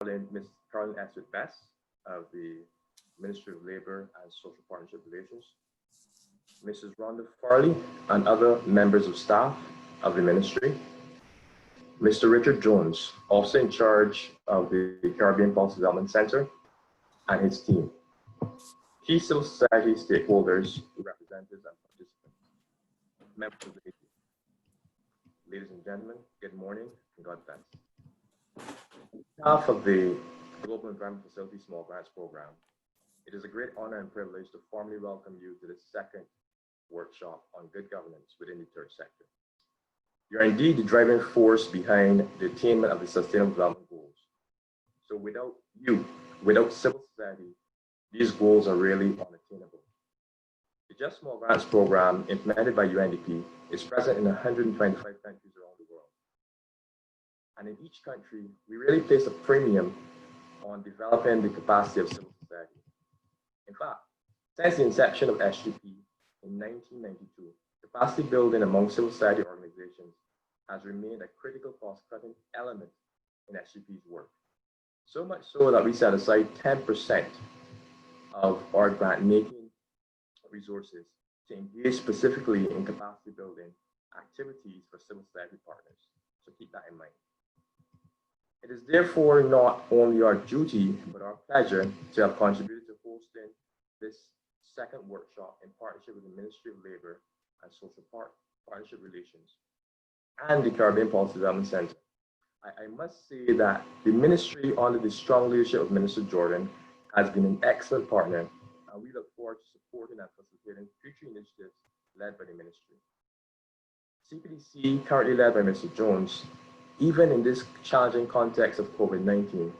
Ms. Carolyn Esther Best of the Ministry of Labor and Social Partnership Relations, Mrs. Rhonda Farley and other members of staff of the ministry, Mr. Richard Jones, also in charge of the Caribbean Policy Development Center, and his team, key civil society stakeholders, representatives, and participants, members of the meeting. Ladies and gentlemen, good morning and God bless. On behalf of the Global Environment Facility Small Grants Program, it is a great honor and privilege to formally welcome you to this second workshop on good governance within the third sector. You are indeed the driving force behind the attainment of the Sustainable Development Goals. So without you, without civil society, these goals are really unattainable. The Just Small Grants Program, implemented by UNDP, is present in 125 countries around the world. And in each country, we really place a premium on developing the capacity of civil society. In fact, since the inception of SGP in 1992, capacity building among civil society organizations has remained a critical cost-cutting element in SGP's work. So much so that we set aside 10% of our grant-making resources to engage specifically in capacity building activities for civil society partners. So keep that in mind. It is therefore not only our duty, but our pleasure to have contributed to hosting this second workshop in partnership with the Ministry of Labor and Social Partnership Relations and the Caribbean Policy Development Center. I must say that the ministry, under the strong leadership of Minister Jordan, has been an excellent partner, and we look forward to supporting and facilitating future initiatives led by the ministry. CPDC, currently led by Mr. Jones, even in this challenging context of COVID-19,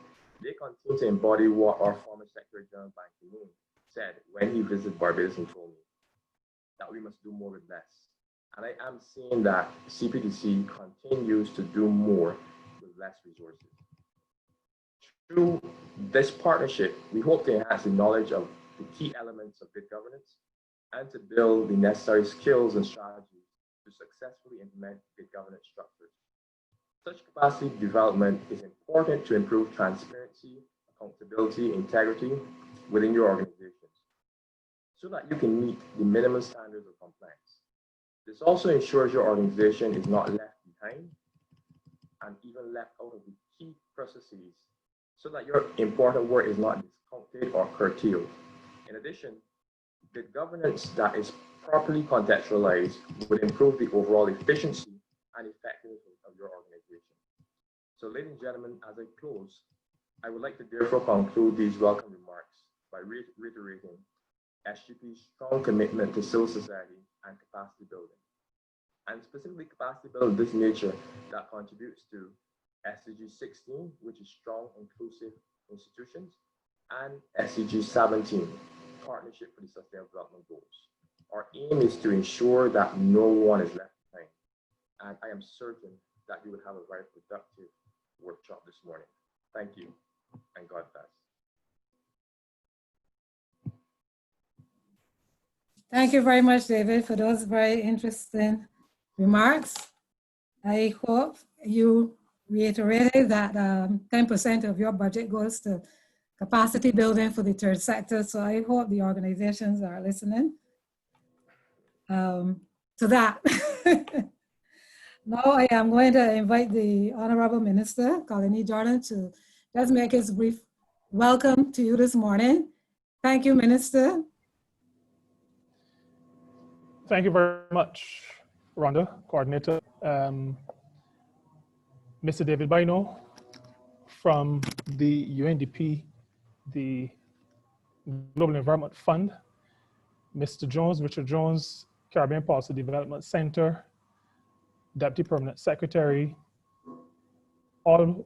they continue to embody what our former Secretary General Ban Ki-moon said when he visited Barbados and told me that we must do more with less. And I am seeing that CPDC continues to do more with less resources. Through this partnership, we hope to enhance the knowledge of the key elements of good governance and to build the necessary skills and strategies to successfully implement good governance structures. Such capacity development is important to improve transparency, accountability, integrity within your organizations, so that you can meet the minimum standards of compliance. This also ensures your organization is not left behind and even left out of the key processes, so that your important work is not discounted or curtailed. In addition, good governance that is properly contextualized would improve the overall efficiency and effectiveness of your organization. So, ladies and gentlemen, as I close, I would like to therefore conclude these welcome remarks by reiterating SGP's strong commitment to civil society and capacity building, and specifically capacity building of this nature that contributes to SDG 16, which is strong, inclusive institutions, and SDG 17, Partnership for the Sustainable Development Goals. Our aim is to ensure that no one is left behind, and I am certain that you will have a very productive workshop this morning. Thank you, and God bless. Thank you very much, David, for those very interesting remarks. I hope you reiterated that 10% of your budget goes to capacity building for the third sector. So I hope the organizations are listening to that. Now I am going to invite the Honorable Minister, Colin E. Jordan, to just make his brief welcome to you this morning. Thank you, Minister. Thank you very much, Rhonda, Coordinator. Mr. David Bino from the UNDP, the Global Environment Fund, Mr. Jones, Richard Jones, Caribbean Policy Development Center, Deputy Permanent Secretary, all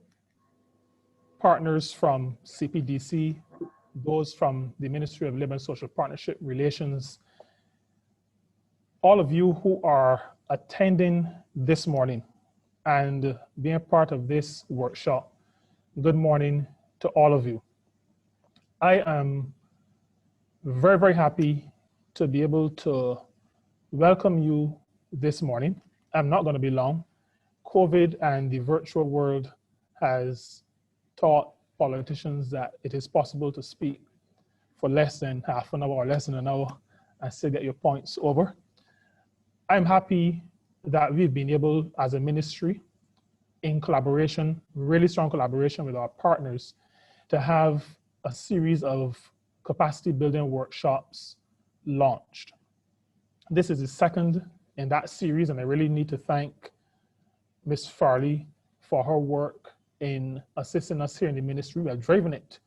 partners from CPDC, those from the Ministry of Labor and Social Partnership Relations, all of you who are attending this morning and being a part of this workshop, good morning to all of you. I am very, very happy to be able to welcome you this morning. I'm not going to be long. COVID and the virtual world has taught politicians that it is possible to speak for less than half an hour or less than an hour and still get your points over. I'm happy that we've been able, as a ministry, in collaboration, really strong collaboration with our partners, to have a series of capacity building workshops launched. This is the second in that series, and I really need to thank Ms. Farley for her work in assisting us here in the ministry. We have driven it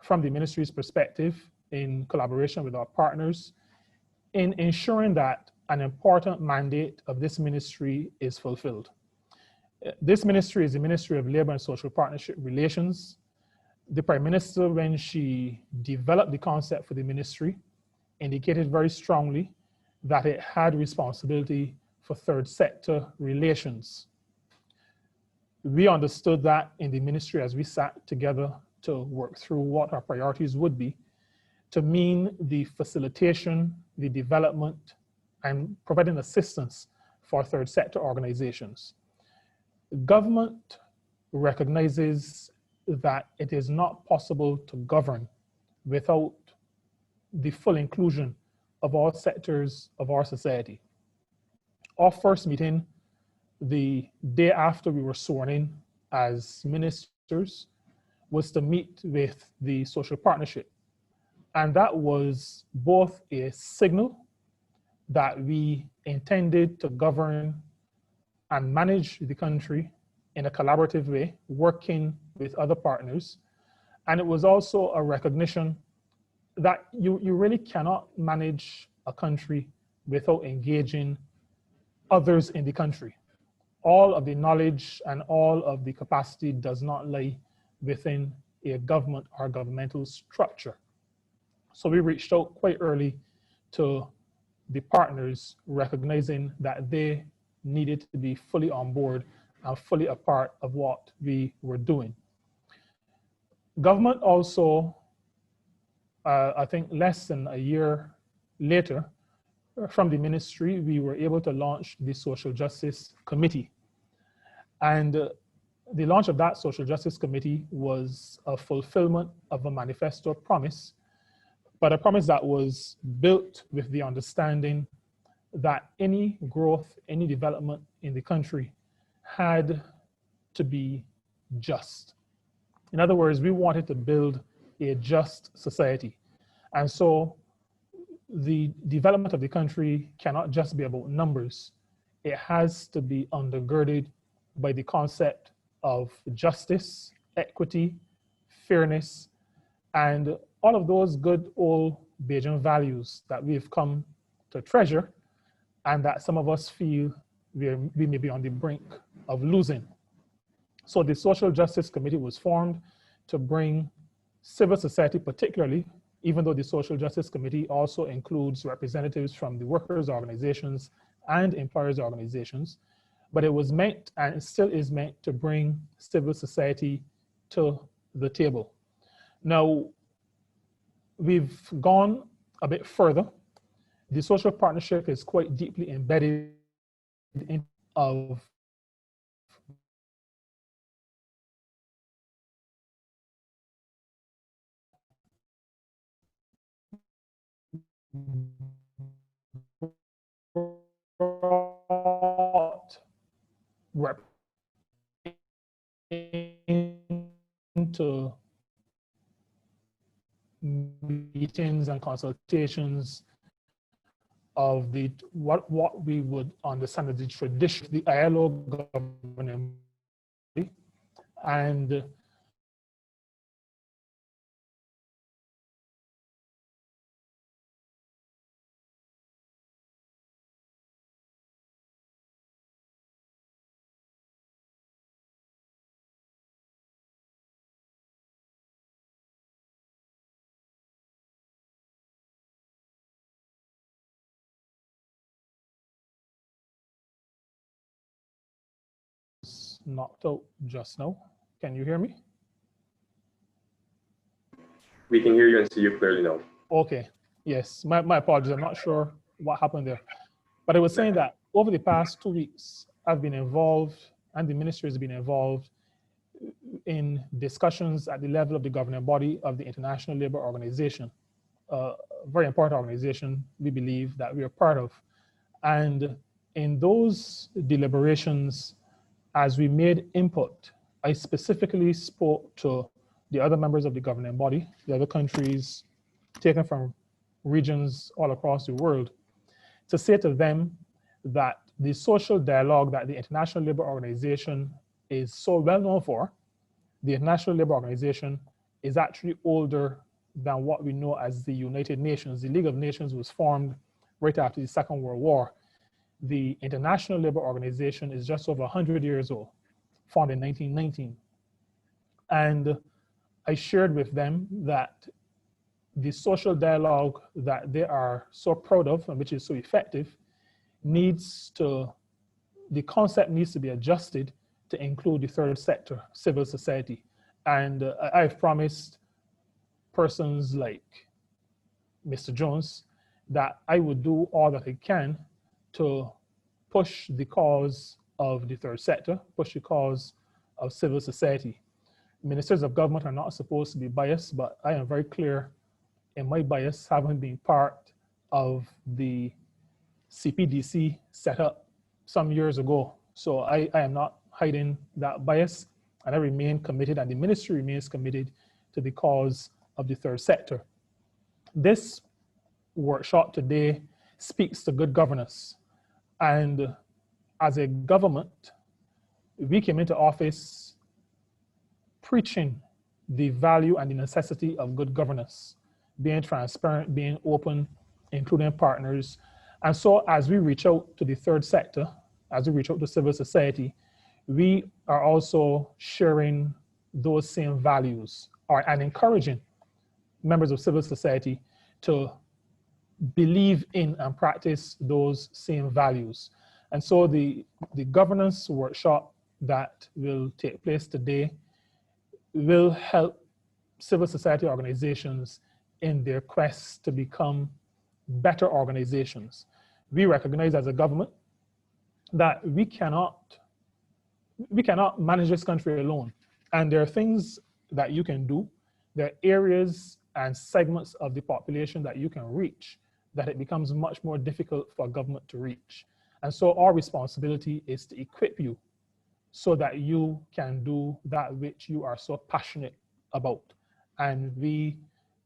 from the ministry's perspective in collaboration with our partners in ensuring that an important mandate of this ministry is fulfilled. This ministry is the Ministry of Labor and Social Partnership Relations. The Prime Minister, when she developed the concept for the ministry, indicated very strongly that it had responsibility for third sector relations. We understood that in the ministry as we sat together to work through what our priorities would be, to mean the facilitation, the development, and providing assistance for third sector organizations. Government recognizes that it is not possible to govern without the full inclusion of all sectors of our society. Our first meeting, the day after we were sworn in as ministers, was to meet with the social partnership. And that was both a signal that we intended to govern and manage the country in a collaborative way, working with other partners. And it was also a recognition that you really cannot manage a country without engaging others in the country. All of the knowledge and all of the capacity does not lie within a government or governmental structure. So we reached out quite early to the partners, recognizing that they needed to be fully on board and fully a part of what we were doing. Government also, I think less than a year later, from the ministry, we were able to launch the Social Justice Committee. And the launch of that Social Justice Committee was a fulfillment of a manifesto promise, but a promise that was built with the understanding that any growth, any development in the country had to be just. In other words, we wanted to build a just society. And so the development of the country cannot just be about numbers. It has to be undergirded by the concept of justice, equity, fairness, and all of those good old Bajan values that we've come to treasure and that some of us feel we may be on the brink of losing. So the Social Justice Committee was formed to bring civil society particularly, even though the Social Justice Committee also includes representatives from the workers' organizations and employers' organizations, but it was meant, and it still is meant, to bring civil society to the table. Now, we've gone a bit further. The social partnership is quite deeply embedded in of into meetings and consultations of the what we would understand as the tradition, the ILO governing body, and knocked out just now. Can you hear me? We can hear you and see you clearly now. Okay, yes, my apologies. I'm not sure what happened there. But I was saying that over the past 2 weeks, I've been involved and the ministry has been involved in discussions at the level of the governing body of the International Labour Organization, a very important organization we believe that we are part of. And in those deliberations, as we made input, I specifically spoke to the other members of the governing body, the other countries taken from regions all across the world, to say to them that the social dialogue that the International Labour Organization is so well known for, the International Labour Organization is actually older than what we know as the United Nations. The League of Nations was formed right after the Second World War. The International Labour Organization is just over 100 years old, formed in 1919. And I shared with them that the social dialogue that they are so proud of and which is so effective the concept needs to be adjusted to include the third sector, civil society. And I've promised persons like Mr. Jones that I would do all that I can to push the cause of the third sector, push the cause of civil society. Ministers of government are not supposed to be biased, but I am very clear in my bias, having been part of the CPDC set up some years ago. So I am not hiding that bias, and I remain committed, and the ministry remains committed to the cause of the third sector. This workshop today speaks to good governance. And as a government, we came into office preaching the value and the necessity of good governance, being transparent, being open, including partners. And so as we reach out to the third sector, as we reach out to civil society, we are also sharing those same values and encouraging members of civil society to believe in and practice those same values. And so the governance workshop that will take place today will help civil society organizations in their quest to become better organizations. We recognize as a government that we cannot manage this country alone. And there are things that you can do. There are areas and segments of the population that you can reach that it becomes much more difficult for government to reach. And so our responsibility is to equip you so that you can do that which you are so passionate about. And we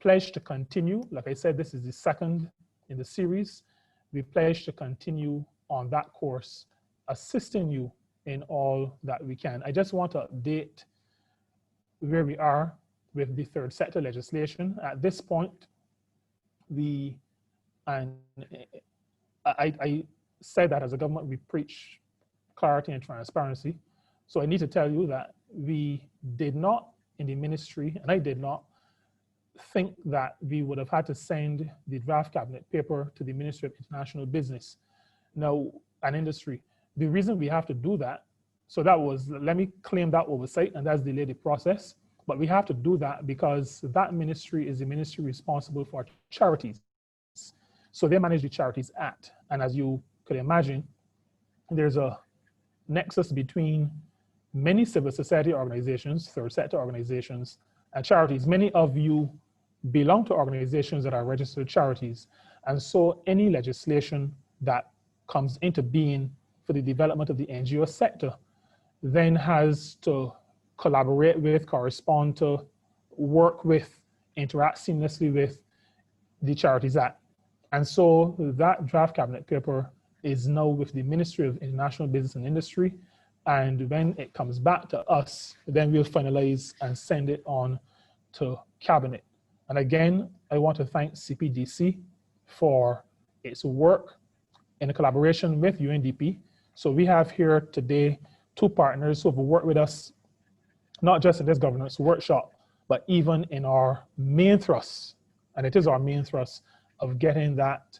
pledge to continue. Like I said, this is the second in the series. We pledge to continue on that course, assisting you in all that we can. I just want to update where we are with the third sector legislation. At this point, I said that as a government, we preach clarity and transparency. So I need to tell you that we did not in the ministry, and I did not think that we would have had to send the draft cabinet paper to the Ministry of International Business and Industry. The reason we have to do that, so that was, let me claim that oversight, and that's delayed the process. But we have to do that because that ministry is the ministry responsible for charities. So they manage the Charities Act. And as you could imagine, there's a nexus between many civil society organizations, third sector organizations, and charities. Many of you belong to organizations that are registered charities. And so any legislation that comes into being for the development of the NGO sector then has to collaborate with, correspond to, work with, interact seamlessly with the Charities Act. And so that draft cabinet paper is now with the Ministry of International Business and Industry. And when it comes back to us, then we'll finalize and send it on to cabinet. And again, I want to thank CPDC for its work in collaboration with UNDP. So we have here today two partners who have worked with us, not just in this governance workshop, but even in our main thrust, and it is our main thrust of getting that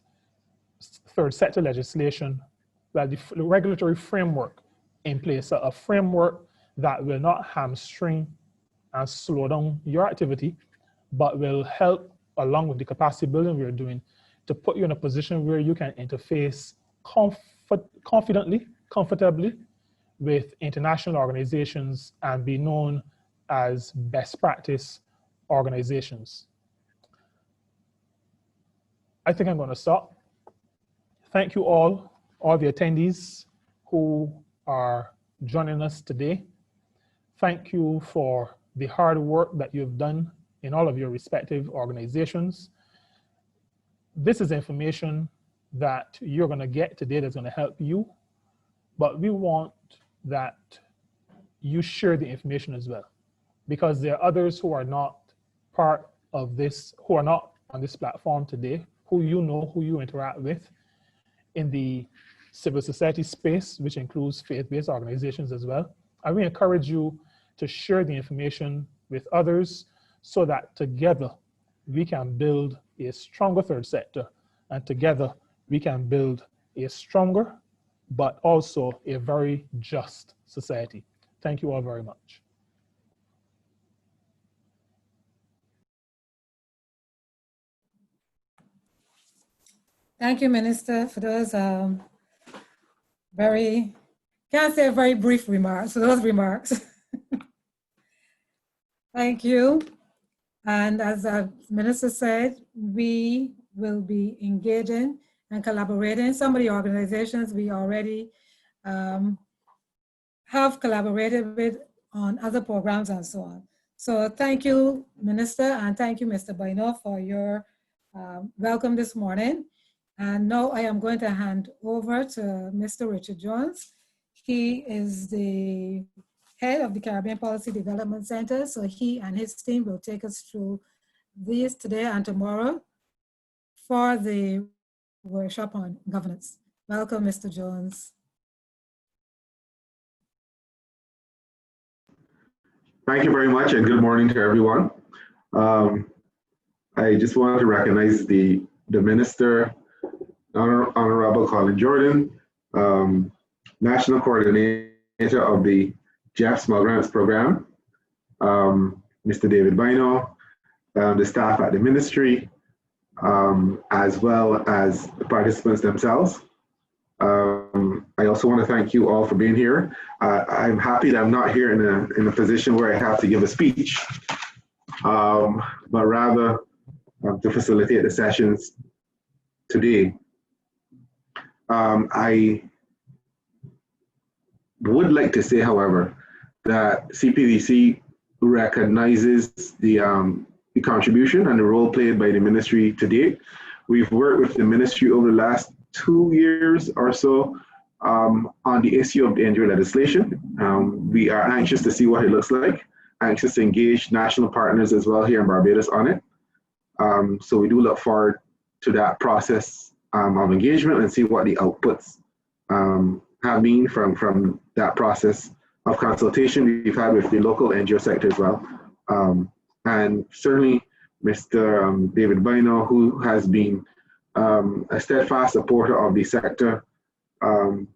third sector legislation, well, the regulatory framework in place, a framework that will not hamstring and slow down your activity, but will help, along with the capacity building we're doing, to put you in a position where you can interface confidently, comfortably with international organizations and be known as best practice organizations. I think I'm going to stop. Thank you all the attendees who are joining us today. Thank you for the hard work that you've done in all of your respective organizations. This is information that you're going to get today that's going to help you, but we want that you share the information as well, because there are others who are not part of this, who are not on this platform today, who you know, who you interact with in the civil society space, which includes faith-based organizations as well. And we encourage you to share the information with others so that together we can build a stronger third sector, and together we can build a stronger but also a very just society. Thank you all very much. Thank you, Minister, for those very brief remarks, Thank you. And as the Minister said, we will be engaging and collaborating. Some of the organizations we already have collaborated with on other programs and so on. So thank you, Minister, and thank you, Mr. Baino, for your welcome this morning. And now I am going to hand over to Mr. Richard Jones. He is the head of the Caribbean Policy Development Center. So he and his team will take us through this today and tomorrow for the workshop on governance. Welcome, Mr. Jones. Thank you very much, and good morning to everyone. I just wanted to recognize the Minister, Honorable Colin Jordan, National Coordinator of the JEF Small Grants Program, Mr. David Baino, the staff at the ministry, as well as the participants themselves. I also want to thank you all for being here. I'm happy that I'm not here in a position where I have to give a speech, but rather to facilitate the sessions today. I would like to say, however, that CPDC recognizes the contribution and the role played by the ministry to date. We've worked with the ministry over the last 2 years or so on the issue of the NGO legislation. We are anxious to see what it looks like, anxious to engage national partners as well here in Barbados on it. So we do look forward to that process of engagement and see what the outputs have been from that process of consultation we've had with the local NGO sector as well. And certainly Mr. David Baino, who has been a steadfast supporter of the sector, and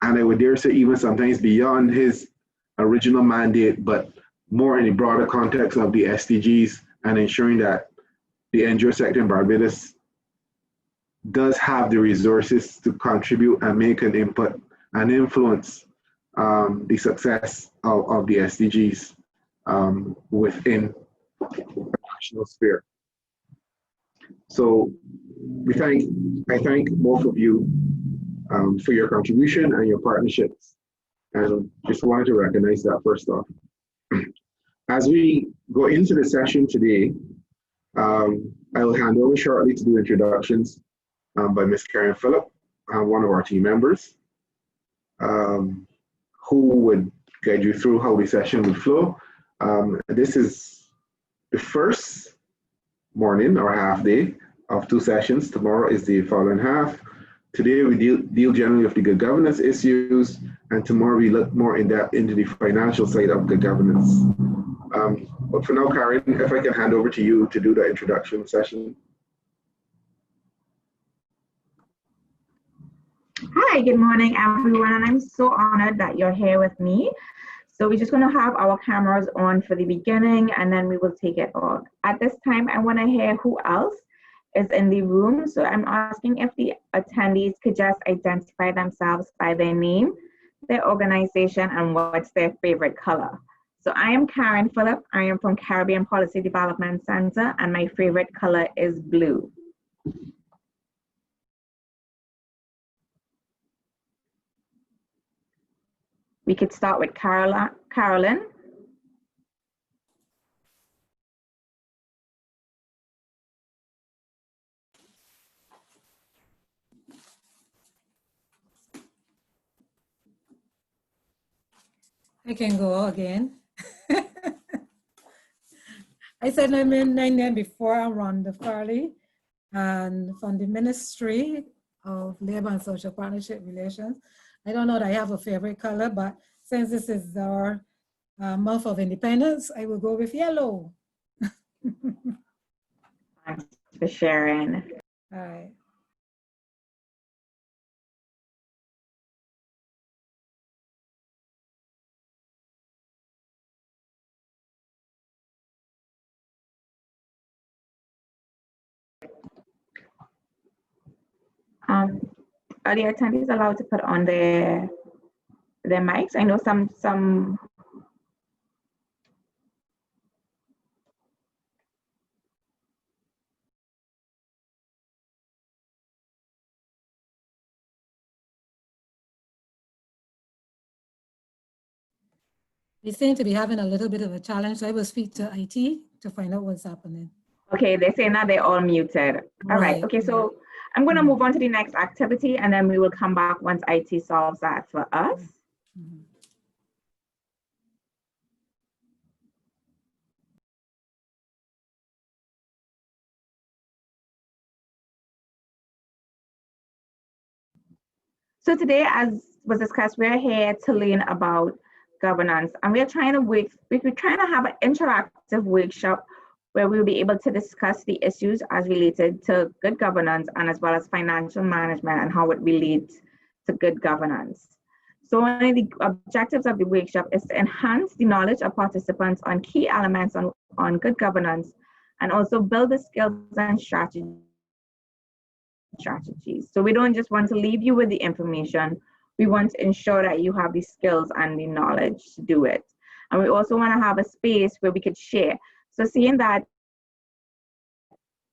I would dare say even sometimes beyond his original mandate, but more in the broader context of the SDGs and ensuring that the NGO sector in Barbados does have the resources to contribute and make an input and influence the success of the SDGs within the national sphere. So I thank both of you for your contribution and your partnerships, and just wanted to recognize that first off. As we go into the session today, I will hand over shortly to do introductions by Ms. Karen Phillip, one of our team members, who would guide you through how the session will flow. This is the first morning or half day of 2 sessions. Tomorrow is the following half. Today we deal generally with the good governance issues, and tomorrow we look more in depth into the financial side of good governance. But for now, Karen, if I can hand over to you to do the introduction session. Hi, good morning, everyone, and I'm so honored that you're here with me. So we're just going to have our cameras on for the beginning, and then we will take it off. At this time, I want to hear who else is in the room. So I'm asking if the attendees could just identify themselves by their name their organization, and what's their favorite color. So I am Karen Phillip. I am from Caribbean Policy Development Center, and my favorite color is blue. We could start with Carolyn. I can go again. I said my name before. I'm Rhonda Farley, and from the Ministry of Labor and Social Partnership Relations. I don't know that I have a favorite color, but since this is our month of independence, I will go with yellow. Thanks for sharing. All right. Are the attendees allowed to put on their mics? I know some. We seem to be having a little bit of a challenge, so I will speak to IT to find out what's happening. Okay, they say now they're all muted. All right. Okay, so I'm going to move on to the next activity, and then we will come back once IT solves that for us. Mhm. So today, as was discussed, we're here to learn about governance, and we're trying to have an interactive workshop where we'll be able to discuss the issues as related to good governance and as well as financial management and how it relates to good governance. So one of the objectives of the workshop is to enhance the knowledge of participants on key elements on good governance and also build the skills and strategies. So we don't just want to leave you with the information. We want to ensure that you have the skills and the knowledge to do it. And we also want to have a space where we could share. So seeing that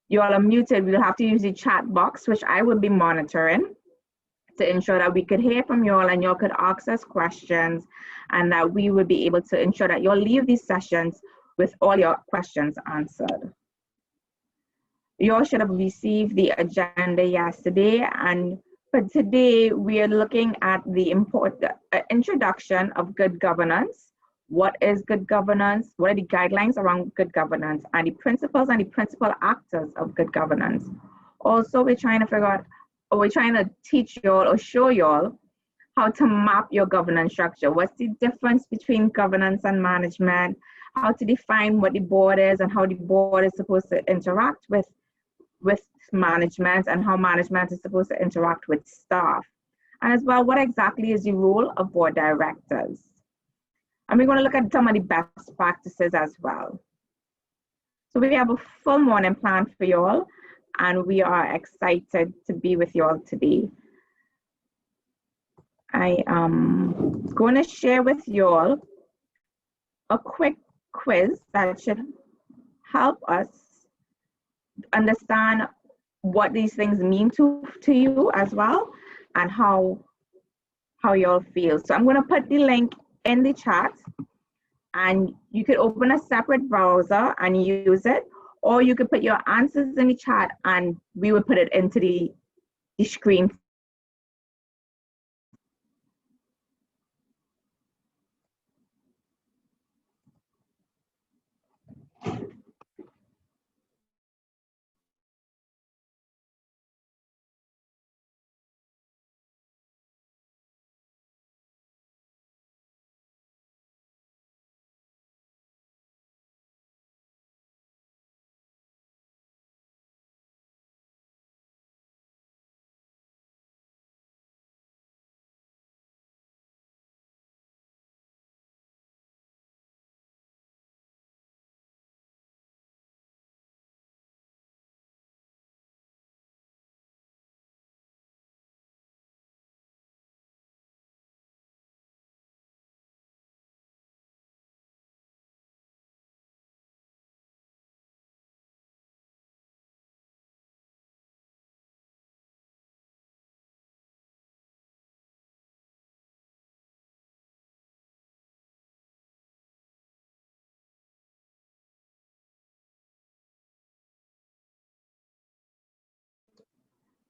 you all are muted, we'll have to use the chat box, which I will be monitoring to ensure that we could hear from you all and you all could ask us questions and that we would be able to ensure that you'll leave these sessions with all your questions answered. You all should have received the agenda yesterday, and for today we are looking at the important introduction of good governance. What is good governance? What are the guidelines around good governance and the principles and the principal actors of good governance? Also, we're trying to figure out, or we're trying to teach you all or show you all how to map your governance structure. What's the difference between governance and management? How to define what the board is and how the board is supposed to interact with management and how management is supposed to interact with staff. And as well, what exactly is the role of board directors? And we're going to look at some of the best practices as well. So we have a full morning plan for you all, and we are excited to be with you all today. I am going to share with you all a quick quiz that should help us understand what these things mean to you as well and how you all feel. So I'm going to put the link in the chat, and you could open a separate browser and use it, or you could put your answers in the chat and we would put it into the screen.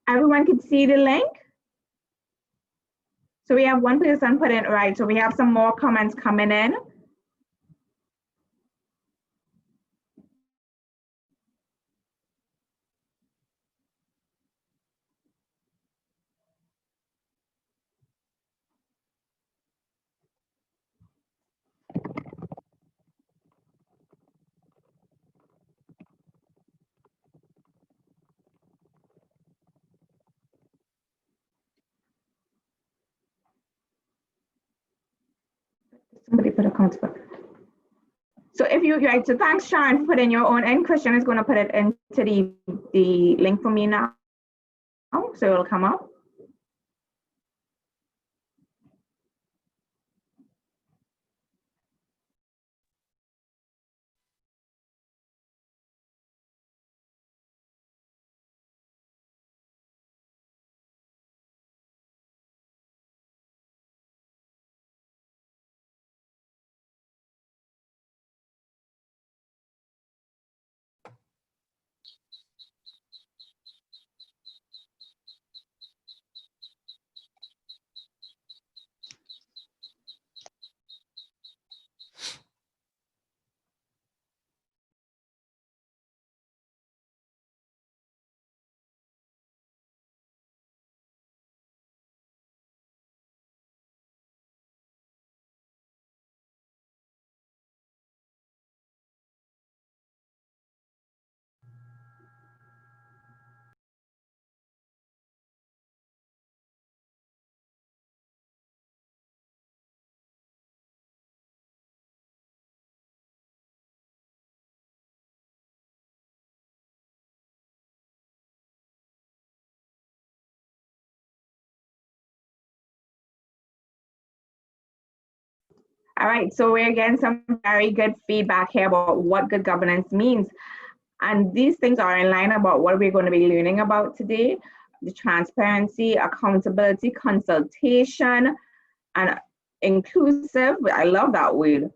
Everyone could see the link? So we have one person put in, right, so we have some more comments coming in. Somebody put a comment. So if you, right, so thanks Sharon for putting your own, and Christian is going to put it into the link for me now, so it'll come up. All right, so we're getting some very good feedback here about what good governance means. And these things are in line about what we're going to be learning about today: the transparency, accountability, consultation, and inclusive, I love that word,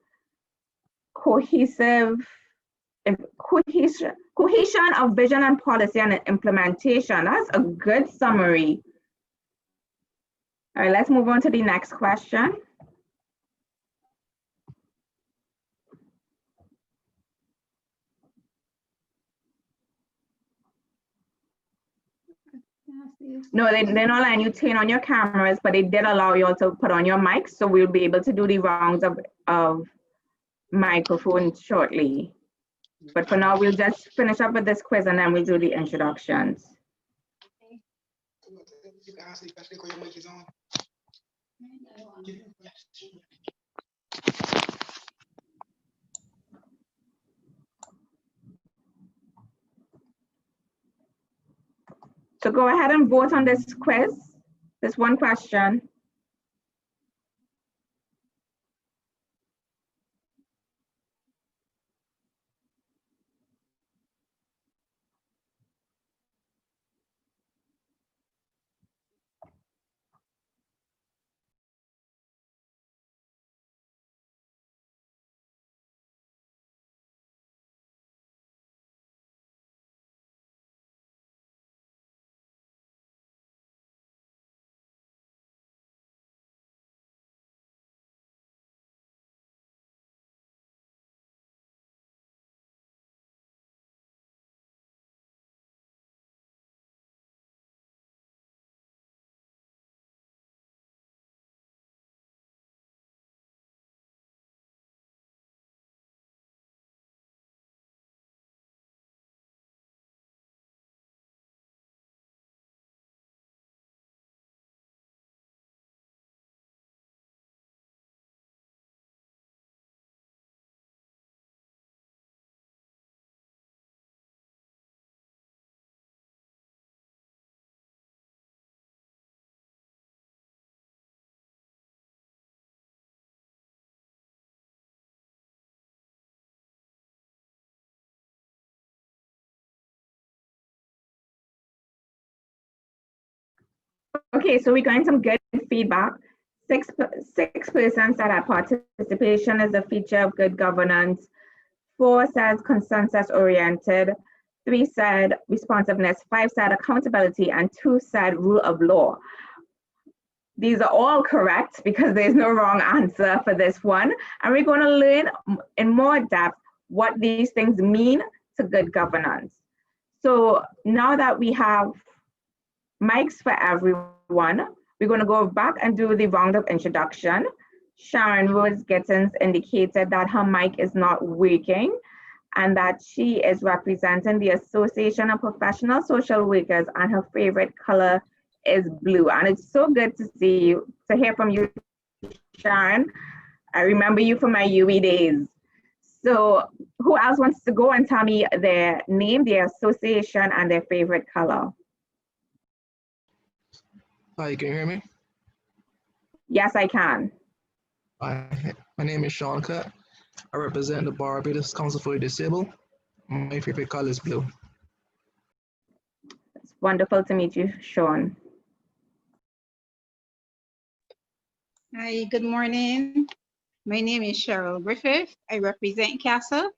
cohesive, cohesion of vision and policy and implementation. That's a good summary. All right, let's move on to the next question. No, they're not letting you turn on your cameras, but they did allow you to put on your mics, so we'll be able to do the rounds of microphones shortly. But for now, we'll just finish up with this quiz and then we'll do the introductions. So go ahead and vote on this quiz, this one question. Okay, so we got some good feedback. Six persons said that participation is a feature of good governance. 4 says consensus oriented. 3 said responsiveness, 5 said accountability, and 2 said rule of law. These are all correct because there's no wrong answer for this one. And we're going to learn in more depth what these things mean to good governance. So now that we have mics for everyone, we're going to go back and do the round of introduction. Sharon Rose Gittins indicated that her mic is not working and that she is representing the Association of Professional Social Workers, and her favorite color is blue. And it's so good to see you, to hear from you, Sharon. I remember you from my UE days. So who else wants to go and tell me their name, their association, and their favorite color? Hi, can you hear me? Yes, I can. Hi, my name is Sean Cutt. I represent the Barbados Council for the Disabled. My favorite color is blue. It's wonderful to meet you, Sean. Hi, good morning. My name is Cheryl Griffith. I represent CASA.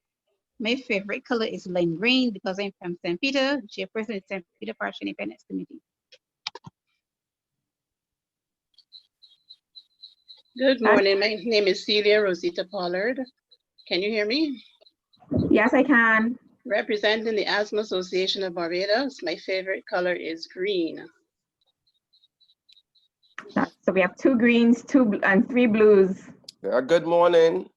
My favorite color is lime green because I'm from St. Peter, chairperson of St. Peter Parish Independence Committee. Good morning. My name is Celia Rosita Pollard. Can you hear me? Yes, I can. Representing the Asthma Association of Barbados, my favorite color is green. So we have 2 greens, 3 blues. Yeah, good morning.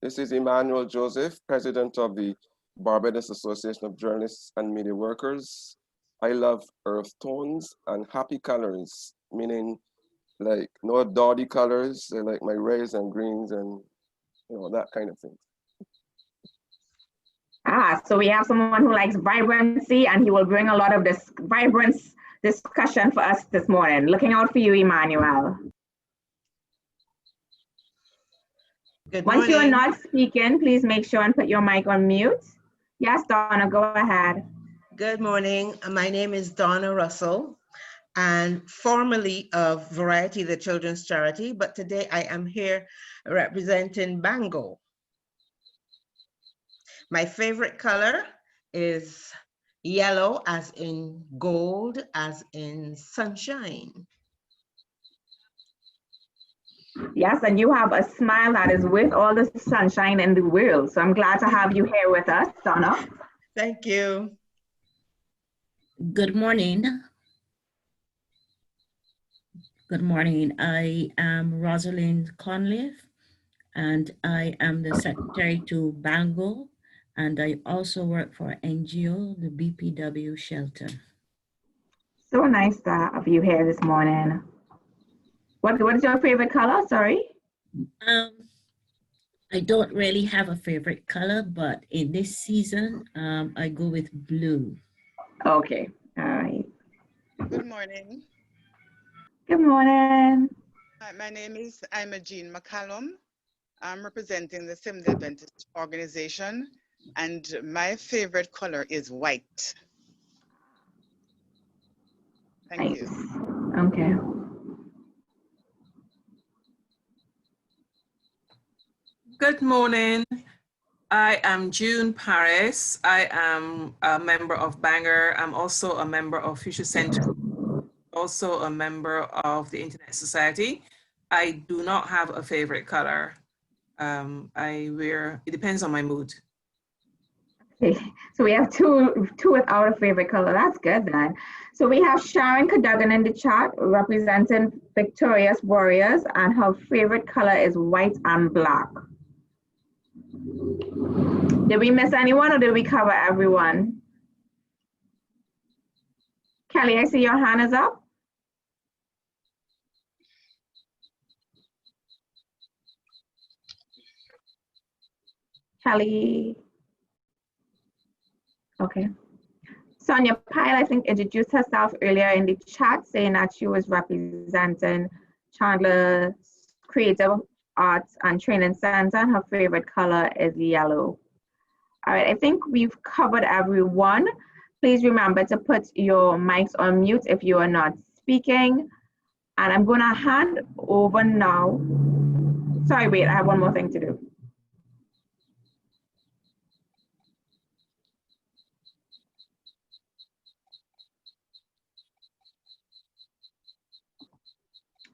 This is Emmanuel Joseph, President of the Barbados Association of Journalists and Media Workers. I love earth tones and happy colors, meaning like no dowdy colors, like my reds and greens and that kind of thing. So we have someone who likes vibrancy, and he will bring a lot of this vibrance discussion for us this morning. Looking out for you, Emmanuel. Good Once you're morning. not speaking, please make sure and put your mic on mute. Yes, Donna, go ahead. Good morning. My name is Donna Russell, and formerly of Variety, the children's charity, but today I am here representing Bango. My favorite color is yellow, as in gold, as in sunshine. Yes, and you have a smile that is with all the sunshine in the world. So I'm glad to have you here with us, Donna. Thank you. Good morning. Good morning. I am Rosalind Conliffe, and I am the secretary to Bango, and I also work for NGO, the BPW shelter. So nice to have you here this morning. What is your favorite color? Sorry. I don't really have a favorite color, but in this season, I go with blue. Okay. All right. Good morning. Good morning. Hi, my name is Jean McCallum. I'm representing the Seventh-day Adventist organization, and my favorite color is white. Thank you. Okay. Good morning. I am June Paris. I am a member of Bangor. I'm also a member of Future Center, also a member of the Internet Society. I do not have a favorite color. It depends on my mood. Okay, so we have two without a favorite color. That's good then. So we have Sharon Cadogan in the chat representing Victorious Warriors, and her favorite color is white and black. Did we miss anyone or did we cover everyone? Kelly, I see your hand is up. Kelly. Okay. Sonia Pyle, I think, introduced herself earlier in the chat, saying that she was representing Chandler Creative Arts and Training Center, and her favorite color is yellow. All right, I think we've covered everyone. Please remember to put your mics on mute if you are not speaking. And I'm gonna hand over now. Sorry, wait, I have one more thing to do.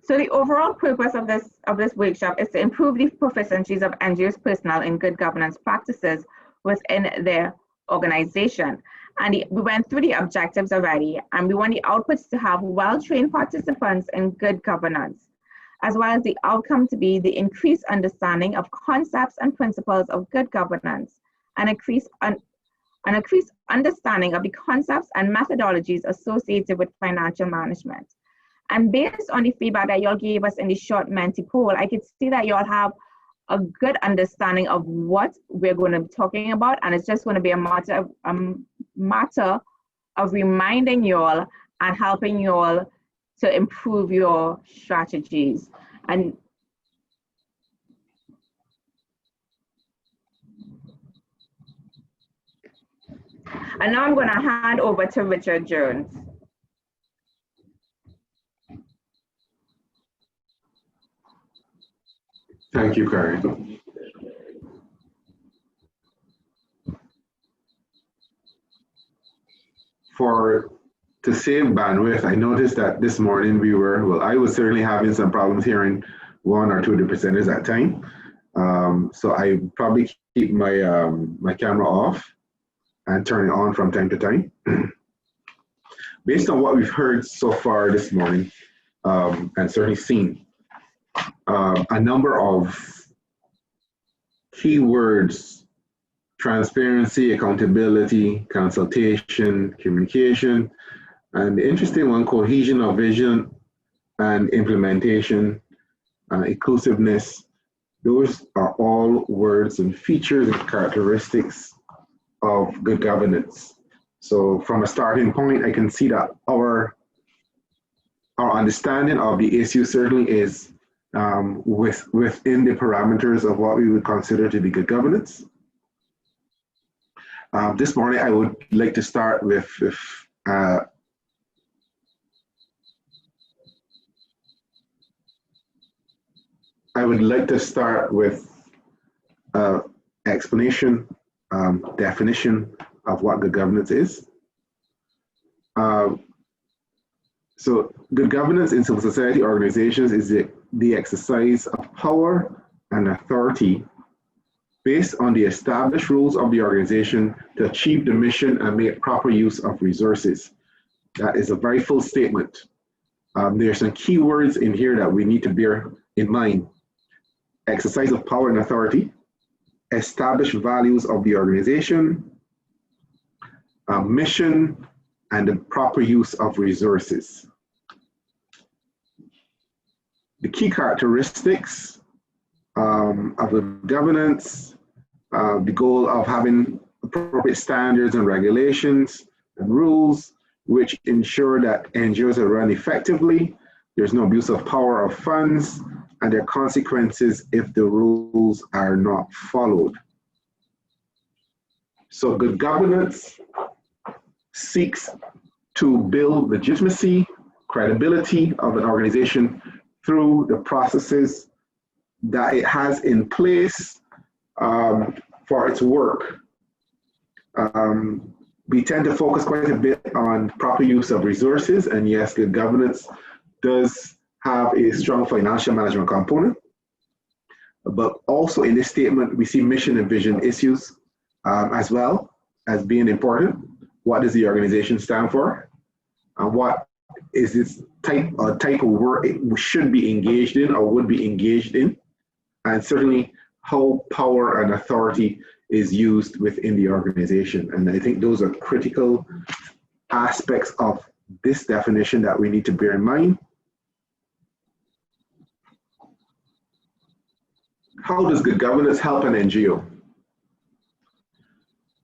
So the overall purpose of this workshop is to improve the proficiencies of NGOs personnel in good governance practices within their organization. And we went through the objectives already, and we want the outputs to have well-trained participants in good governance, as well as the outcome to be the increased understanding of concepts and principles of good governance, and increased understanding of the concepts and methodologies associated with financial management. And based on the feedback that y'all gave us in the short Menti poll, I could see that y'all have a good understanding of what we're going to be talking about, and it's just going to be a matter of reminding y'all and helping y'all to improve your strategies. And now I'm going to hand over to Richard Jones. Thank you, Karen. To save bandwidth, I noticed that this morning I was certainly having some problems hearing one or two of the presenters at time. So I probably keep my my camera off and turn it on from time to time. Based on what we've heard so far this morning, and certainly seen, a number of keywords: transparency, accountability, consultation, communication, and the interesting one, cohesion of vision and implementation, inclusiveness. Those are all words and features and characteristics of good governance. So from a starting point, I can see that our understanding of the issue certainly is within the parameters of what we would consider to be good governance. This morning, I would like to start with explanation, definition of what good governance is. So good governance in civil society organizations is the exercise of power and authority based on the established rules of the organization to achieve the mission and make proper use of resources. That is a very full statement. There's some key words in here that we need to bear in mind. Exercise of power and authority, established values of the organization, mission, and the proper use of resources. The key characteristics of the governance, the goal of having appropriate standards and regulations and rules which ensure that NGOs are run effectively, there's no abuse of power or funds, and there are consequences if the rules are not followed. So good governance seeks to build legitimacy, credibility of an organization through the processes that it has in place for its work. We tend to focus quite a bit on proper use of resources, and yes, good governance does have a strong financial management component, but also in this statement, we see mission and vision issues as well as being important. What does the organization stand for? And what is this type of work it should be engaged in or would be engaged in? And certainly how power and authority is used within the organization. And I think those are critical aspects of this definition that we need to bear in mind. How does good governance help an NGO?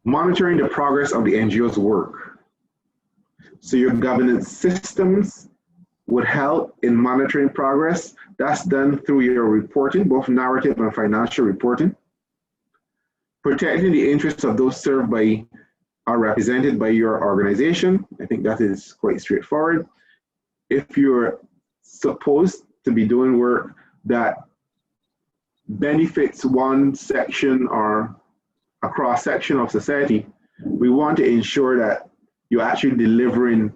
Monitoring the progress of the NGO's work. So your governance systems would help in monitoring progress. That's done through your reporting, both narrative and financial reporting. Protecting the interests of those served by or represented by your organization. I think that is quite straightforward. If you're supposed to be doing work that benefits one section or a cross-section of society, we want to ensure that you're actually delivering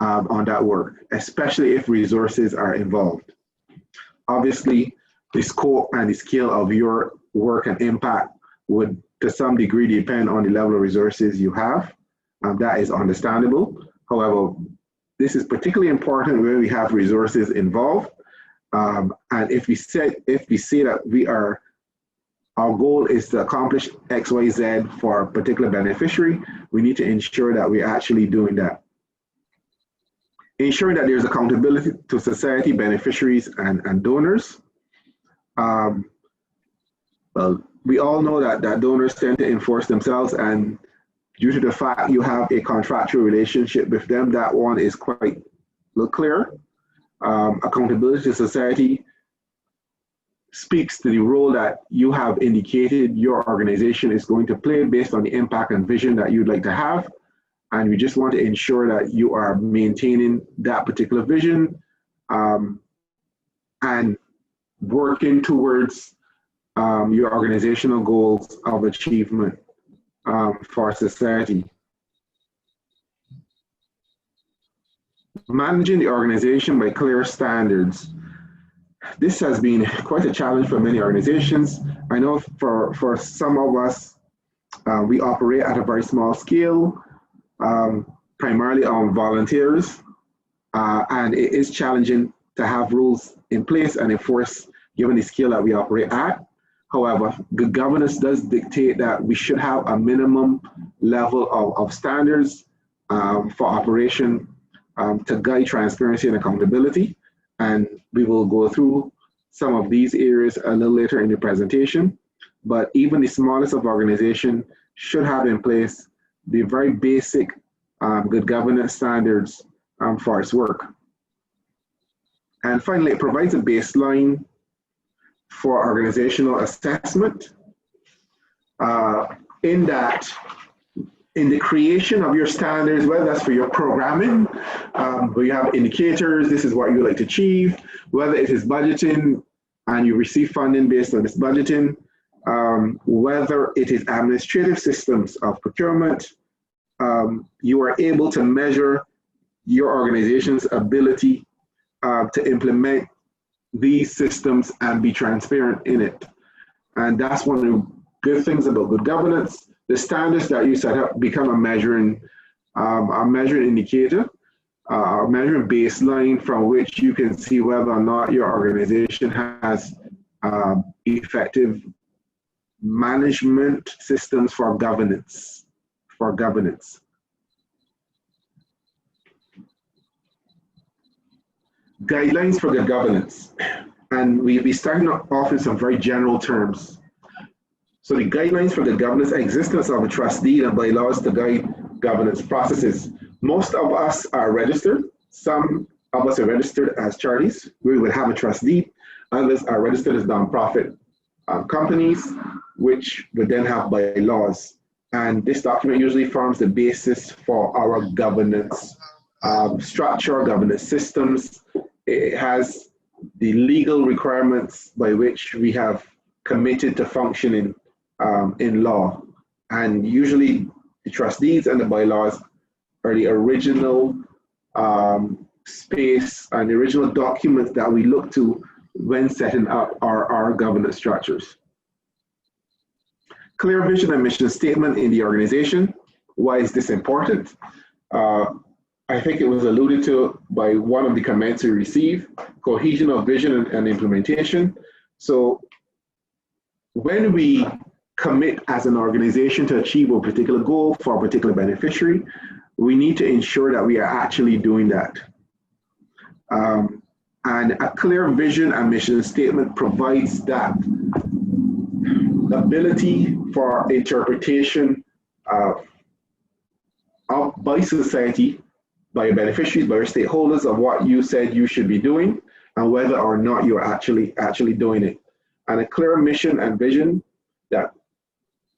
on that work, especially if resources are involved. Obviously, the scope and the scale of your work and impact would to some degree depend on the level of resources you have, and that is understandable. However, this is particularly important when we have resources involved. And if we say that our goal is to accomplish X, Y, Z for a particular beneficiary, we need to ensure that we're actually doing that. Ensuring that there's accountability to society, beneficiaries, and donors. Well, we all know that donors tend to enforce themselves, and due to the fact you have a contractual relationship with them, that one is quite clear. Accountability to society speaks to the role that you have indicated your organization is going to play based on the impact and vision that you'd like to have. And we just want to ensure that you are maintaining that particular vision and working towards your organizational goals of achievement for society. Managing the organization by clear standards. This has been quite a challenge for many organizations. I know for some of us, we operate at a very small scale, primarily on volunteers, and it is challenging to have rules in place and enforce given the scale that we operate at. However, good governance does dictate that we should have a minimum level of standards for operation to guide transparency and accountability. And we will go through some of these areas a little later in the presentation. But even the smallest of organizations should have in place the very basic good governance standards for its work. And finally, it provides a baseline for organizational assessment in that in the creation of your standards, whether that's for your programming, where you have indicators, this is what you like to achieve, whether it is budgeting and you receive funding based on this budgeting, whether it is administrative systems of procurement, you are able to measure your organization's ability to implement these systems and be transparent in it. And that's one of the good things about good governance. The standards that you set up become a measuring indicator, a measuring baseline from which you can see whether or not your organization has effective management systems for governance. Guidelines for good governance. And we'll be starting off in some very general terms. So the guidelines for the governance, existence of a trustee and bylaws to guide governance processes. Most of us are registered. Some of us are registered as charities. We would have a trustee. Others are registered as nonprofit companies, which would then have bylaws. And this document usually forms the basis for our governance structure, governance systems. It has the legal requirements by which we have committed to functioning in law. And usually the trustees and the bylaws are the original space and the original documents that we look to when setting up our governance structures. Clear vision and mission statement in the organization. Why is this important? I think it was alluded to by one of the comments we received, cohesion of vision and implementation. So when we commit as an organization to achieve a particular goal for a particular beneficiary, we need to ensure that we are actually doing that. And a clear vision and mission statement provides that ability for interpretation by society, by your beneficiaries, by your stakeholders of what you said you should be doing and whether or not you're actually doing it. And a clear mission and vision that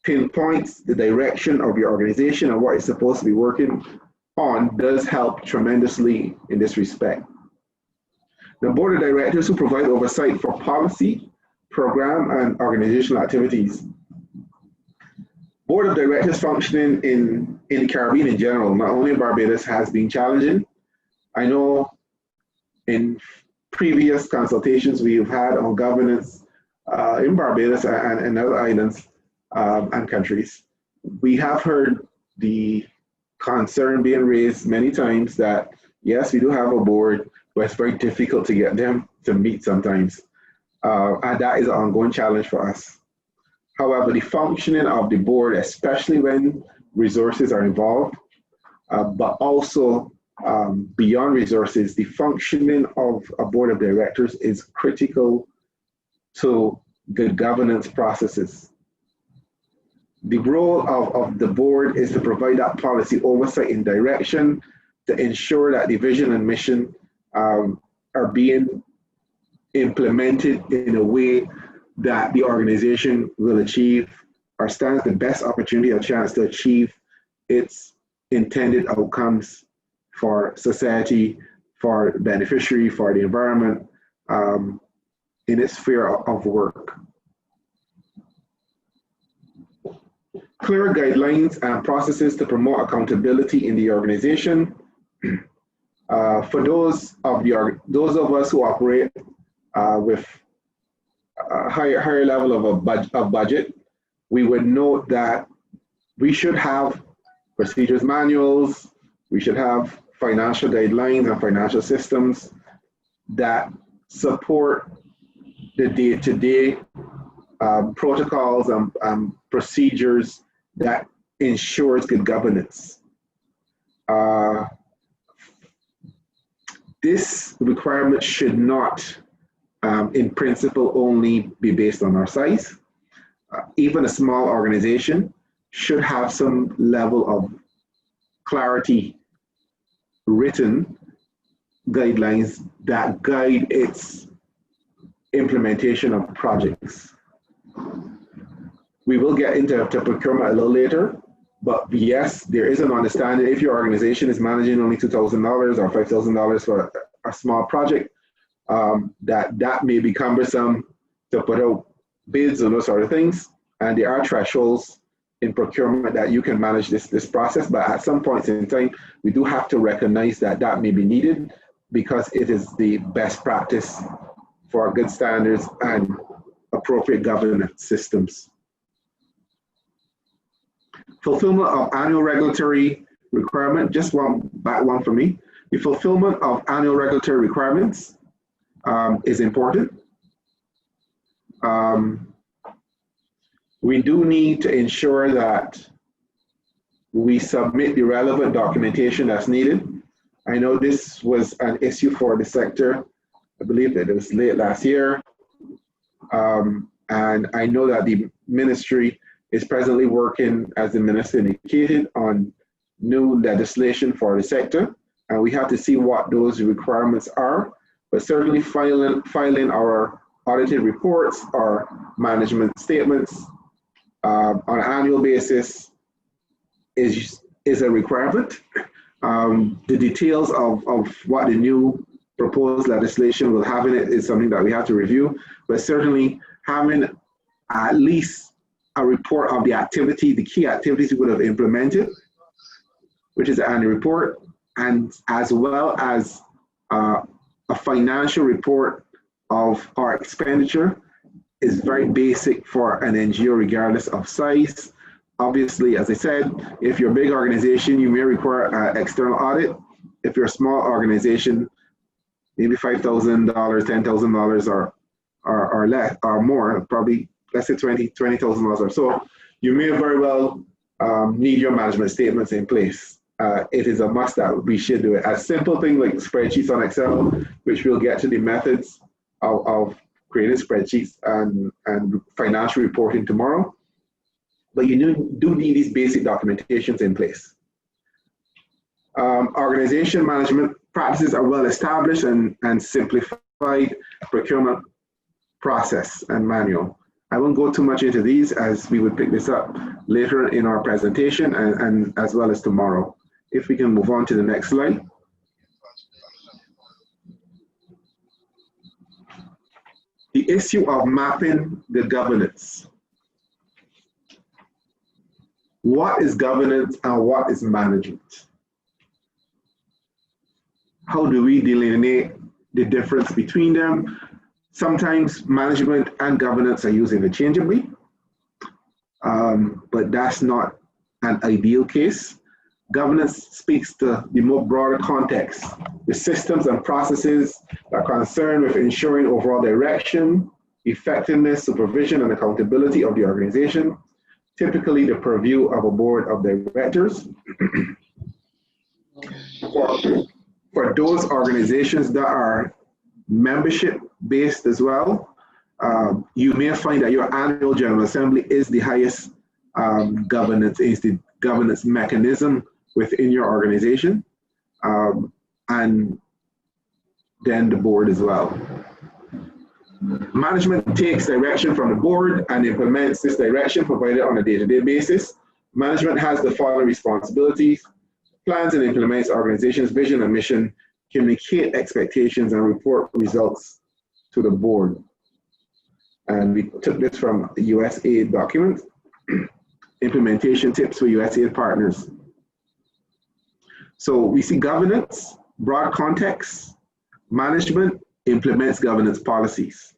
pinpoints the direction of your organization and what it's supposed to be working on does help tremendously in this respect. The board of directors who provide oversight for policy, program, and organizational activities. Board of directors functioning in the Caribbean in general, not only in Barbados, has been challenging. I know in previous consultations we've had on governance in Barbados and other islands and countries, we have heard the concern being raised many times that, yes, we do have a board, but it's very difficult to get them to meet sometimes. And that is an ongoing challenge for us. However, the functioning of the board, especially when resources are involved, but also beyond resources, the functioning of a board of directors is critical to the governance processes. The role of the board is to provide that policy oversight and direction to ensure that the vision and mission are being implemented in a way that the organization will achieve or stands the best opportunity or chance to achieve its intended outcomes for society, for the beneficiary, for the environment, in its sphere of work. Clear guidelines and processes to promote accountability in the organization. For those of us who operate with a higher level of budget, we would note that we should have procedures manuals, we should have financial guidelines and financial systems that support the day-to-day protocols and procedures that ensures good governance. This requirement should not, in principle, only be based on our size. Even a small organization should have some level of clarity, written guidelines that guide its implementation of projects. We will get into procurement a little later, but yes, there is an understanding if your organization is managing only $2,000 or $5,000 for a small project, that may be cumbersome to put out bids and those sort of things. And there are thresholds in procurement that you can manage this process, but at some points in time, we do have to recognize that that may be needed because it is the best practice for good standards and appropriate governance systems. Fulfillment of annual regulatory requirement, just one for me. The fulfillment of annual regulatory requirements is important. We do need to ensure that we submit the relevant documentation that's needed. I know this was an issue for the sector. I believe that it was late last year. And I know that the ministry is presently working, as the minister indicated, on new legislation for the sector. And we have to see what those requirements are. But certainly filing our audited reports or management statements on an annual basis is a requirement. The details of what the new proposed legislation will have in it is something that we have to review, but certainly having at least a report of the activity, the key activities we would have implemented, which is the annual report, and as well as a financial report of our expenditure is very basic for an NGO regardless of size. Obviously, as I said, if you're a big organization, you may require an external audit. If you're a small organization, maybe $5,000, $10,000 or less or more, probably let's say $20,000 or so, you may very well need your management statements in place. It is a must that we should do it. A simple thing like spreadsheets on Excel, which we'll get to the methods of creating spreadsheets and financial reporting tomorrow. But you do need these basic documentations in place. Organization management practices are well established and simplified procurement process and manual. I won't go too much into these as we would pick this up later in our presentation and as well as tomorrow. If we can move on to the next slide. The issue of mapping the governance. What is governance and what is management? How do we delineate the difference between them. Sometimes management and governance are used interchangeably, but that's not an ideal case. Governance speaks to the more broader context, the systems and processes that are concerned with ensuring overall direction, effectiveness, supervision, and accountability of the organization, typically the purview of a board of directors. For those organizations that are membership-based as well, you may find that your annual General Assembly is the highest governance mechanism within your organization, and then the board as well. Management takes direction from the board and implements this direction provided on a day-to-day basis. Management has the following responsibilities: plans and implements organization's vision and mission, communicate expectations, and report results to the board. And we took this from the USAID document, implementation tips for USAID partners. So we see governance, broad context, management implements governance policies.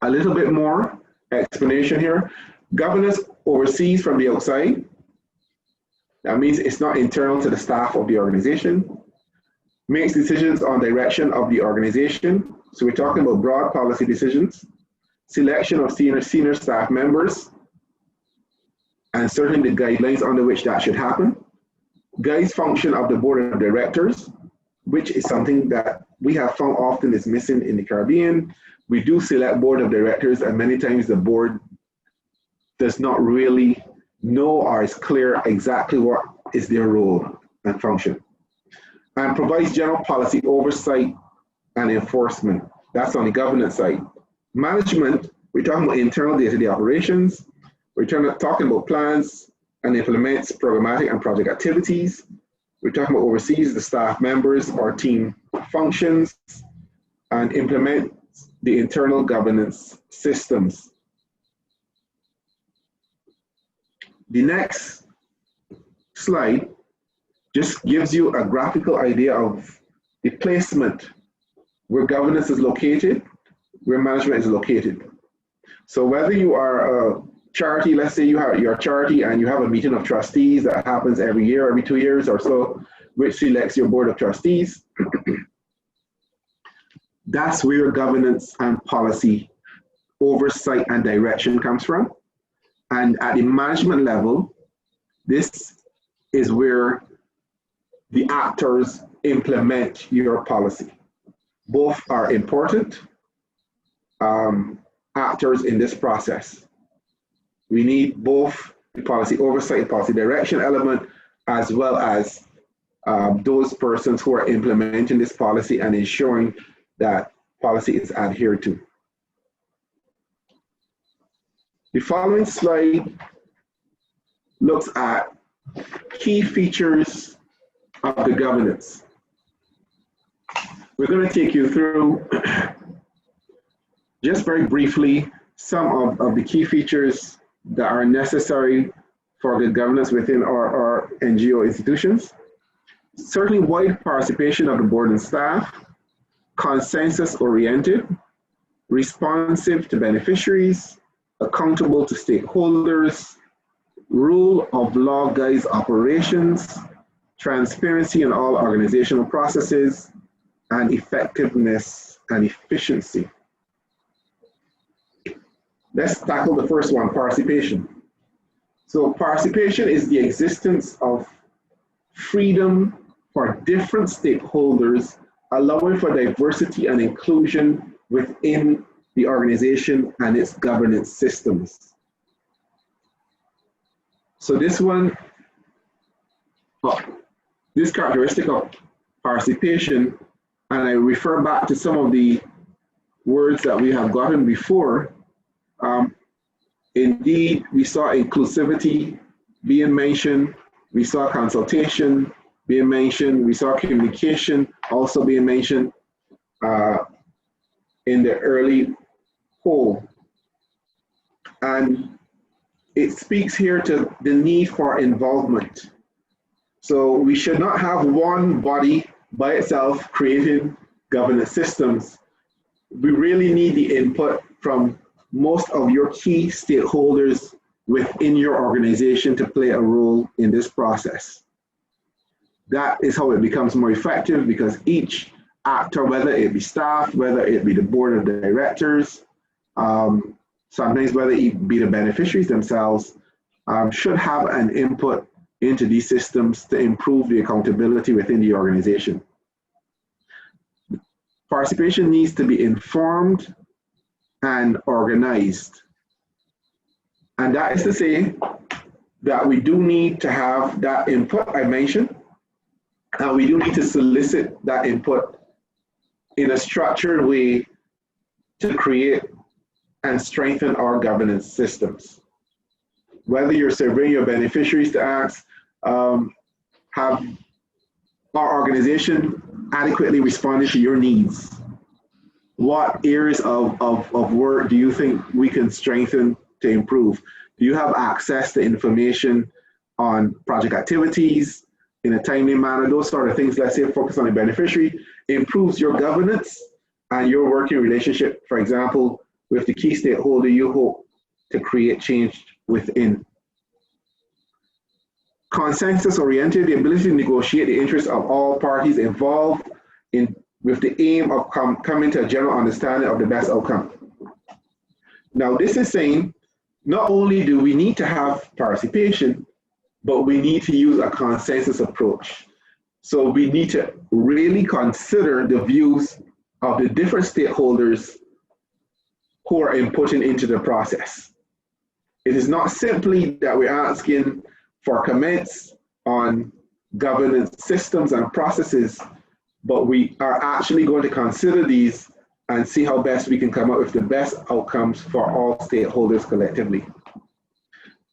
A little bit more explanation here. Governance oversees from the outside. That means it's not internal to the staff of the organization. Makes decisions on direction of the organization. So we're talking about broad policy decisions, selection of senior staff members, and certainly the guidelines under which that should happen. Guides function of the board of directors, which is something that we have found often is missing in the Caribbean. We do select board of directors, and many times the board does not really know or is clear exactly what is their role and function. And provides general policy oversight and enforcement. That's on the governance side. Management, we're talking about internal day-to-day operations. We're talking about plans and implements programmatic and project activities. We're talking about oversees the staff members or team functions and implement the internal governance systems. The next slide just gives you a graphical idea of the placement where governance is located, where management is located. So whether you are a charity, let's say you're a charity and you have a meeting of trustees that happens every year, every 2 years or so, which selects your board of trustees. That's where governance and policy oversight and direction comes from. And at the management level, this is where the actors implement your policy. Both are important actors in this process. We need both the policy oversight, policy direction element, as well as those persons who are implementing this policy and ensuring that policy is adhered to. The following slide looks at key features of the governance. We're going to take you through, just very briefly, some of the key features that are necessary for good governance within our NGO institutions. Certainly wide participation of the board and staff, consensus-oriented, responsive to beneficiaries, accountable to stakeholders, rule of law guides operations, transparency in all organizational processes, and effectiveness and efficiency. Let's tackle the first one, participation. So participation is the existence of freedom for different stakeholders, allowing for diversity and inclusion within the organization and its governance systems. So this one, this characteristic of participation, and I refer back to some of the words that we have gotten before. Indeed, we saw inclusivity being mentioned, we saw consultation being mentioned, we saw communication also being mentioned in the early poll. And it speaks here to the need for involvement. So we should not have one body by itself creating governance systems. We really need the input from most of your key stakeholders within your organization to play a role in this process. That is how it becomes more effective, because each actor, whether it be staff, whether it be the board of directors, sometimes whether it be the beneficiaries themselves, should have an input into these systems to improve the accountability within the organization. Participation needs to be informed and organized. And that is to say that we do need to have that input I mentioned, and we do need to solicit that input in a structured way to create and strengthen our governance systems. Whether you're surveying your beneficiaries to ask, have our organization adequately responded to your needs? What areas of work do you think we can strengthen to improve? Do you have access to information on project activities in a timely manner? Those sort of things, let's say, focus on the beneficiary, improves your governance and your working relationship, for example, with the key stakeholder you hope to create change within. Consensus-oriented, the ability to negotiate the interests of all parties involved with the aim of coming to a general understanding of the best outcome. Now, this is saying not only do we need to have participation, but we need to use a consensus approach. So we need to really consider the views of the different stakeholders who are inputting into the process. It is not simply that we're asking for comments on governance systems and processes, but we are actually going to consider these and see how best we can come up with the best outcomes for all stakeholders collectively.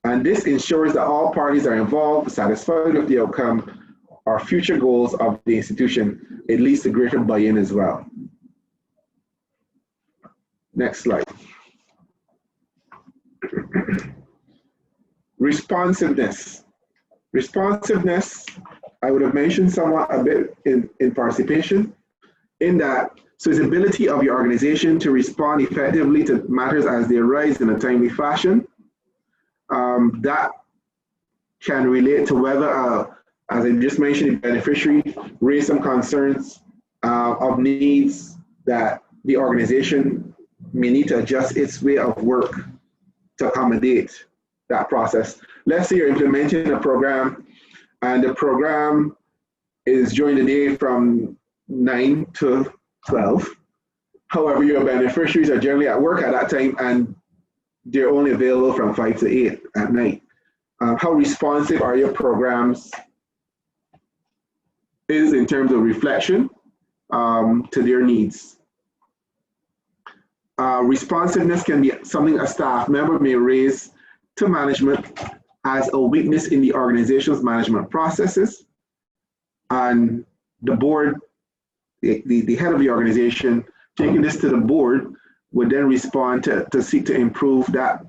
And this ensures that all parties are involved, satisfied with the outcome or future goals of the institution. It leads to greater buy-in as well. Next slide. Responsiveness. Responsiveness, I would have mentioned somewhat a bit in participation, in that, so it's the ability of your organization to respond effectively to matters as they arise in a timely fashion. That can relate to whether, as I just mentioned, the beneficiary raised some concerns of needs that the organization may need to adjust its way of work to accommodate that process. Let's say you're implementing a program and the program is during the day from 9 to 12. However, your beneficiaries are generally at work at that time and they're only available from 5 to 8 at night. How responsive are your programs is in terms of reflection to their needs? Responsiveness can be something a staff member may raise to management as a weakness in the organization's management processes, and the board, the head of the organization, taking this to the board, would then respond to seek to improve that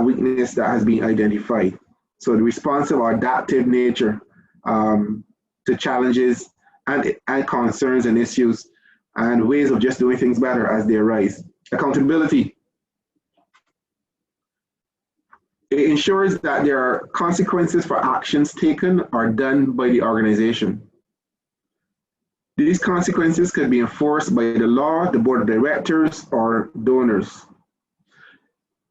weakness that has been identified. So the responsive or adaptive nature to challenges and concerns and issues and ways of just doing things better as they arise. Accountability. It ensures that there are consequences for actions taken or done by the organization. These consequences could be enforced by the law, the board of directors, or donors.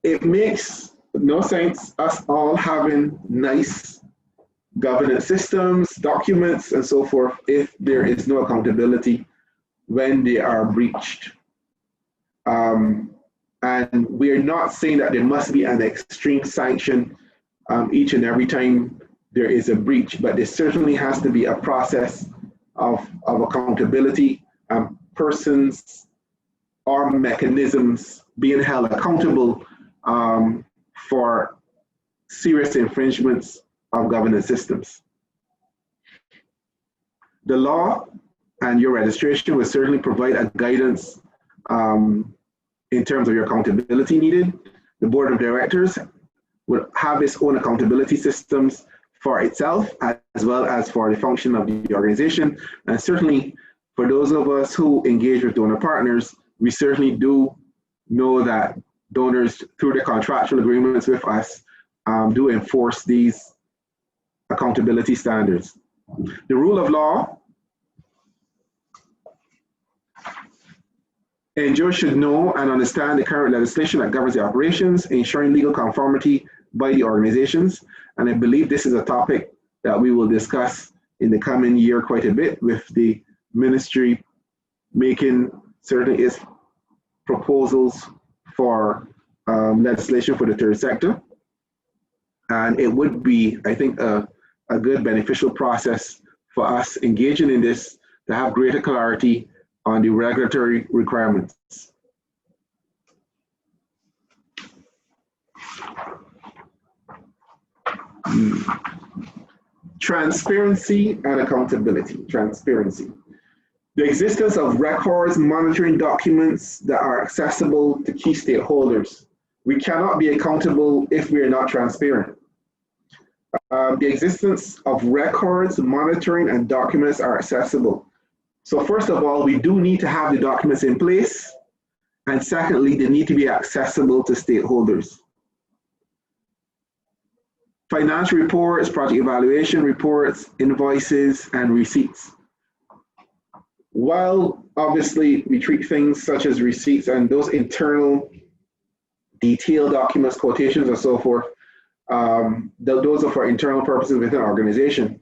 It makes no sense us all having nice governance systems, documents, and so forth if there is no accountability when they are breached. And we're not saying that there must be an extreme sanction each and every time there is a breach, but there certainly has to be a process of accountability, persons or mechanisms being held accountable for serious infringements of governance systems. The law and your registration will certainly provide a guidance in terms of your accountability needed. The board of directors will have its own accountability systems for itself as well as for the function of the organization. And certainly for those of us who engage with donor partners, we certainly do know that donors, through their contractual agreements with us, do enforce these accountability standards. The rule of law, NGOs should know and understand the current legislation that governs the operations, ensuring legal conformity by the organizations. And I believe this is a topic that we will discuss in the coming year quite a bit, with the ministry making certain its proposals for legislation for the third sector. And it would be, I think, a good beneficial process for us engaging in this to have greater clarity on the regulatory requirements. Transparency and accountability. Transparency. The existence of records, monitoring documents that are accessible to key stakeholders. We cannot be accountable if we are not transparent. The existence of records, monitoring, and documents are accessible. So first of all, we do need to have the documents in place. And secondly, they need to be accessible to stakeholders. Financial reports, project evaluation reports, invoices, and receipts. While obviously we treat things such as receipts and those internal detailed documents, quotations, and so forth, those are for internal purposes within our organization.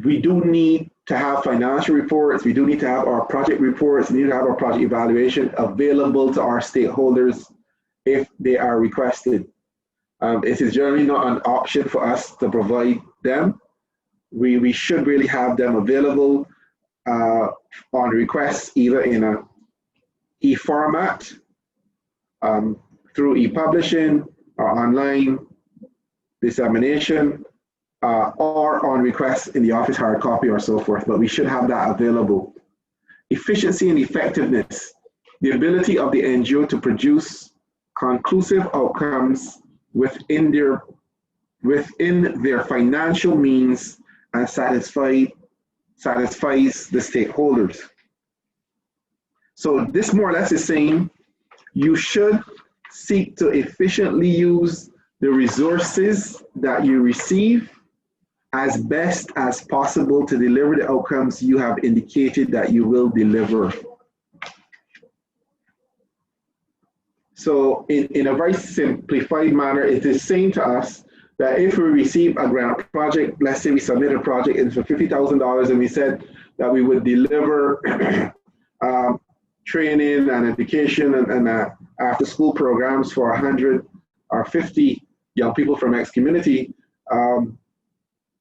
We do need to have financial reports. We do need to have our project reports. We need to have our project evaluation available to our stakeholders if they are requested. It is generally not an option for us to provide them. We should really have them available on request, either in an e-format, through e-publishing or online dissemination, or on request in the office hard copy or so forth, but we should have that available. Efficiency and effectiveness, the ability of the NGO to produce conclusive outcomes within their financial means and satisfies the stakeholders. So this more or less is saying you should seek to efficiently use the resources that you receive as best as possible to deliver the outcomes you have indicated that you will deliver. So in a very simplified manner, it is saying to us that if we receive a grant project, let's say we submit a project, it's for $50,000, and we said that we would deliver training and education and after school programs for 100 or 50 young people from X community.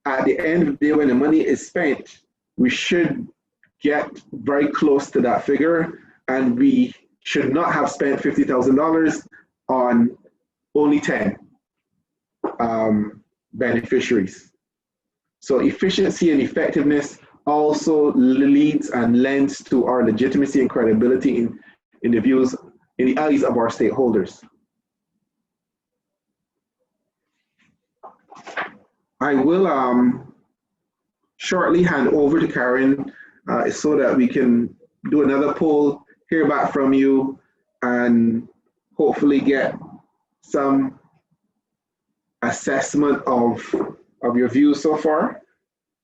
At the end of the day, when the money is spent, we should get very close to that figure, and we should not have spent $50,000 on only 10 beneficiaries. So efficiency and effectiveness also leads and lends to our legitimacy and credibility in the eyes of our stakeholders. I will shortly hand over to Karen so that we can do another poll, hear back from you, and hopefully get some assessment of your views so far,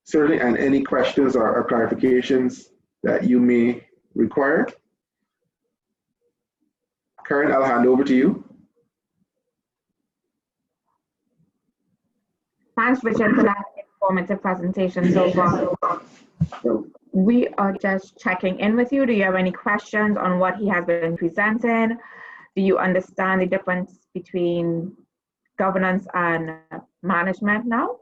certainly, and any questions or clarifications that you may require. Karen, I'll hand over to you. Thanks, Richard, for that informative presentation so far. So we are just checking in with you. Do you have any questions on what he has been presenting? Do you understand the difference between governance and management now?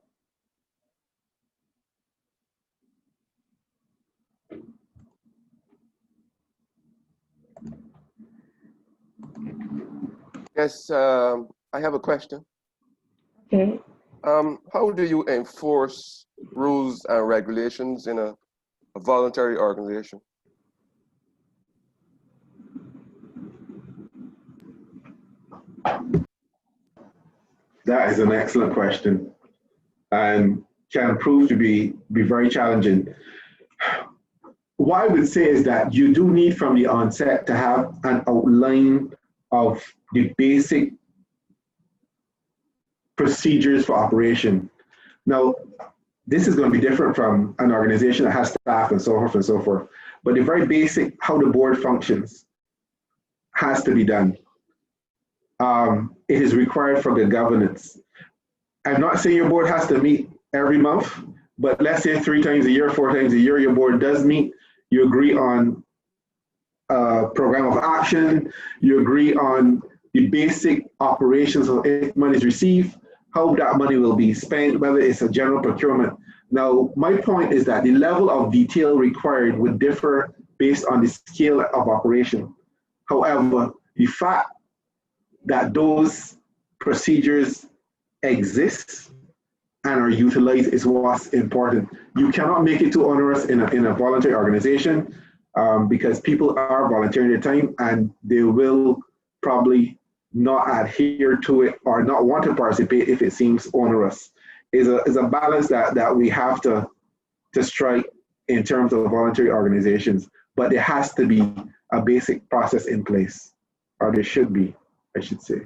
Yes, I have a question. Okay. How do you enforce rules and regulations in a voluntary organization? That is an excellent question. and can prove to be very challenging. What I would say is that you do need from the onset to have an outline of the basic procedures for operation. Now, this is going to be different from an organization that has staff and so forth and so forth. But the very basic, how the board functions, has to be done. It is required for good governance. I'm not saying your board has to meet every month, but let's say 3 times a year, 4 times a year, your board does meet. You agree on a program of action. You agree on the basic operations of if money is received, how that money will be spent, whether it's a general procurement. Now, my point is that the level of detail required would differ based on the scale of operation. However, the fact that those procedures exist and are utilized is what's important. You cannot make it too onerous in a voluntary organization because people are volunteering their time and they will probably not adhere to it or not want to participate if it seems onerous. Is a balance that we have to strike in terms of voluntary organizations, but there has to be a basic process in place, or there should be, I should say.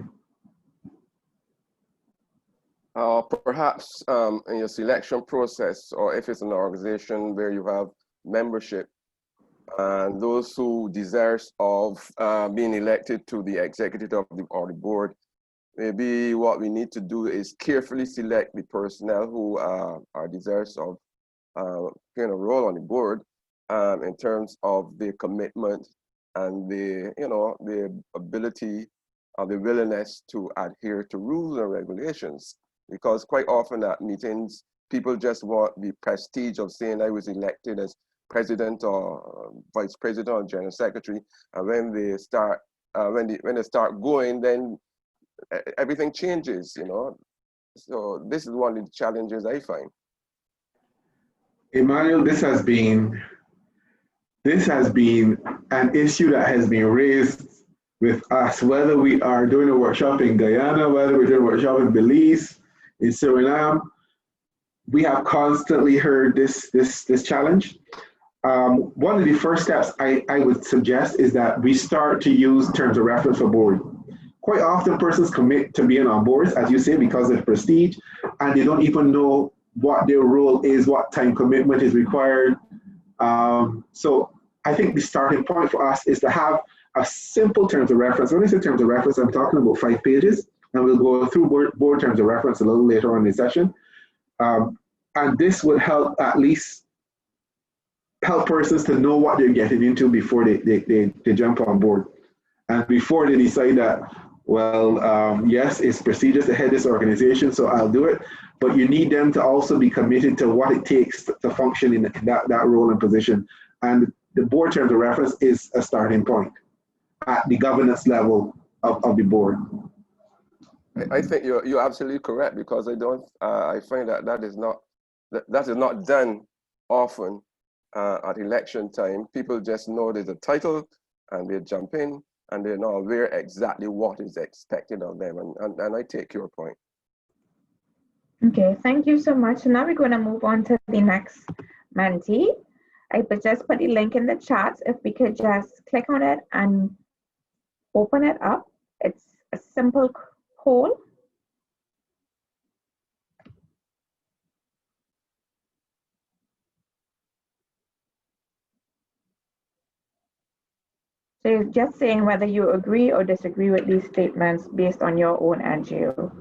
Perhaps in your selection process, or if it's an organization where you have membership, and those who desires of being elected to the executive or the board, maybe what we need to do is carefully select the personnel who are desirous of playing a role on the board in terms of their commitment and the ability or the willingness to adhere to rules and regulations. Because quite often at meetings, people just want the prestige of saying I was elected as president or vice president or general secretary, and when they start going, then everything changes, So this is one of the challenges I find. Emmanuel, this has been an issue that has been raised with us, whether we are doing a workshop in Guyana, whether we're doing a workshop in Belize, in Suriname. We have constantly heard this challenge. One of the first steps I would suggest is that we start to use terms of reference for board. Quite often persons commit to being on boards, as you say, because of prestige, and they don't even know what their role is, what time commitment is required. So I think the starting point for us is to have a simple terms of reference. When I say terms of reference, I'm talking about 5 pages, and we'll go through board terms of reference a little later on in the session. And this would help at least help persons to know what they're getting into before they jump on board. And before they decide that, well, yes, it's procedures to head this organization, so I'll do it. But you need them to also be committed to what it takes to function in that role and position. And the board terms of reference is a starting point at the governance level of the board. I think you're absolutely correct, because I find that is not done often at election time. People just know there's a title and they jump in and they're not aware exactly what is expected of them. And I take your point. Okay, thank you so much. Now we're going to move on to the next mentee. I just put the link in the chat. If we could just click on it and open it up. It's a simple code. So you're just saying whether you agree or disagree with these statements based on your own NGO.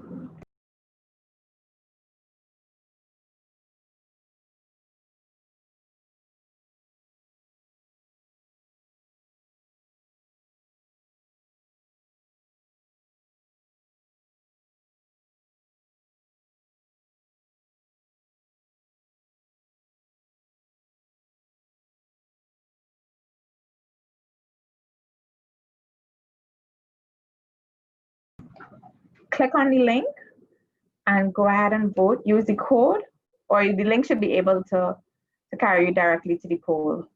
Click on the link and go ahead and vote. Use the code, or the link should be able to carry you directly to the poll.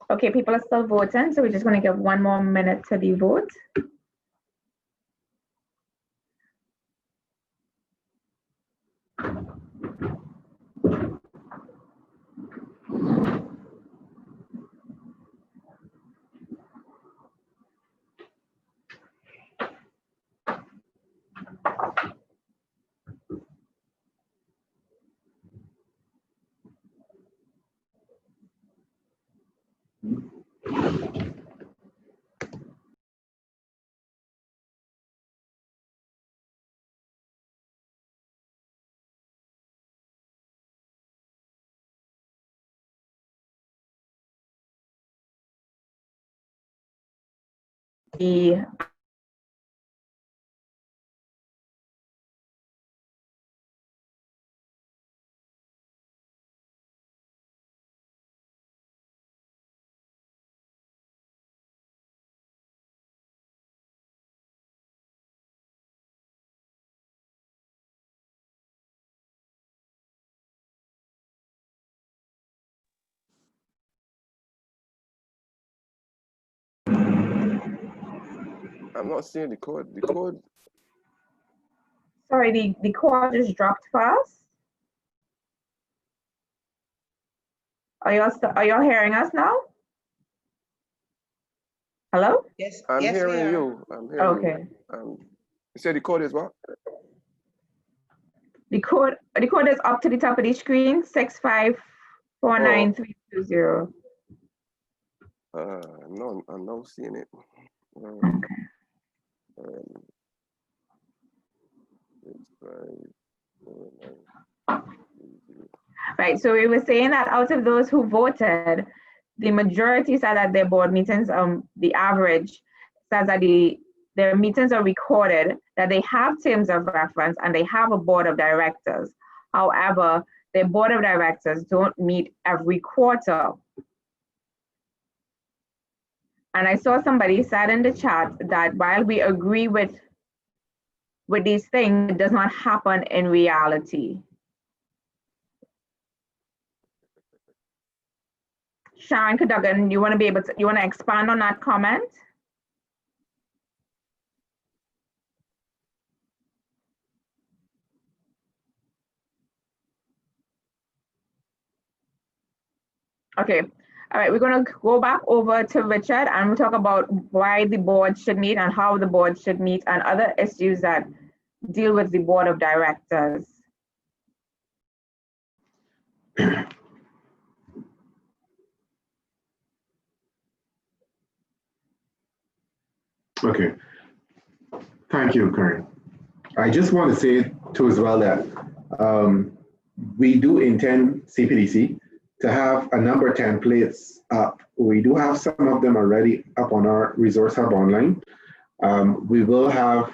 Okay, people are still voting, so we're just going to give 1 more minute to the vote. The I'm not seeing the code. The code. Sorry, the call just dropped fast. Are y'all hearing us now? Hello? Yes, I'm yes, we hearing are. you. I'm hearing Okay. you. You said the code is what? The code is up to the top of the screen, 6549320. No, I'm not seeing it. Okay. Right, so we were saying that out of those who voted, the majority said that their board meetings, the average says that their meetings are recorded, that they have terms of reference and they have a board of directors. However, their board of directors don't meet every quarter. And I saw somebody said in the chat that while we agree with these things, it does not happen in reality. Sharon Cadogan, you want to expand on that comment? Okay, all right, we're gonna go back over to Richard and we'll talk about why the board should meet and how the board should meet and other issues that deal with the board of directors. Okay, thank you, Karen. I just want to say too as well that we do intend CPDC to have a number of templates up. We do have some of them already up on our Resource Hub online. We will have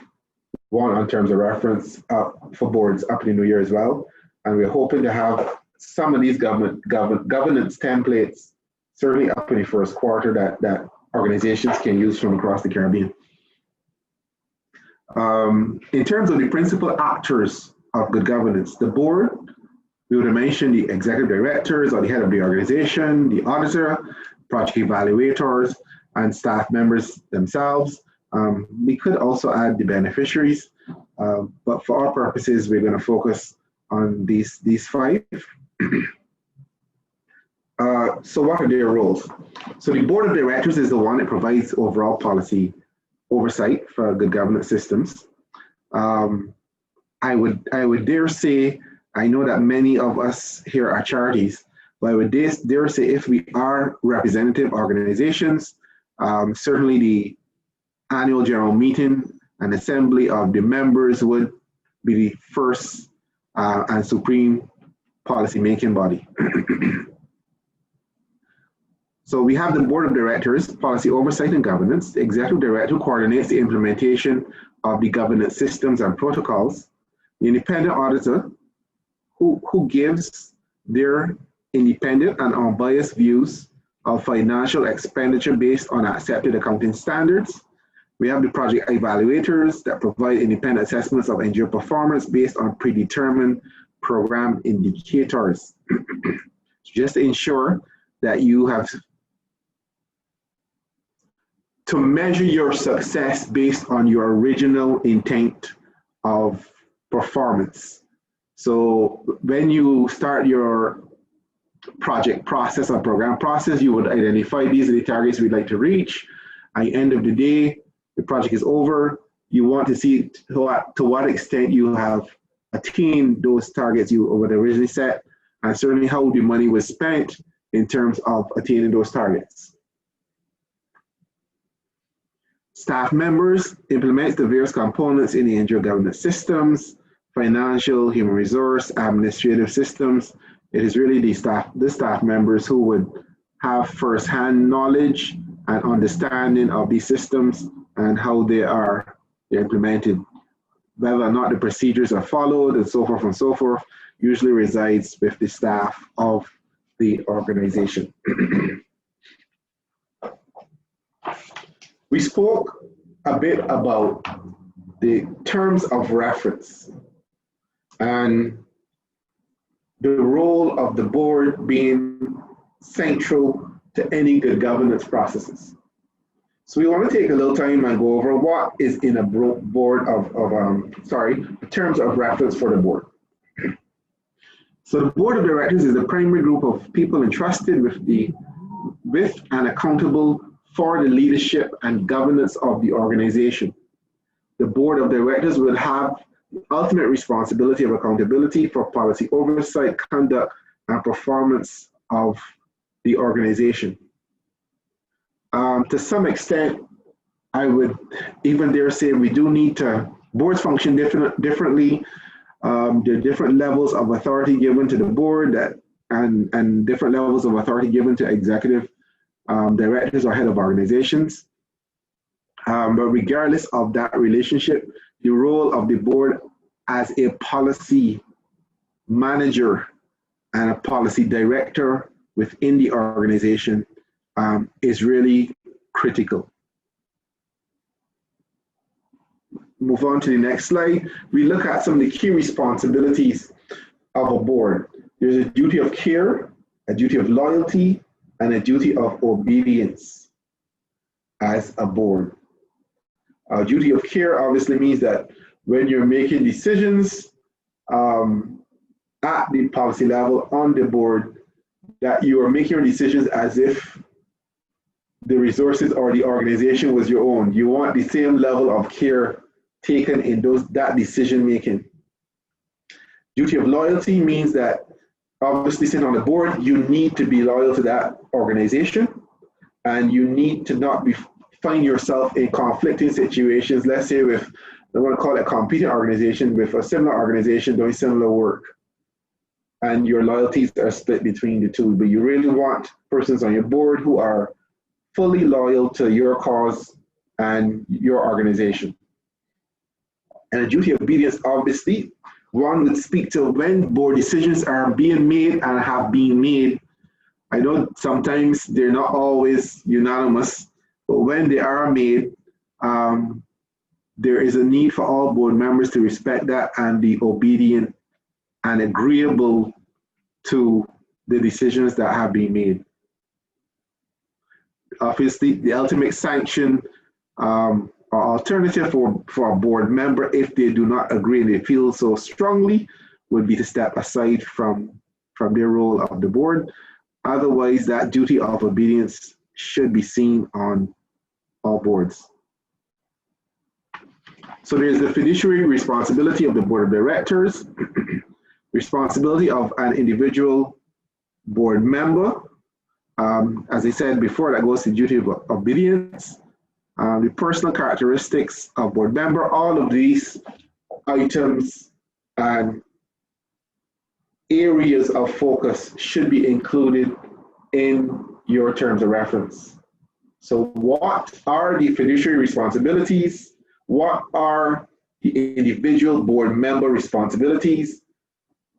one on terms of reference up for boards up in the new year as well. And we're hoping to have some of these governance templates certainly up in the first quarter that organizations can use from across the Caribbean. In terms of the principal actors of good governance, the board, we would have mentioned the executive directors or the head of the organization, the auditor, project evaluators, and staff members themselves. We could also add the beneficiaries, but for our purposes, we're going to focus on these 5. So what are their roles? So the board of directors is the one that provides overall policy oversight for good governance systems. I would dare say, I know that many of us here are charities, but I would dare say if we are representative organizations, certainly the annual general meeting and assembly of the members would be the first and supreme policy making body. So we have the board of directors, policy oversight and governance, the executive director who coordinates the implementation of the governance systems and protocols, the independent auditor who gives their independent and unbiased views of financial expenditure based on accepted accounting standards. We have the project evaluators that provide independent assessments of NGO performance based on predetermined program indicators. Just to ensure that you have to measure your success based on your original intent of performance. So when you start your project process or program process, you would identify these are the targets we'd like to reach. At the end of the day, the project is over. You want to see to what extent you have attained those targets you would originally set, and certainly how the money was spent in terms of attaining those targets. Staff members implement the various components in the NGO governance systems, financial, human resource, administrative systems. It is really the staff members who would have first-hand knowledge and understanding of these systems and how they're implemented. Whether or not the procedures are followed and so forth, usually resides with the staff of the organization. We spoke a bit about the terms of reference and the role of the board being central to any good governance processes. So we want to take a little time and go over what is in a board terms of reference for the board. So the board of directors is the primary group of people entrusted with and accountable for the leadership and governance of the organization. The board of directors will have the ultimate responsibility of accountability for policy oversight, conduct, and performance of the organization. To some extent, I would even dare say we do need to, boards function differently. There are different levels of authority given to the board and different levels of authority given to executive directors or head of organizations. But regardless of that relationship, the role of the board as a policy manager and a policy director within the organization is really critical. Move on to the next slide. We look at some of the key responsibilities of a board. There's a duty of care, a duty of loyalty, and a duty of obedience as a board. A duty of care obviously means that when you're making decisions at the policy level on the board, that you are making your decisions as if the resources or the organization was your own. You want the same level of care taken in that decision making. Duty of loyalty means that obviously sitting on the board, you need to be loyal to that organization, and you need to not find yourself in conflicting situations. Let's say with, I want to call it a competing organization with a similar organization doing similar work, and your loyalties are split between the two. But you really want persons on your board who are fully loyal to your cause and your organization. And a duty of obedience, obviously, one would speak to when board decisions are being made and have been made. I know sometimes they're not always unanimous, but when they are made, there is a need for all board members to respect that and be obedient and agreeable to the decisions that have been made. Obviously, the ultimate sanction or alternative for a board member, if they do not agree and they feel so strongly, would be to step aside from their role of the board. Otherwise, that duty of obedience should be seen on all boards. So there's the fiduciary responsibility of the board of directors, responsibility of an individual board member. As I said before, that goes to duty of obedience. The personal characteristics of board member, all of these items and areas of focus should be included in your terms of reference. So what are the fiduciary responsibilities? What are the individual board member responsibilities?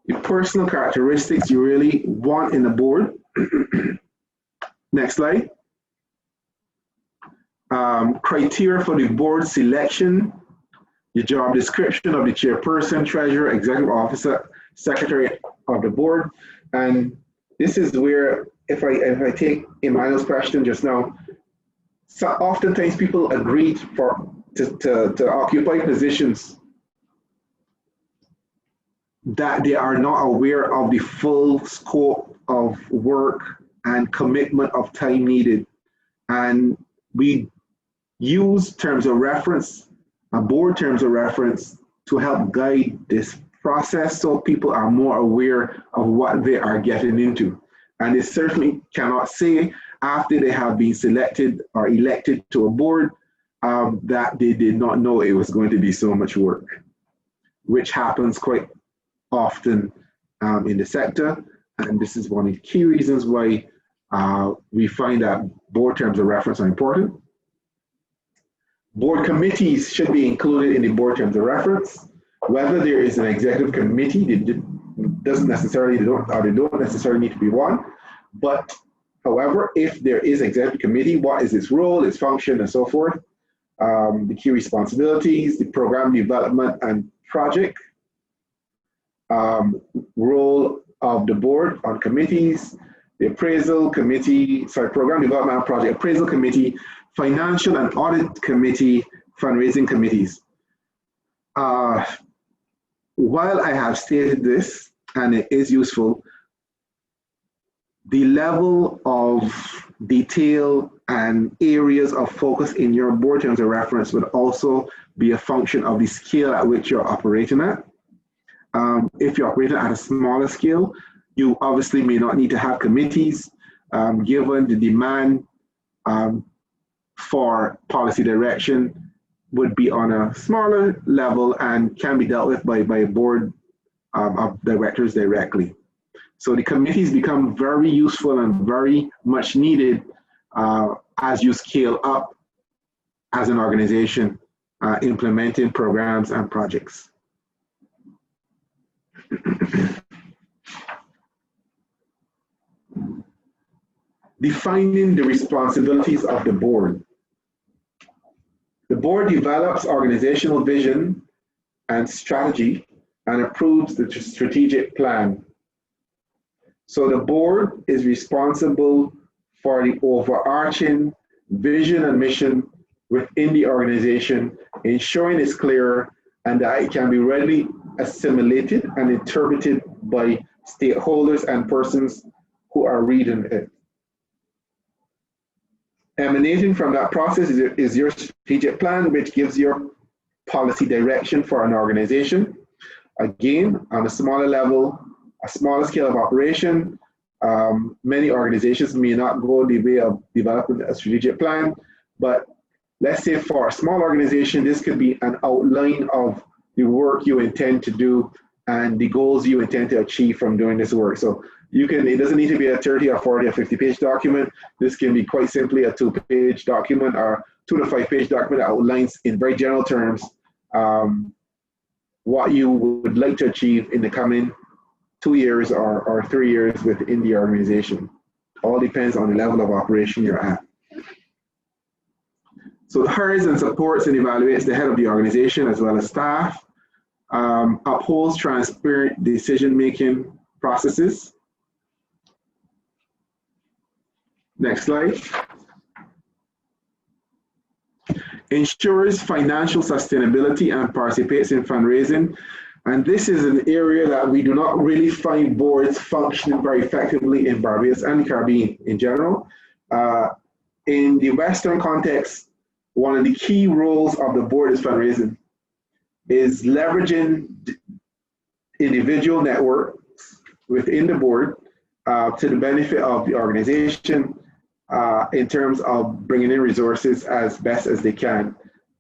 The personal characteristics you really want in the board. Next slide. Criteria for the board selection, the job description of the chairperson, treasurer, executive officer, secretary of the board. And this is where, if I take Emmanuel's question just now, So oftentimes people agree to occupy positions that they are not aware of the full scope of work and commitment of time needed. And we use terms of reference, board terms of reference, to help guide this process so people are more aware of what they are getting into. And they certainly cannot say after they have been selected or elected to a board that they did not know it was going to be so much work, which happens quite often in the sector. And this is one of the key reasons why we find that board terms of reference are important. Board committees should be included in the board terms of reference. Whether there is an executive committee, they don't necessarily need to be one. But however, if there is executive committee, what is its role, its function, and so forth? The key responsibilities, the program development and project, role of the board on committees, the appraisal committee, program development and project appraisal committee, financial and audit committee, fundraising committees. While I have stated this, and it is useful, the level of detail and areas of focus in your board terms of reference would also be a function of the scale at which you're operating at. If you're operating at a smaller scale, you obviously may not need to have committees, given the demand for policy direction would be on a smaller level and can be dealt with by a board of directors directly. So the committees become very useful and very much needed as you scale up as an organization, implementing programs and projects. Defining the responsibilities of the board. The board develops organizational vision and strategy and approves the strategic plan. So the board is responsible for the overarching vision and mission within the organization, ensuring it's clear and that it can be readily assimilated and interpreted by stakeholders and persons who are reading it. Emanating from that process is your strategic plan, which gives your policy direction for an organization. Again, on a smaller level, a smaller scale of operation, many organizations may not go the way of developing a strategic plan, but let's say for a small organization, this could be an outline of the work you intend to do and the goals you intend to achieve from doing this work. So it doesn't need to be a 30 or 40 or 50 page document. This can be quite simply a 2-page document or 2 to 5 page document that outlines in very general terms what you would like to achieve in the coming 2 years or 3 years within the organization. All depends on the level of operation you're at. So hires and supports and evaluates the head of the organization as well as staff, upholds transparent decision-making processes. Next slide. Ensures financial sustainability and participates in fundraising. And this is an area that we do not really find boards functioning very effectively in Barbados and the Caribbean in general. In the Western context, one of the key roles of the board is fundraising, is leveraging individual networks within the board to the benefit of the organization in terms of bringing in resources as best as they can.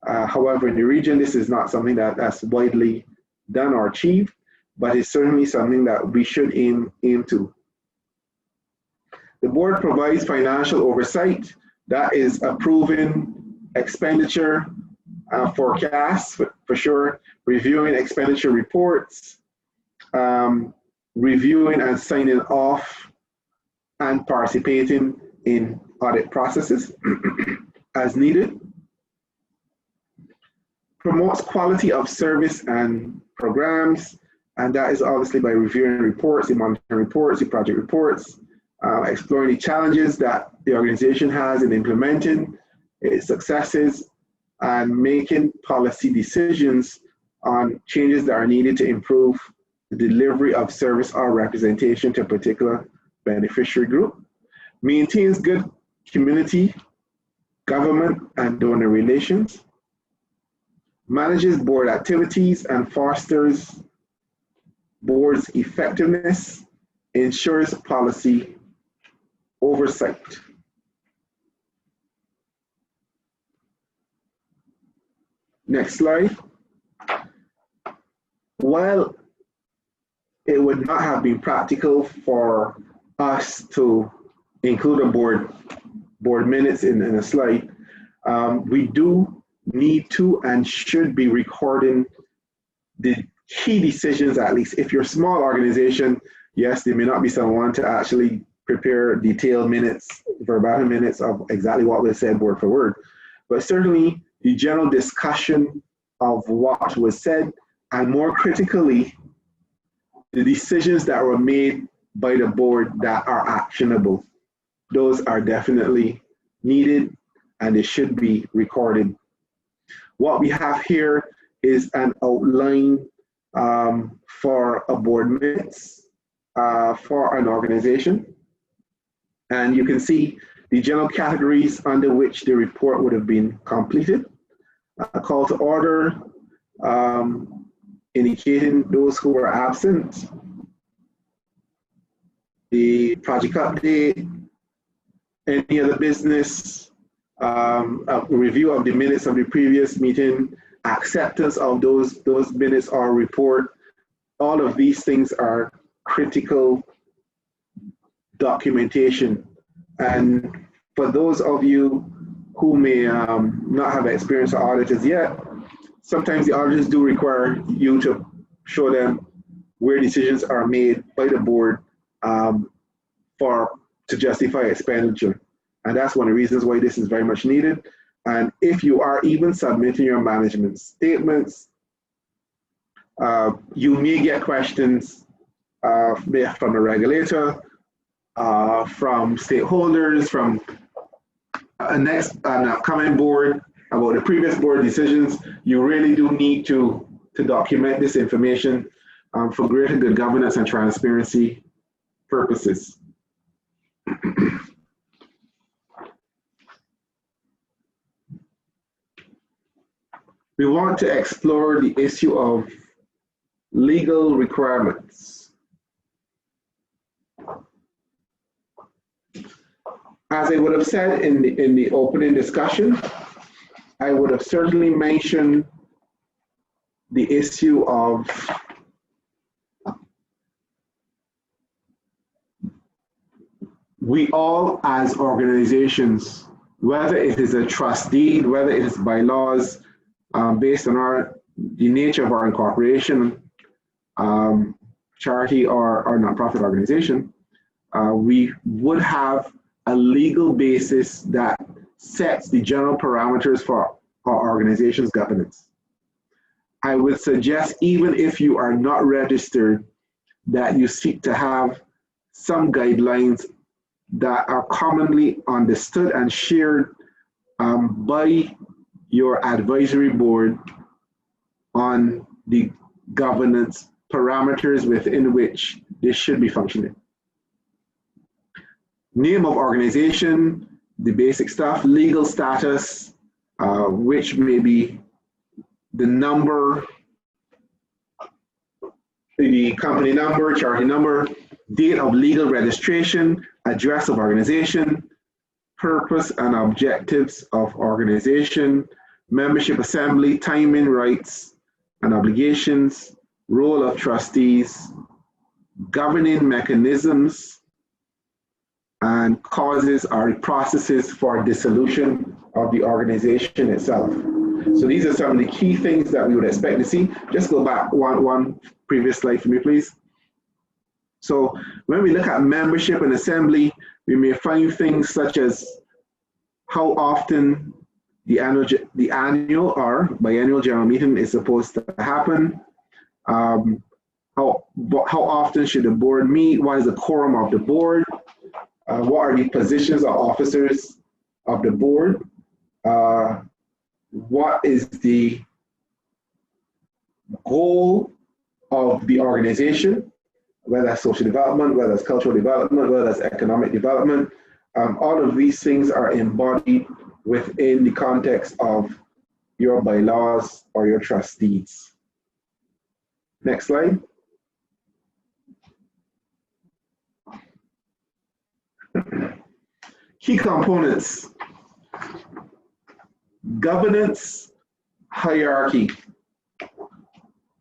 However, in the region, this is not something that's widely done or achieved, but it's certainly something that we should aim to. The board provides financial oversight, that is approving expenditure forecasts for sure, reviewing expenditure reports, reviewing and signing off and participating in audit processes as needed. Promotes quality of service and programs, and that is obviously by reviewing reports, the monitoring reports, the project reports, exploring the challenges that the organization has in implementing its successes, and making policy decisions on changes that are needed to improve the delivery of service or representation to a particular beneficiary group, maintains good community, government, and donor relations, manages board activities and fosters board's effectiveness, ensures policy oversight. Next slide. While it would not have been practical for us to include a board minutes in a slide, we do need to and should be recording the key decisions, at least. If you're a small organization, yes, there may not be someone to actually prepare detailed minutes, verbatim minutes of exactly what was said word for word, but certainly the general discussion of what was said, and more critically, the decisions that were made by the board that are actionable. Those are definitely needed and they should be recorded. What we have here is an outline for a board minutes for an organization. And you can see the general categories under which the report would have been completed. A call to order, indicating those who were absent, the project update, any other business, a review of the minutes of the previous meeting, acceptance of those minutes or report. All of these things are critical documentation. And for those of you who may not have experience with auditors yet, sometimes the auditors do require you to show them where decisions are made by the board to justify expenditure. And that's one of the reasons why this is very much needed. And if you are even submitting your management statements, you may get questions from a regulator, from stakeholders, from an upcoming board about the previous board decisions. You really do need to document this information for greater good governance and transparency purposes. We want to explore the issue of legal requirements. As I would have said in the opening discussion, I would have certainly mentioned the issue of we all as organizations, whether it is a trust deed, whether it is bylaws, based on the nature of our incorporation, charity or nonprofit organization, we would have a legal basis that sets the general parameters for our organization's governance. I would suggest, even if you are not registered, that you seek to have some guidelines that are commonly understood and shared by your advisory board on the governance parameters within which this should be functioning. Name of organization, the basic stuff, legal status, which may be the number, the company number, charity number, date of legal registration, address of organization, purpose and objectives of organization, membership assembly, timing, rights and obligations, role of trustees, governing mechanisms, and causes or processes for dissolution of the organization itself. So these are some of the key things that we would expect to see. Just go back one previous slide for me, please. So when we look at membership and assembly, we may find things such as how often the annual or biannual general meeting is supposed to happen, how often should the board meet, what is the quorum of the board, what are the positions or officers of the board, what is the goal of the organization, whether that's social development, whether that's cultural development, whether that's economic development. All of these things are embodied within the context of your bylaws or your trust deeds. Next slide. Key components: governance hierarchy.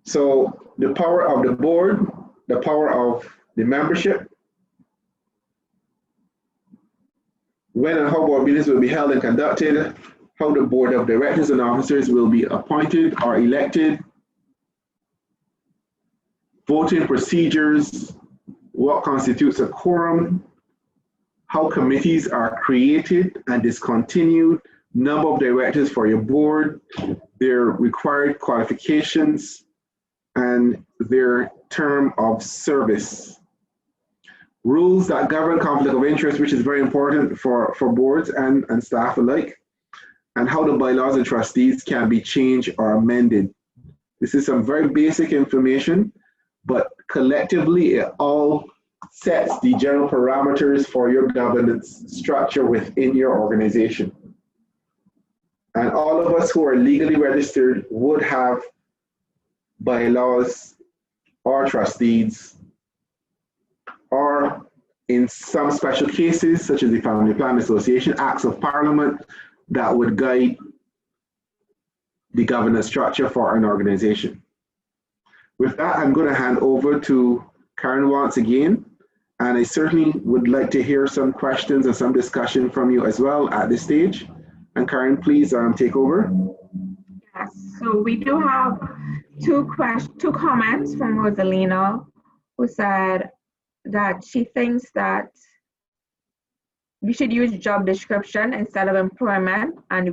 So the power of the board, the power of the membership, when and how board meetings will be held and conducted, how the board of directors and officers will be appointed or elected, voting procedures, what constitutes a quorum, how committees are created and discontinued, number of directors for your board, their required qualifications, and their term of service. Rules that govern conflict of interest, which is very important for boards and staff alike, and how the bylaws and trustees can be changed or amended. This is some very basic information, but collectively it all sets the general parameters for your governance structure within your organization. And all of us who are legally registered would have bylaws or trust deeds, or in some special cases, such as the Family Plan Association, acts of parliament that would guide the governance structure for an organization. With that, I'm going to hand over to Karen once again, and I certainly would like to hear some questions and some discussion from you as well at this stage. And Karen, please take over. Yes, so we do have two comments from Rosalina, who said that she thinks that we should use job description instead of employment, and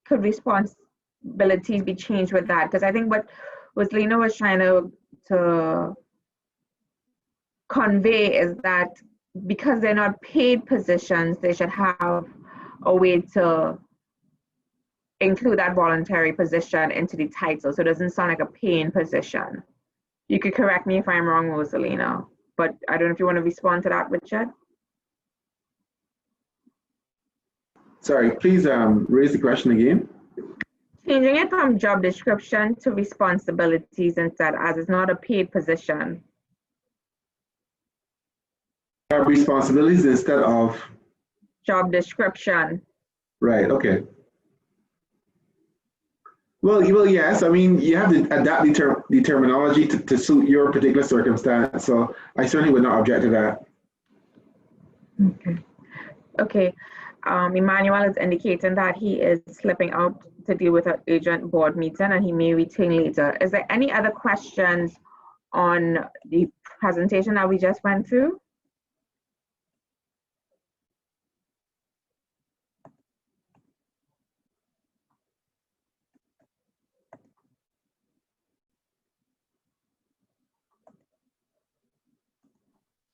could responsibilities be changed with that? Because I think what Rosalina was trying to convey is that because they're not paid positions, they should have a way to include that voluntary position into the title, so it doesn't sound like a paying position. You could correct me if I'm wrong, Rosalina, but I don't know if you want to respond to that, Richard. Sorry, please raise the question again. Changing it from job description to responsibilities instead, as it's not a paid position. Responsibilities instead of job description. Right, okay. Well, yes, I mean, you have to adapt the terminology to suit your particular circumstance, so I certainly would not object to that. Okay. Emmanuel is indicating that he is slipping out to deal with an urgent board meeting and he may return later. Is there any other questions on the presentation that we just went through?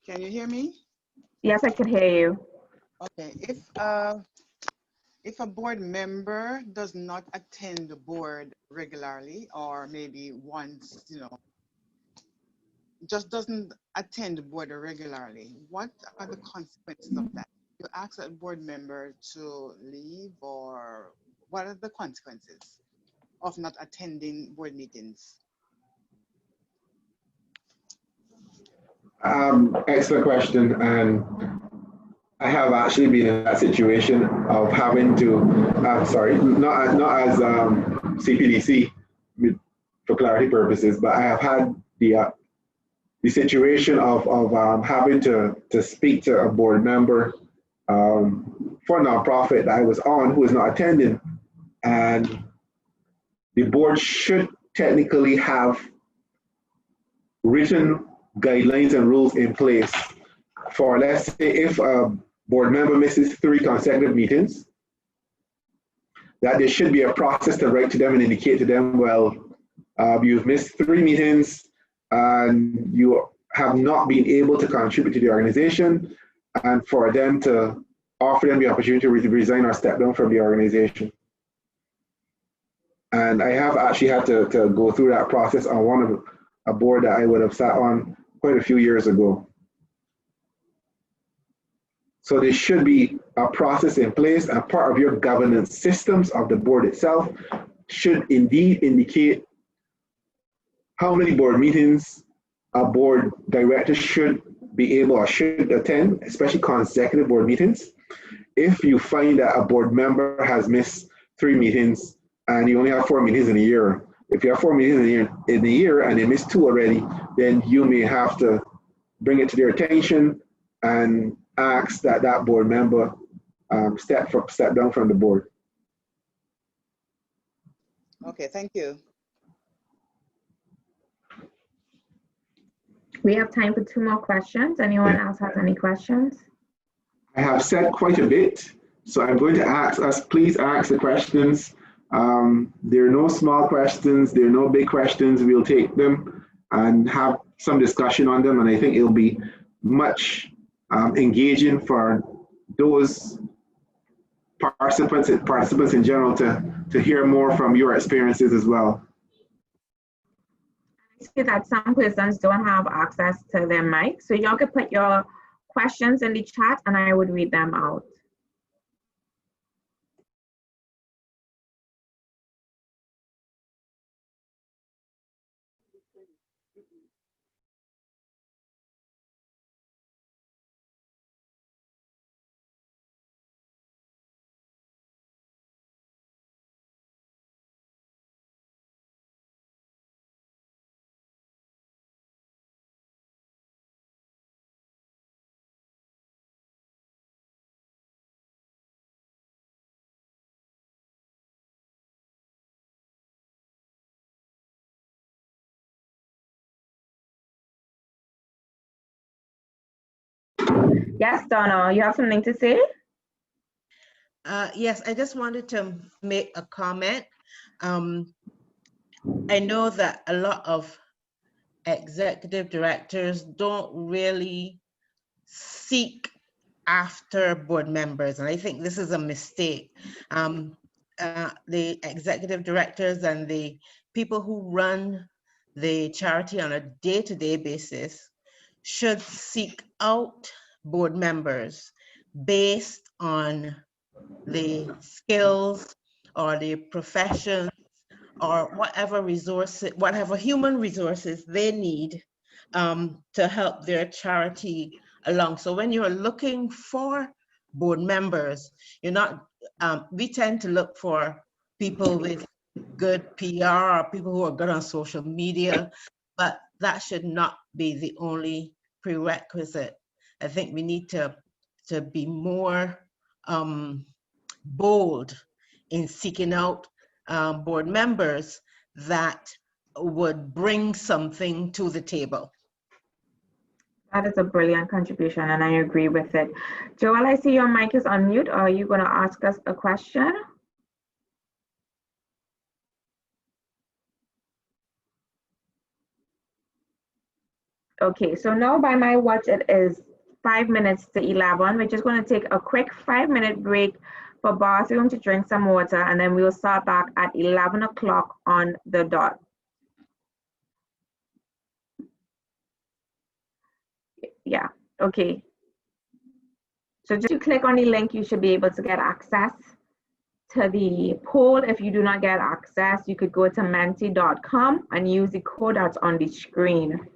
Can you hear me? Yes, I can hear you. Okay, if a board member does not attend the board regularly, or maybe once, just doesn't attend the board regularly, what are the consequences of that? You ask a board member to leave, or what are the consequences of not attending board meetings? Excellent question, and I have actually been in that situation of having to, not as CPDC for clarity purposes, but I have had the situation of having to speak to a board member for a nonprofit that I was on who was not attending, and the board should technically have written guidelines and rules in place for, let's say, if a board member misses 3 consecutive meetings, that there should be a process to write to them and indicate to them, well, you've missed 3 meetings and you have not been able to contribute to the organization, and for them to offer them the opportunity to resign or step down from the organization. And I have actually had to go through that process on one of a board that I would have sat on quite a few years ago. So there should be a process in place, and part of your governance systems of the board itself should indeed indicate how many board meetings a board director should be able or should attend, especially consecutive board meetings. If you find that a board member has missed 3 meetings and you only have 4 meetings in a year, if you have 4 meetings in a year and they missed 2 already, then you may have to bring it to their attention and ask that that board member step down from the board. Okay, thank you. We have time for 2 more questions. Anyone else has any questions? I have said quite a bit, so I'm going to ask us, please ask the questions. There are no small questions, there are no big questions. We'll take them and have some discussion on them, and I think it'll be much engaging for those participants in general to hear more from your experiences as well. I see that some persons don't have access to their mic, so y'all could put your questions in the chat and I would read them out. Yes, Donna, you have something to say? Yes, I just wanted to make a comment. I know that a lot of executive directors don't really seek after board members, and I think this is a mistake. The executive directors and the people who run the charity on a day-to-day basis should seek out board members based on the skills or the profession or whatever resources, whatever human resources they need to help their charity along. So when you're looking for board members, you're not, we tend to look for people with good PR or people who are good on social media, but that should not be the only prerequisite. I think we need to be more bold in seeking out board members that would bring something to the table. That is a brilliant contribution and I agree with it. Joel, I see your mic is on mute. Are you going to ask us a question? Okay, so now by my watch, it is 5 minutes to 11. We're just going to take a quick 5-minute break for bathroom to drink some water, and then we will start back at 11 o'clock on the dot. Yeah, okay. So just to click on the link, you should be able to get access to the poll. If you do not get access, you could go to menti.com and use the code that's on the screen.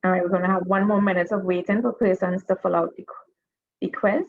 All right, we're going to have 1 more minute of waiting for persons to fill out the quiz.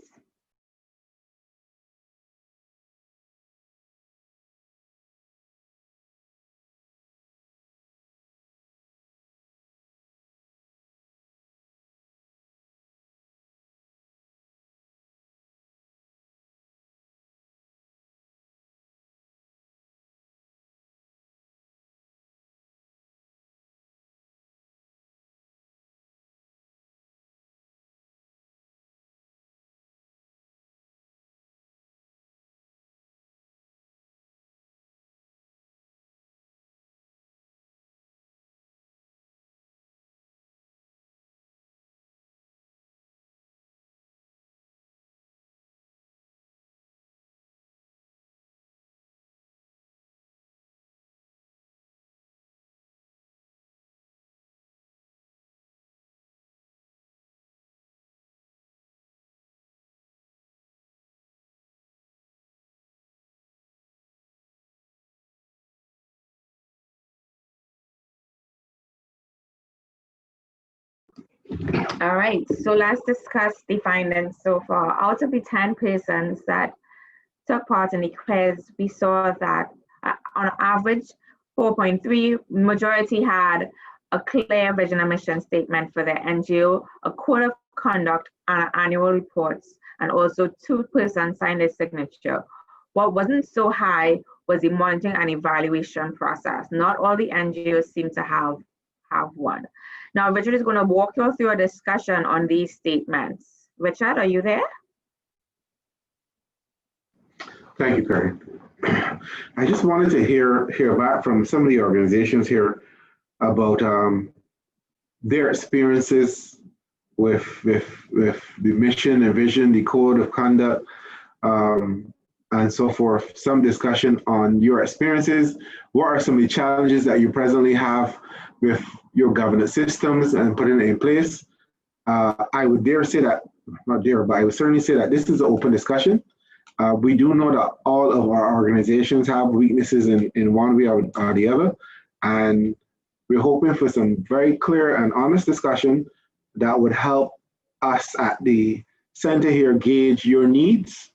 All right, so let's discuss the findings so far. Out of the 10 persons that took part in the quiz, we saw that on average, 4.3, majority had a clear vision and mission statement for their NGO, a code of conduct and annual reports, and also 2 persons signed a signature. What wasn't so high was the monitoring and evaluation process. Not all the NGOs seem to have one. Now, Richard is going to walk you through a discussion on these statements. Richard, are you there? Thank you, Karen. I just wanted to hear back from some of the organizations here about their experiences with the mission and vision, the code of conduct, and so forth. Some discussion on your experiences. What are some of the challenges that you presently have with your governance systems and putting it in place? I would dare say that, not dare, but I would certainly say that this is an open discussion. We do know that all of our organizations have weaknesses in one way or the other, and we're hoping for some very clear and honest discussion that would help us at the center here gauge your needs,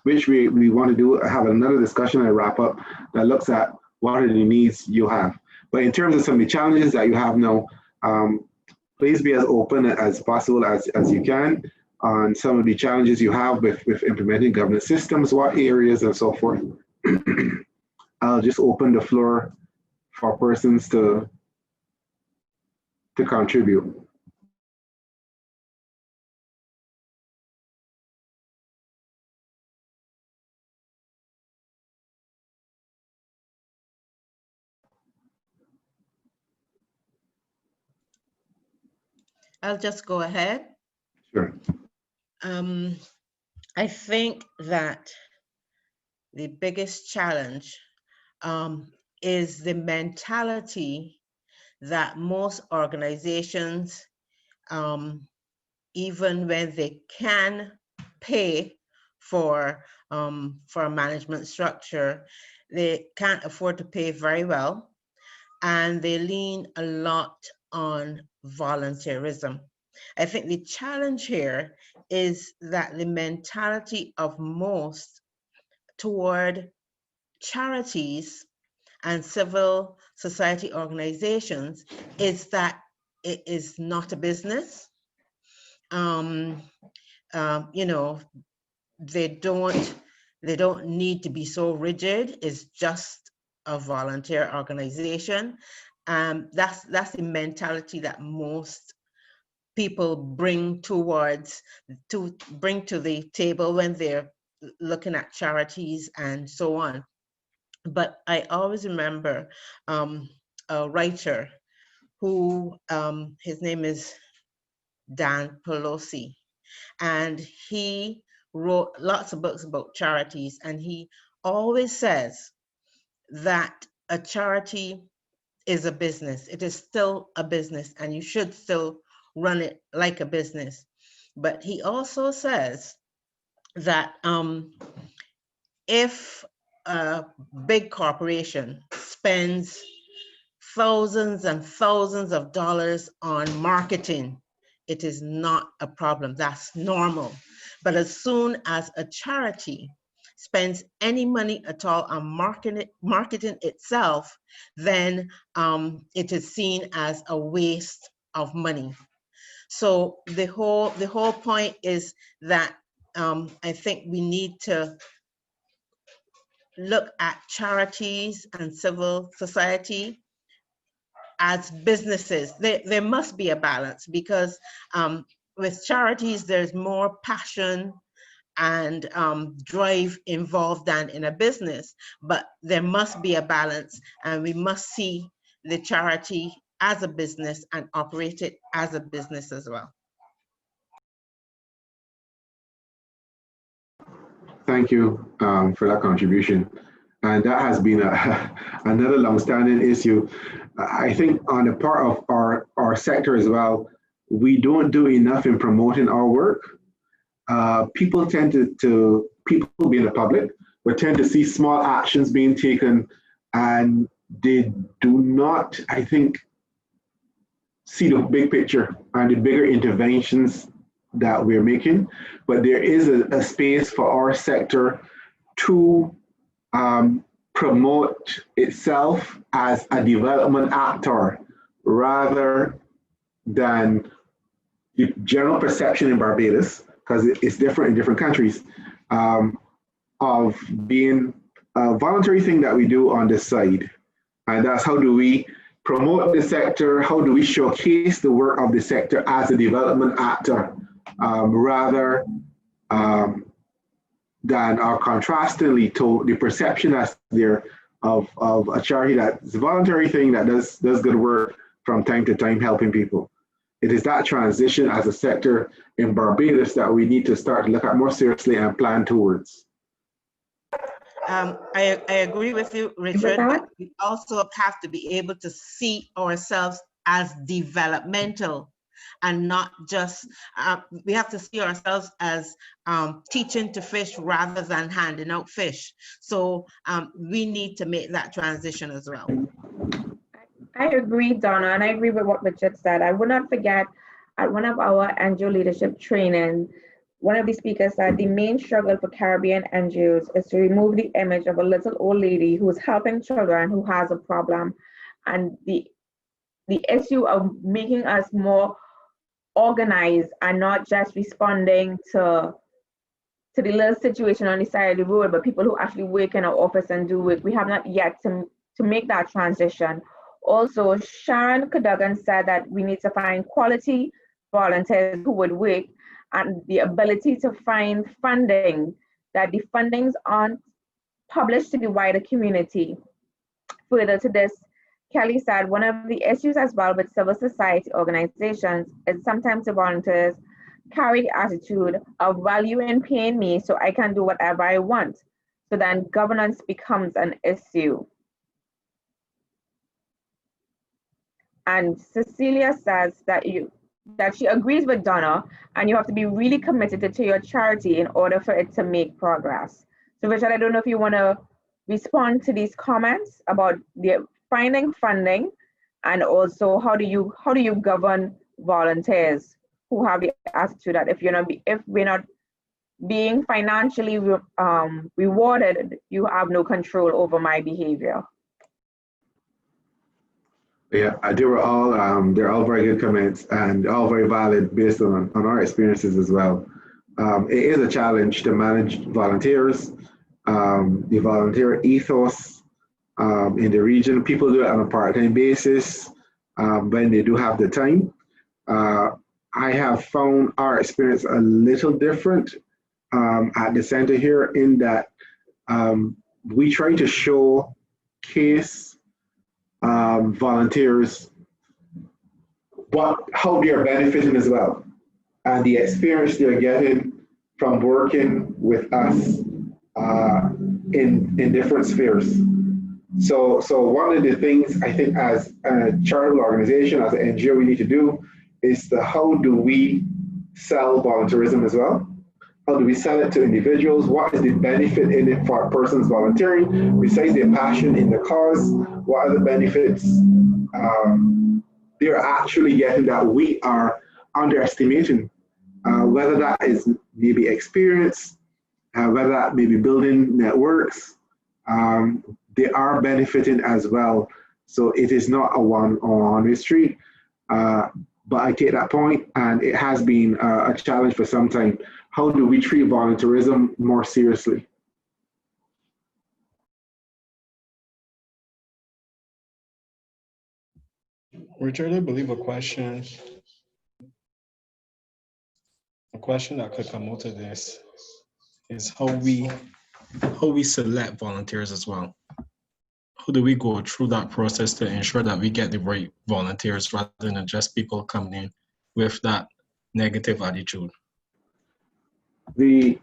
which we want to do, have another discussion and wrap up that looks at what are the needs you have. But in terms of some of the challenges that you have now, please be as open as possible as you can on some of the challenges you have with implementing governance systems, what areas and so forth. I'll just open the floor for persons to contribute. I'll just go ahead. Sure. I think that the biggest challenge is the mentality that most organizations, even when they can pay for a management structure, they can't afford to pay very well, and they lean a lot on volunteerism. I think the challenge here is that the mentality of most toward charities and civil society organizations is that it is not a business. You know, they don't need to be so rigid. It's just a volunteer organization. That's the mentality that most people bring to the table when they're looking at charities and so on. But I always remember a writer who, his name is Dan Pelosi, and he wrote lots of books about charities, and he always says that a charity is a business. It is still a business, and you should still run it like a business. But he also says that if a big corporation spends thousands and thousands of dollars on marketing, it is not a problem. That's normal. But as soon as a charity spends any money at all on marketing itself, then it is seen as a waste of money. So the whole point is that I think we need to look at charities and civil society as businesses. There must be a balance, because with charities, there's more passion and drive involved than in a business, but there must be a balance, and we must see the charity as a business and operate it as a business as well. Thank you for that contribution. And that has been another long-standing issue. I think on the part of our sector as well, we don't do enough in promoting our work. People tend to people being the public, we tend to see small actions being taken, and they do not, I think, see the big picture and the bigger interventions that we're making. But there is a space for our sector to promote itself as a development actor, rather than the general perception in Barbados, because it's different in different countries, of being a voluntary thing that we do on this side. And that's how do we promote the sector, how do we showcase the work of the sector as a development actor, rather than contrastingly to the perception that's there of a charity that's a voluntary thing that does good work from time to time helping people. It is that transition as a sector in Barbados that we need to start to look at more seriously and plan towards. I agree with you, Richard, but we also have to be able to see ourselves as developmental and not just, we have to see ourselves as teaching to fish rather than handing out fish. So we need to make that transition as well. I agree, Donna, and I agree with what Richard said. I would not forget at one of our NGO leadership training, one of the speakers said the main struggle for Caribbean NGOs is to remove the image of a little old lady who is helping children who has a problem, and the issue of making us more organized and not just responding to the little situation on the side of the road, but people who actually work in our office and do work. We have not yet to make that transition. Also, Sharon Cadogan said that we need to find quality volunteers who would work, and the ability to find funding, that the fundings aren't published to the wider community. Further to this, Kelly said one of the issues as well with civil society organizations is sometimes the volunteers carry the attitude of, well, you ain't paying me, so I can do whatever I want. So then governance becomes an issue. And Cecilia says that she agrees with Donna, and you have to be really committed to your charity in order for it to make progress. So Richard, I don't know if you want to respond to these comments about the finding funding, and also how do you govern volunteers who have the attitude that if we're not being financially rewarded, you have no control over my behavior. Yeah, they're all very good comments and all very valid based on our experiences as well. It is a challenge to manage volunteers, the volunteer ethos in the region. People do it on a part-time basis when they do have the time. I have found our experience a little different at the center here in that we try to showcase volunteers how they are benefiting as well, and the experience they're getting from working with us in different spheres. So one of the things I think as a charitable organization, as an NGO, we need to do is how do we sell volunteerism as well, How do we sell it to individuals? What is the benefit in it for persons volunteering? Besides their passion in the cause, what are the benefits they're actually getting that we are underestimating? Whether that is maybe experience, whether that may be building networks, they are benefiting as well. So it is not a one-on-one street. But I take that point, and it has been a challenge for some time. How do we treat volunteerism more seriously? Richard, I believe a question that could come out of this is how we select volunteers as well. How do we go through that process to ensure that we get the right volunteers rather than just people coming in with that negative attitude? The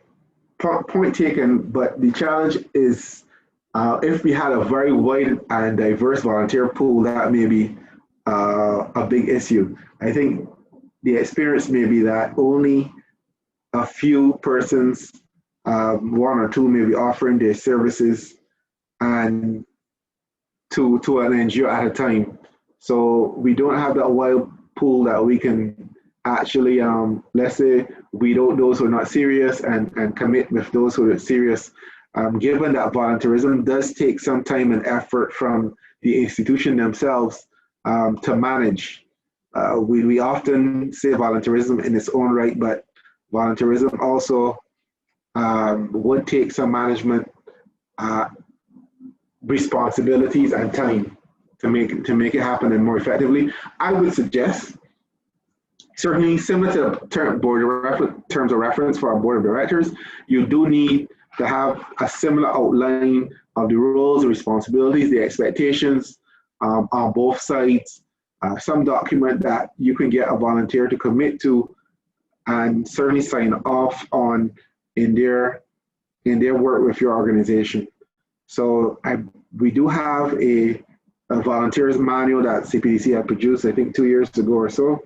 point taken, but the challenge is if we had a very wide and diverse volunteer pool, that may be a big issue. I think the experience may be that only a few persons, one or two, may be offering their services and to an NGO at a time. So we don't have that wide pool that we can actually, let's say, weed out those who are not serious and commit with those who are serious. Given that volunteerism does take some time and effort from the institution themselves to manage. We often say volunteerism in its own right, but volunteerism also would take some management responsibilities and time to make it happen and more effectively. I would suggest, certainly similar to terms of reference for our board of directors, you do need to have a similar outline of the roles, the responsibilities, the expectations on both sides. Some document that you can get a volunteer to commit to and certainly sign off on in their work with your organization. So we do have a volunteers manual that CPDC had produced, I think 2 years ago or so.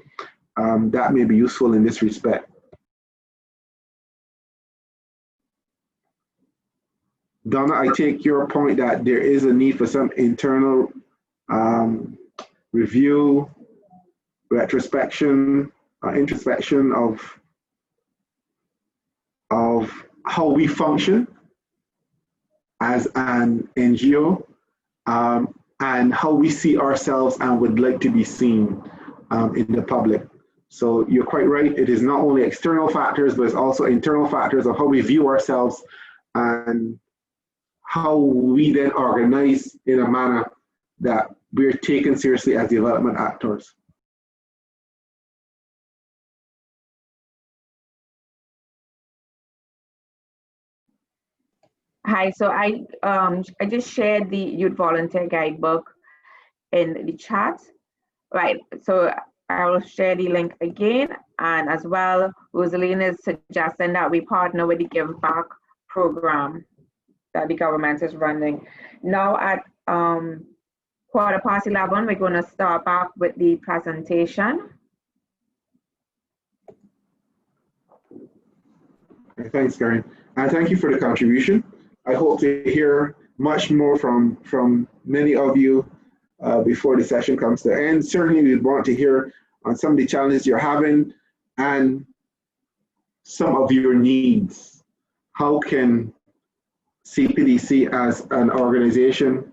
That may be useful in this respect. Donna, I take your point that there is a need for some internal review, retrospection, introspection of how we function as an NGO and how we see ourselves and would like to be seen in the public. So you're quite right. It is not only external factors, but it's also internal factors of how we view ourselves and how we then organize in a manner that we're taken seriously as development actors. Hi, so I just shared the Youth Volunteer Guidebook in the chat. Right, so I will share the link again. And as well, Rosaline is suggesting that we partner with the Give Back program that the government is running. Now at 11:15, we're going to start back with the presentation. Thanks, Karen. And thank you for the contribution. I hope to hear much more from many of you before the session comes to an end. Certainly, we want to hear on some of the challenges you're having and some of your needs. How can CPDC as an organization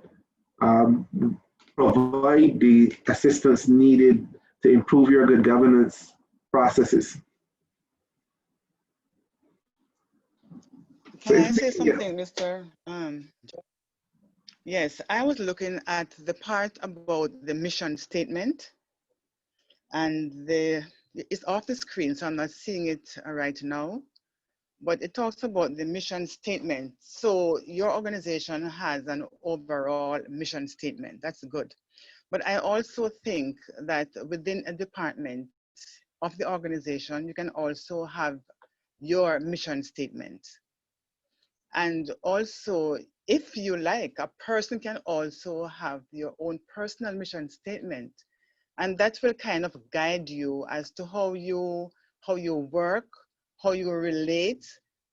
provide the assistance needed to improve your good governance processes? Can I say something, Mr. Yes, I was looking at the part about the mission statement, and it's off the screen, so I'm not seeing it right now, but it talks about the mission statement. So your organization has an overall mission statement. That's good. But I also think that within a department of the organization, you can also have your mission statement. And also, if you like, a person can also have your own personal mission statement. And that will kind of guide you as to how you work, how you relate,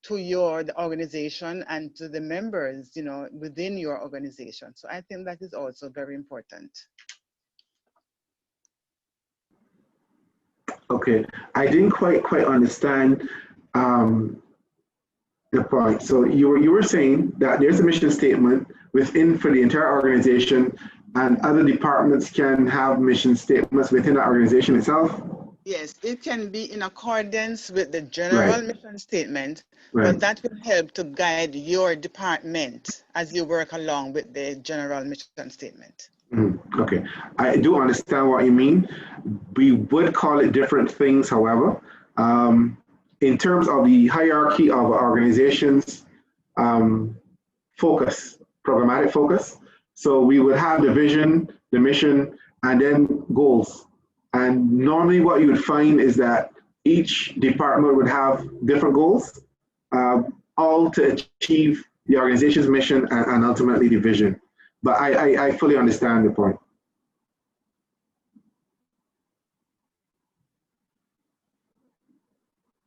to the organization and to the members, you know, within your organization. So I think that is also very important. Okay, I didn't quite understand the point. So you were saying that there's a mission statement within for the entire organization, and other departments can have mission statements within the organization itself? Yes, it can be in accordance with the general mission statement, but that will help to guide your department as you work along with the general mission statement. Okay, I do understand what you mean. We would call it different things, however. In terms of the hierarchy of organizations, focus, programmatic focus. So we would have the vision, the mission, and then goals. And normally what you would find is that each department would have different goals, all to achieve the organization's mission and ultimately the vision. But I fully understand the point.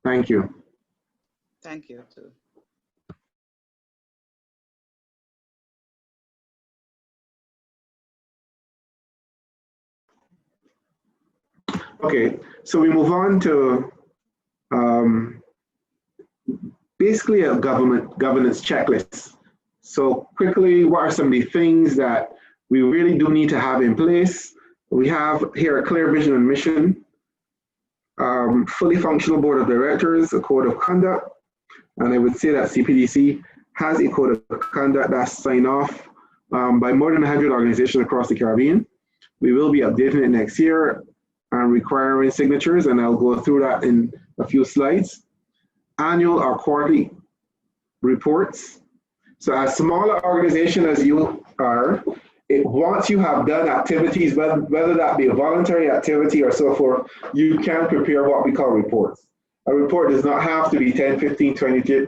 Thank you. Thank you too. Okay, so we move on to basically a governance checklist. So quickly, what are some of the things that we really do need to have in place? We have here a clear vision and mission, fully functional board of directors, a code of conduct, and I would say that CPDC has a code of conduct that's signed off by more than 100 organizations across the Caribbean. We will be updating it next year and requiring signatures, and I'll go through that in a few slides. Annual or quarterly reports. So as small an organization as you are, once you have done activities, whether that be a voluntary activity or so forth, you can prepare what we call reports. A report does not have to be 10, 15, 20,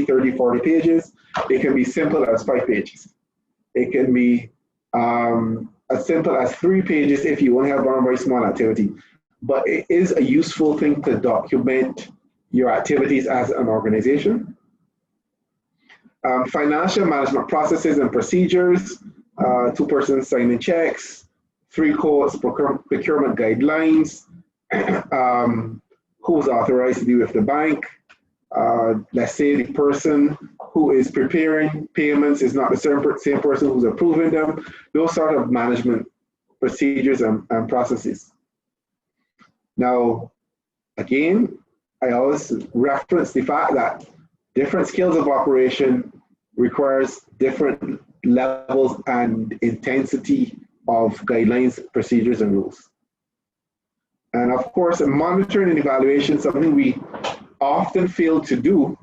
30, 40 pages. It can be simple as 5 pages. It can be as simple as 3 pages if you want to have one very small activity. But it is a useful thing to document your activities as an organization. Financial management processes and procedures, 2 persons signing checks, 3 codes, procurement guidelines, who's authorized to be with the bank. Let's say the person who is preparing payments is not the same person who's approving them. Those sort of management procedures and processes. Now, again, I always reference the fact that different scales of operation requires different levels and intensity of guidelines, procedures, and rules. And of course, monitoring and evaluation, something we often fail to do,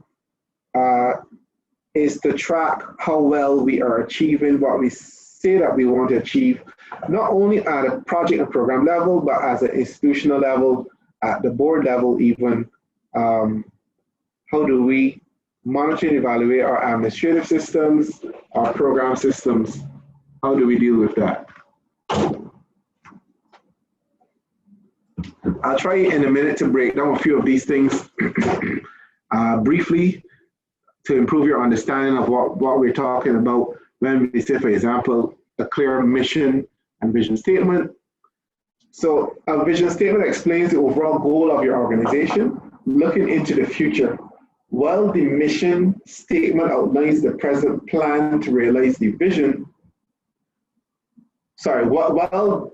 is to track how well we are achieving what we say that we want to achieve, not only at a project and program level, but as an institutional level, at the board level even. How do we monitor and evaluate our administrative systems, our program systems? How do we deal with that? I'll try in a minute to break down a few of these things briefly to improve your understanding of what we're talking about when we say, for example, a clear mission and vision statement. So a vision statement explains the overall goal of your organization, looking into the future, while the mission statement outlines the present plan to realize the vision. While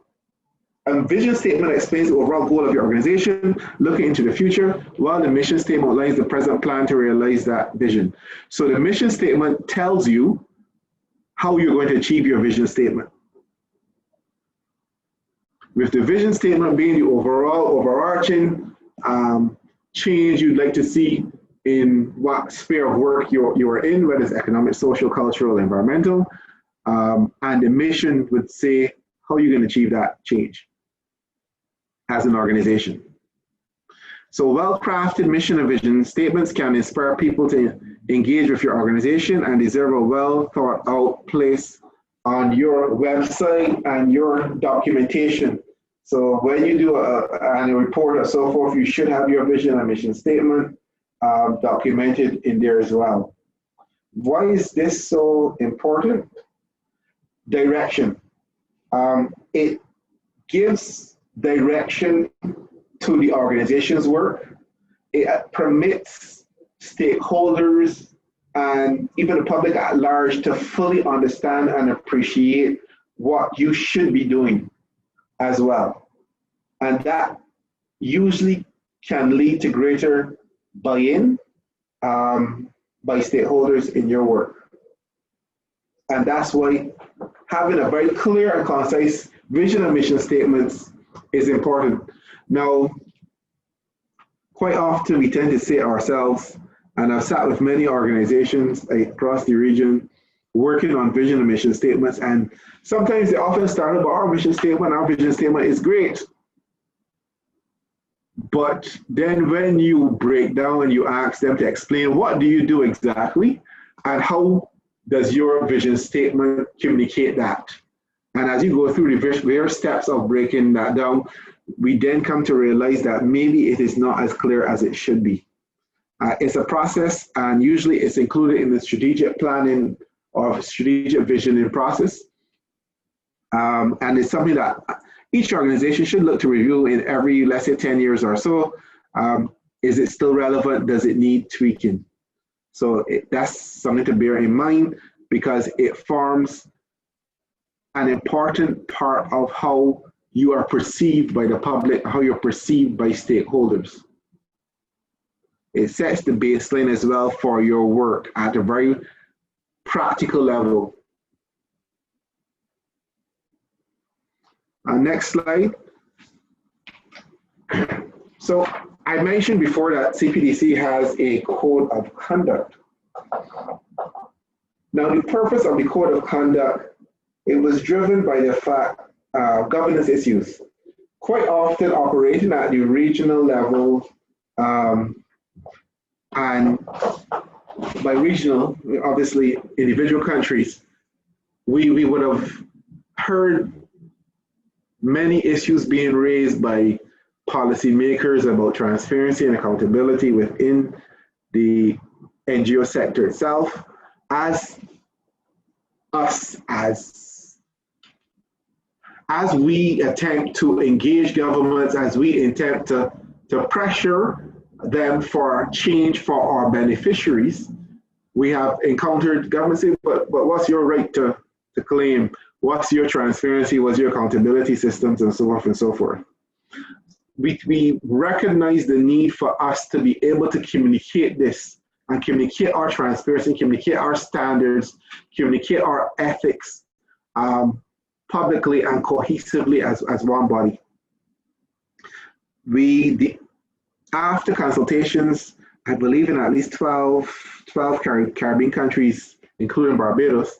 a vision statement explains the overall goal of your organization, looking into the future, while the mission statement outlines the present plan to realize that vision. So the mission statement tells you how you're going to achieve your vision statement. With the vision statement being the overarching change you'd like to see in what sphere of work you're in, whether it's economic, social, cultural, environmental, and the mission would say how you're going to achieve that change as an organization. So well-crafted mission and vision statements can inspire people to engage with your organization and deserve a well-thought-out place on your website and your documentation. So when you do an annual report or so forth, you should have your vision and mission statement. documented in there as well. Why is this so important? Direction. It gives direction to the organization's work. It permits stakeholders and even the public at large to fully understand and appreciate what you should be doing as well. And that usually can lead to greater buy-in by stakeholders in your work. And that's why having a very clear and concise vision and mission statements is important. Now, quite often we tend to say ourselves, and I've sat with many organizations across the region working on vision and mission statements, and sometimes they often start about our vision statement. Our vision statement is great. But then when you break down and you ask them to explain what do you do exactly and how does your vision statement communicate that? And as you go through the various steps of breaking that down, we then come to realize that maybe it is not as clear as it should be. It's a process, and usually it's included in the strategic planning or strategic visioning process. And it's something that each organization should look to review in every, let's say, 10 years or so. Is it still relevant? Does it need tweaking? So that's something to bear in mind, because it forms an important part of how you are perceived by the public, how you're perceived by stakeholders. It sets the baseline as well for your work at a very practical level. Next slide. So I mentioned before that CPDC has a code of conduct. Now, the purpose of the code of conduct, it was driven by the fact governance issues, quite often operating at the regional level, and by regional, obviously individual countries, we would have heard many issues being raised by policymakers about transparency and accountability within the NGO sector itself. As we attempt to engage governments, as we attempt to pressure them for change for our beneficiaries, we have encountered governments saying, but what's your right to claim? What's your transparency? What's your accountability systems, and so on and so forth? We recognize the need for us to be able to communicate this and communicate our transparency, communicate our standards, communicate our ethics publicly and cohesively as one body. After consultations, I believe in at least 12 Caribbean countries, including Barbados,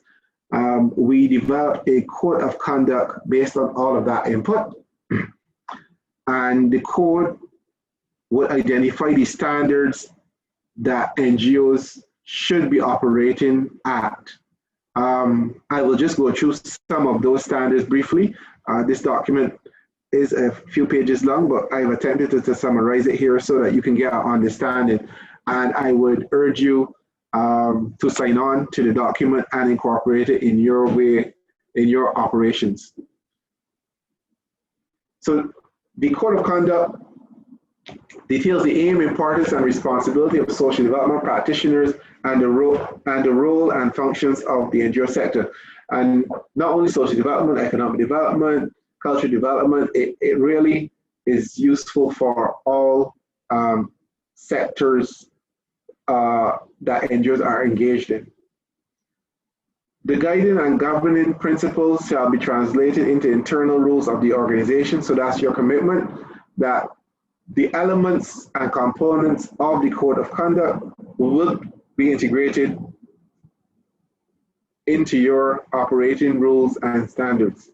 we developed a code of conduct based on all of that input. And the code would identify the standards that NGOs should be operating at. I will just go through some of those standards briefly. This document is a few pages long, but I've attempted to summarize it here so that you can get an understanding. And I would urge you to sign on to the document and incorporate it in your way, in your operations. So the Code of Conduct details the aim, importance, and responsibility of social development practitioners and the role and functions of the NGO sector. And not only social development, economic development, cultural development, it really is useful for all sectors that NGOs are engaged in. The guiding and governing principles shall be translated into internal rules of the organization. So that's your commitment that the elements and components of the Code of Conduct will be integrated into your operating rules and standards.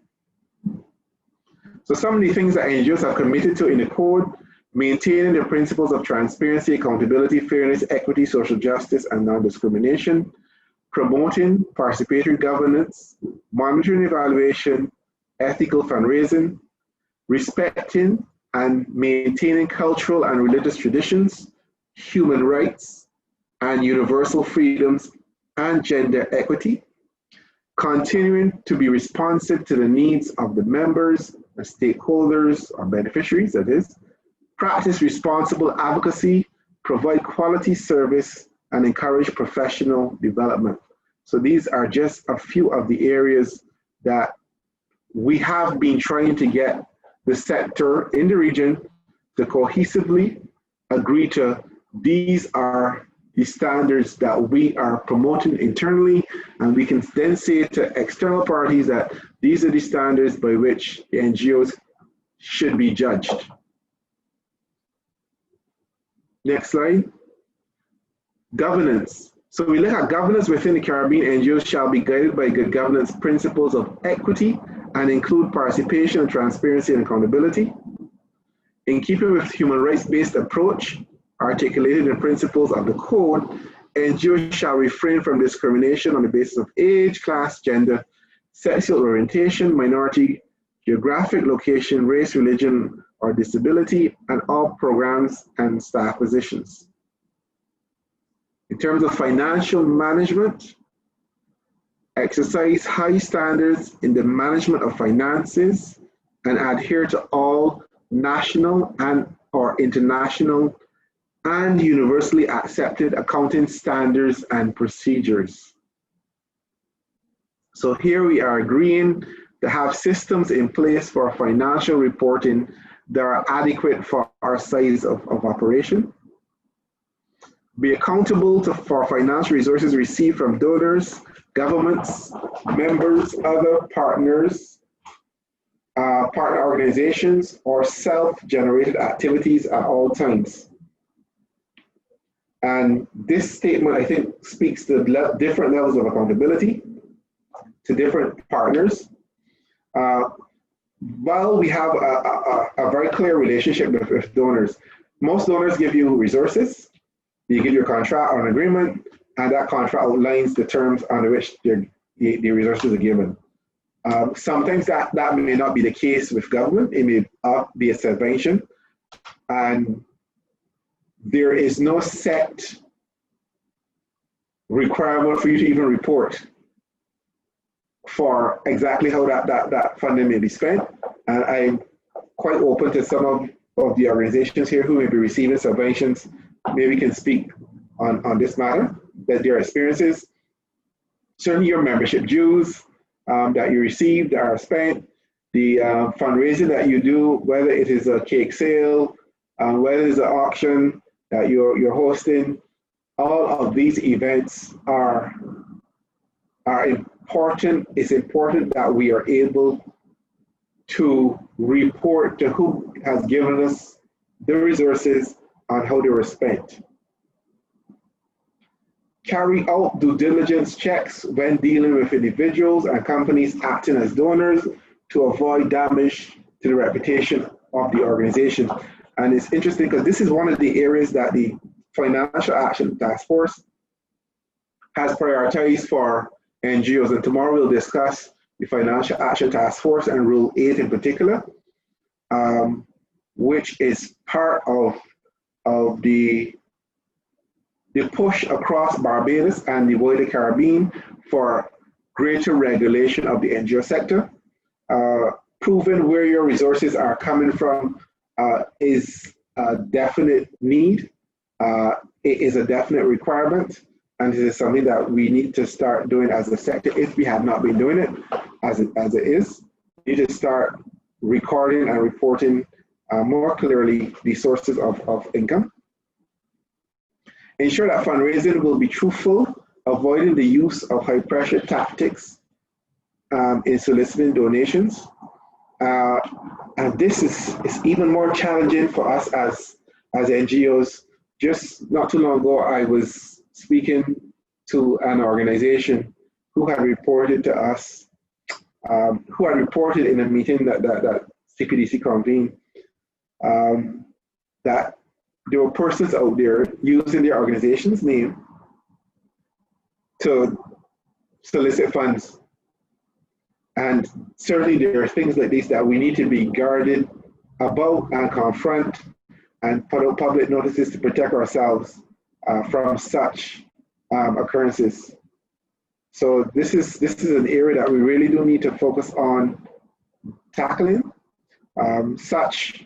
So some of the things that NGOs are committed to in the code: maintaining the principles of transparency, accountability, fairness, equity, social justice, and non-discrimination; promoting participatory governance, monitoring evaluation, ethical fundraising; respecting and maintaining cultural and religious traditions; human rights and universal freedoms and gender equity, continuing to be responsive to the needs of the members, the stakeholders, or beneficiaries, that is, practice responsible advocacy, provide quality service, and encourage professional development. So these are just a few of the areas that we have been trying to get the sector in the region to cohesively agree to. These are the standards that we are promoting internally, and we can then say to external parties that these are the standards by which the NGOs should be judged. Next slide. Governance. So we look at governance within the Caribbean. NGOs shall be guided by good governance principles of equity and include participation, transparency, and accountability. In keeping with human rights-based approach articulated in principles of the code, NGOs shall refrain from discrimination on the basis of age, class, gender, sexual orientation, minority, geographic location, race, religion, or disability, and all programs and staff positions. In terms of financial management, exercise high standards in the management of finances and adhere to all national and or international and universally accepted accounting standards and procedures. So here we are agreeing to have systems in place for financial reporting that are adequate for our size of operation. Be accountable for financial resources received from donors, governments, members, other partners, partner organizations, or self-generated activities at all times. And this statement, I think, speaks to different levels of accountability to different partners. While we have a very clear relationship with donors, most donors give you resources. You give your contract or an agreement, and that contract outlines the terms under which the resources are given. Sometimes that may not be the case with government. It may be a subvention, and there is no set requirement for you to even report for exactly how that funding may be spent. And I'm quite open to some of the organizations here who may be receiving subventions. Maybe can speak on this matter, that their experiences. Certainly your membership dues that you receive that are spent, the fundraising that you do, whether it is a cake sale, whether it's an auction that you're hosting, all of these events are important. It's important that we are able to report to who has given us the resources on how they were spent. Carry out due diligence checks when dealing with individuals and companies acting as donors to avoid damage to the reputation of the organization. And it's interesting because this is one of the areas that the Financial Action Task Force has prioritized for NGOs. And tomorrow we'll discuss the Financial Action Task Force and Rule 8 in particular, which is part of the push across Barbados and the wider Caribbean for greater regulation of the NGO sector. Proving where your resources are coming from is a definite need. It is a definite requirement, and it is something that we need to start doing as a sector if we have not been doing it as it is. We need to start recording and reporting more clearly the sources of income. Ensure that fundraising will be truthful, avoiding the use of high pressure tactics in soliciting donations. And this is even more challenging for us as NGOs. Just not too long ago, I was speaking to an organization who had reported to us, who had reported in a meeting that CPDC convened, that there were persons out there using their organization's name to solicit funds. And certainly there are things like this that we need to be guarded about and confront. and put out public notices to protect ourselves from such occurrences. So this is an area that we really do need to focus on tackling. Such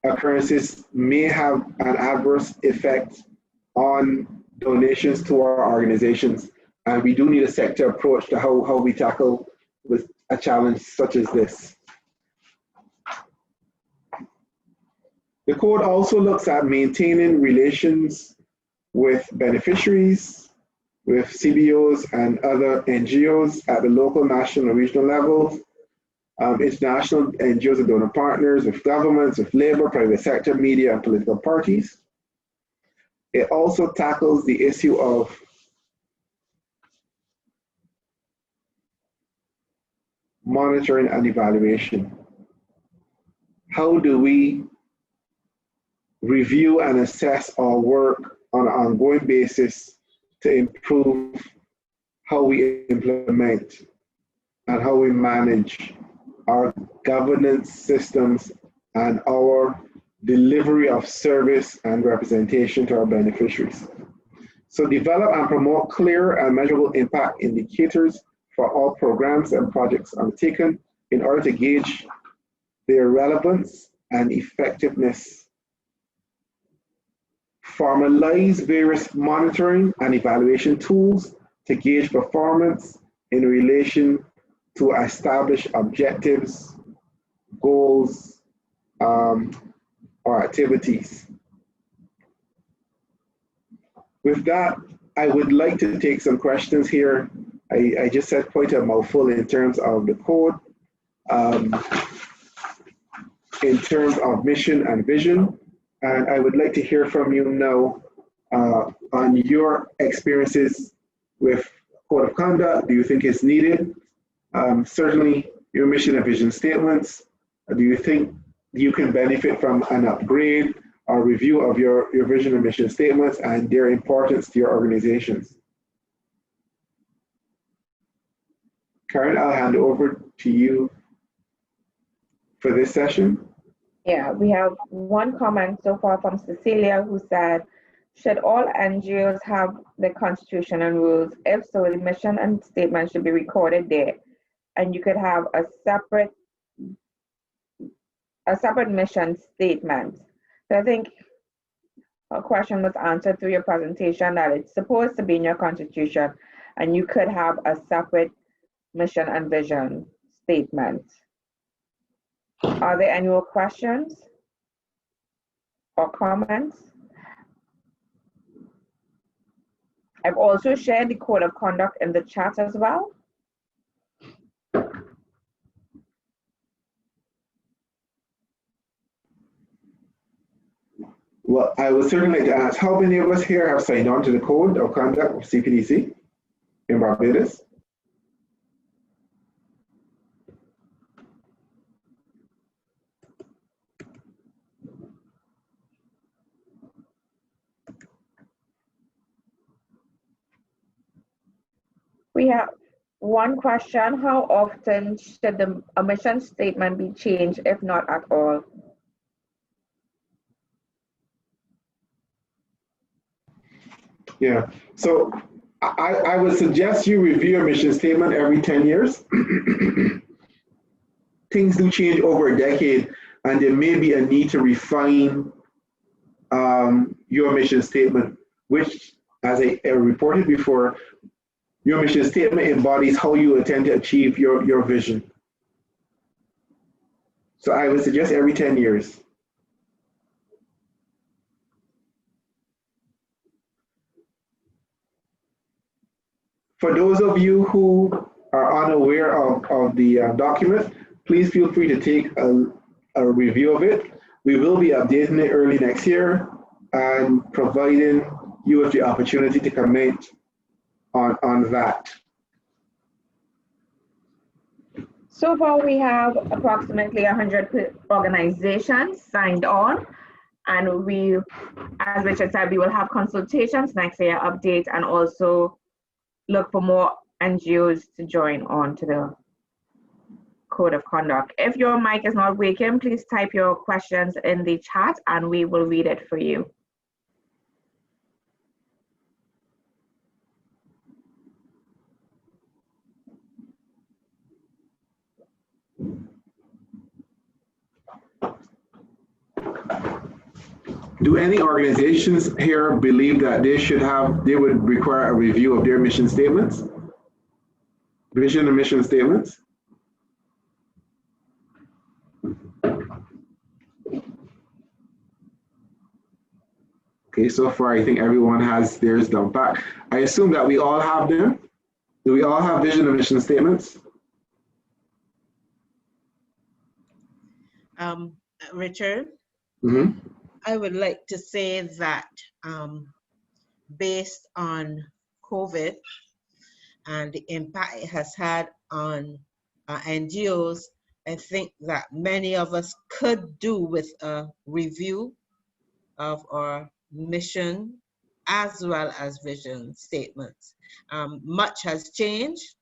occurrences may have an adverse effect on donations to our organizations, and we do need a sector approach to how we tackle with a challenge such as this. The code also looks at maintaining relations with beneficiaries, with CBOs and other NGOs at the local, national, and regional levels, international NGOs and donor partners, with governments, with labor, private sector, media, and political parties. It also tackles the issue of monitoring and evaluation. How do we review and assess our work on an ongoing basis to improve how we implement and how we manage our governance systems and our delivery of service and representation to our beneficiaries? So develop and promote clear and measurable impact indicators for all programs and projects undertaken in order to gauge their relevance and effectiveness. Formalize various monitoring and evaluation tools to gauge performance in relation to established objectives, goals, or activities. With that, I would like to take some questions here. I just said quite a mouthful in terms of the code, in terms of mission and vision, and I would like to hear from you now on your experiences with code of conduct. Do you think it's needed? Certainly your mission and vision statements. Do you think you can benefit from an upgrade or review of your vision and mission statements and their importance to your organizations? Karen, I'll hand over to you for this session. Yeah, we have one comment so far from Cecilia, who said, should all NGOs have the constitution and rules? If so, the mission and statement should be recorded there, and you could have a separate mission statement. So I think a question was answered through your presentation that it's supposed to be in your constitution, and you could have a separate mission and vision statement. Are there any more questions or comments? I've also shared the code of conduct in the chat as well. Well, I would certainly like to ask, how many of us here have signed on to the code of conduct of CPDC in Barbados? We have one question. How often should a mission statement be changed, if not at all? Yeah, so I would suggest you review your mission statement every 10 years. Things do change over a decade, and there may be a need to refine your mission statement, which, as I reported before, your mission statement embodies how you intend to achieve your vision. So I would suggest every 10 years. For those of you who are unaware of the document, please feel free to take a review of it. We will be updating it early next year and providing you with the opportunity to comment on that. So far, we have approximately 100 organizations signed on, and we, as Richard said, we will have consultations next year, update, and also look for more NGOs to join on to code of conduct. If your mic is not working, please type your questions in the chat and we will read it for you. Do any organizations here believe that they would require a review of their mission statements? Vision and mission statements? Okay, so far I think everyone has theirs down pat. I assume that we all have them. Do we all have vision and mission statements? Richard? Mm-hmm. I would like to say that based on COVID and the impact it has had on NGOs, I think that many of us could do with a review of our mission as well as vision statements. Much has changed,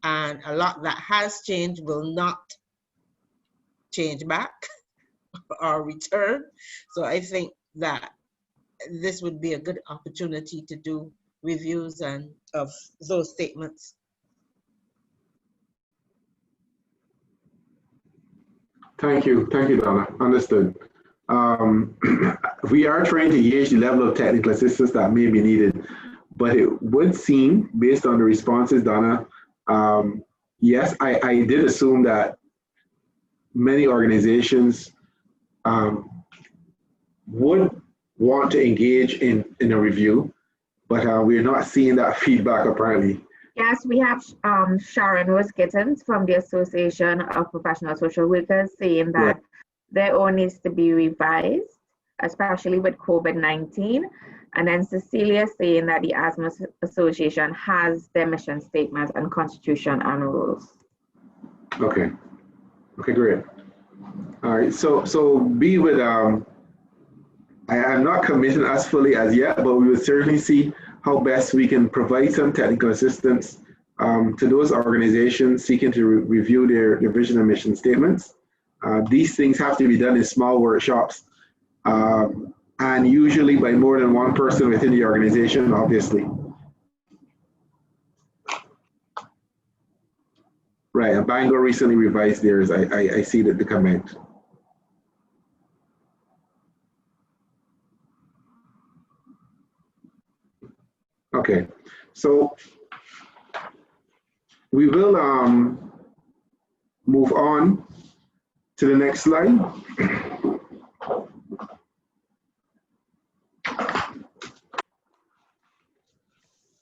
and a lot that has changed will not change back or return. So I think that this would be a good opportunity to do reviews and of those statements. Thank you, Donna. Understood. We are trying to gauge the level of technical assistance that may be needed, but it would seem, based on the responses, Donna, yes, I did assume that many organizations would want to engage in a review, but we're not seeing that feedback apparently. Yes, we have Sharon Rose-Gittins from the Association of Professional Social Workers saying that Right. their own needs to be revised, especially with COVID-19. And then Cecilia saying that the Asthma Association has their mission statement and constitution and rules. Okay, great. All right, so be with, I am not committing as fully as yet, but we will certainly see how best we can provide some technical assistance to those organizations seeking to review their vision and mission statements. These things have to be done in small workshops and usually by more than one person within the organization, obviously. Right, and Bangor recently revised theirs. I see that the comment. Okay, so we will move on to the next slide.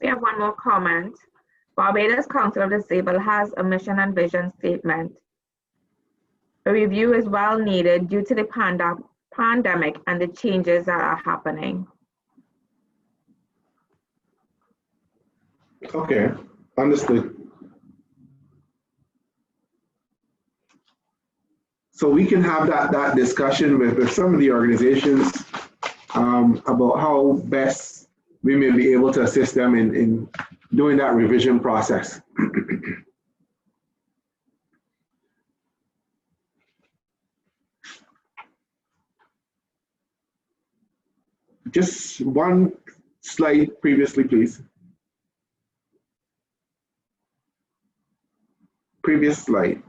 We have one more comment. Barbados Council of Disabled has a mission and vision statement. A review is well needed due to the pandemic and the changes that are happening. Okay, understood. So we can have that discussion with some of the organizations about how best we may be able to assist them in doing that revision process. Just one slide previously, please. Previous slide.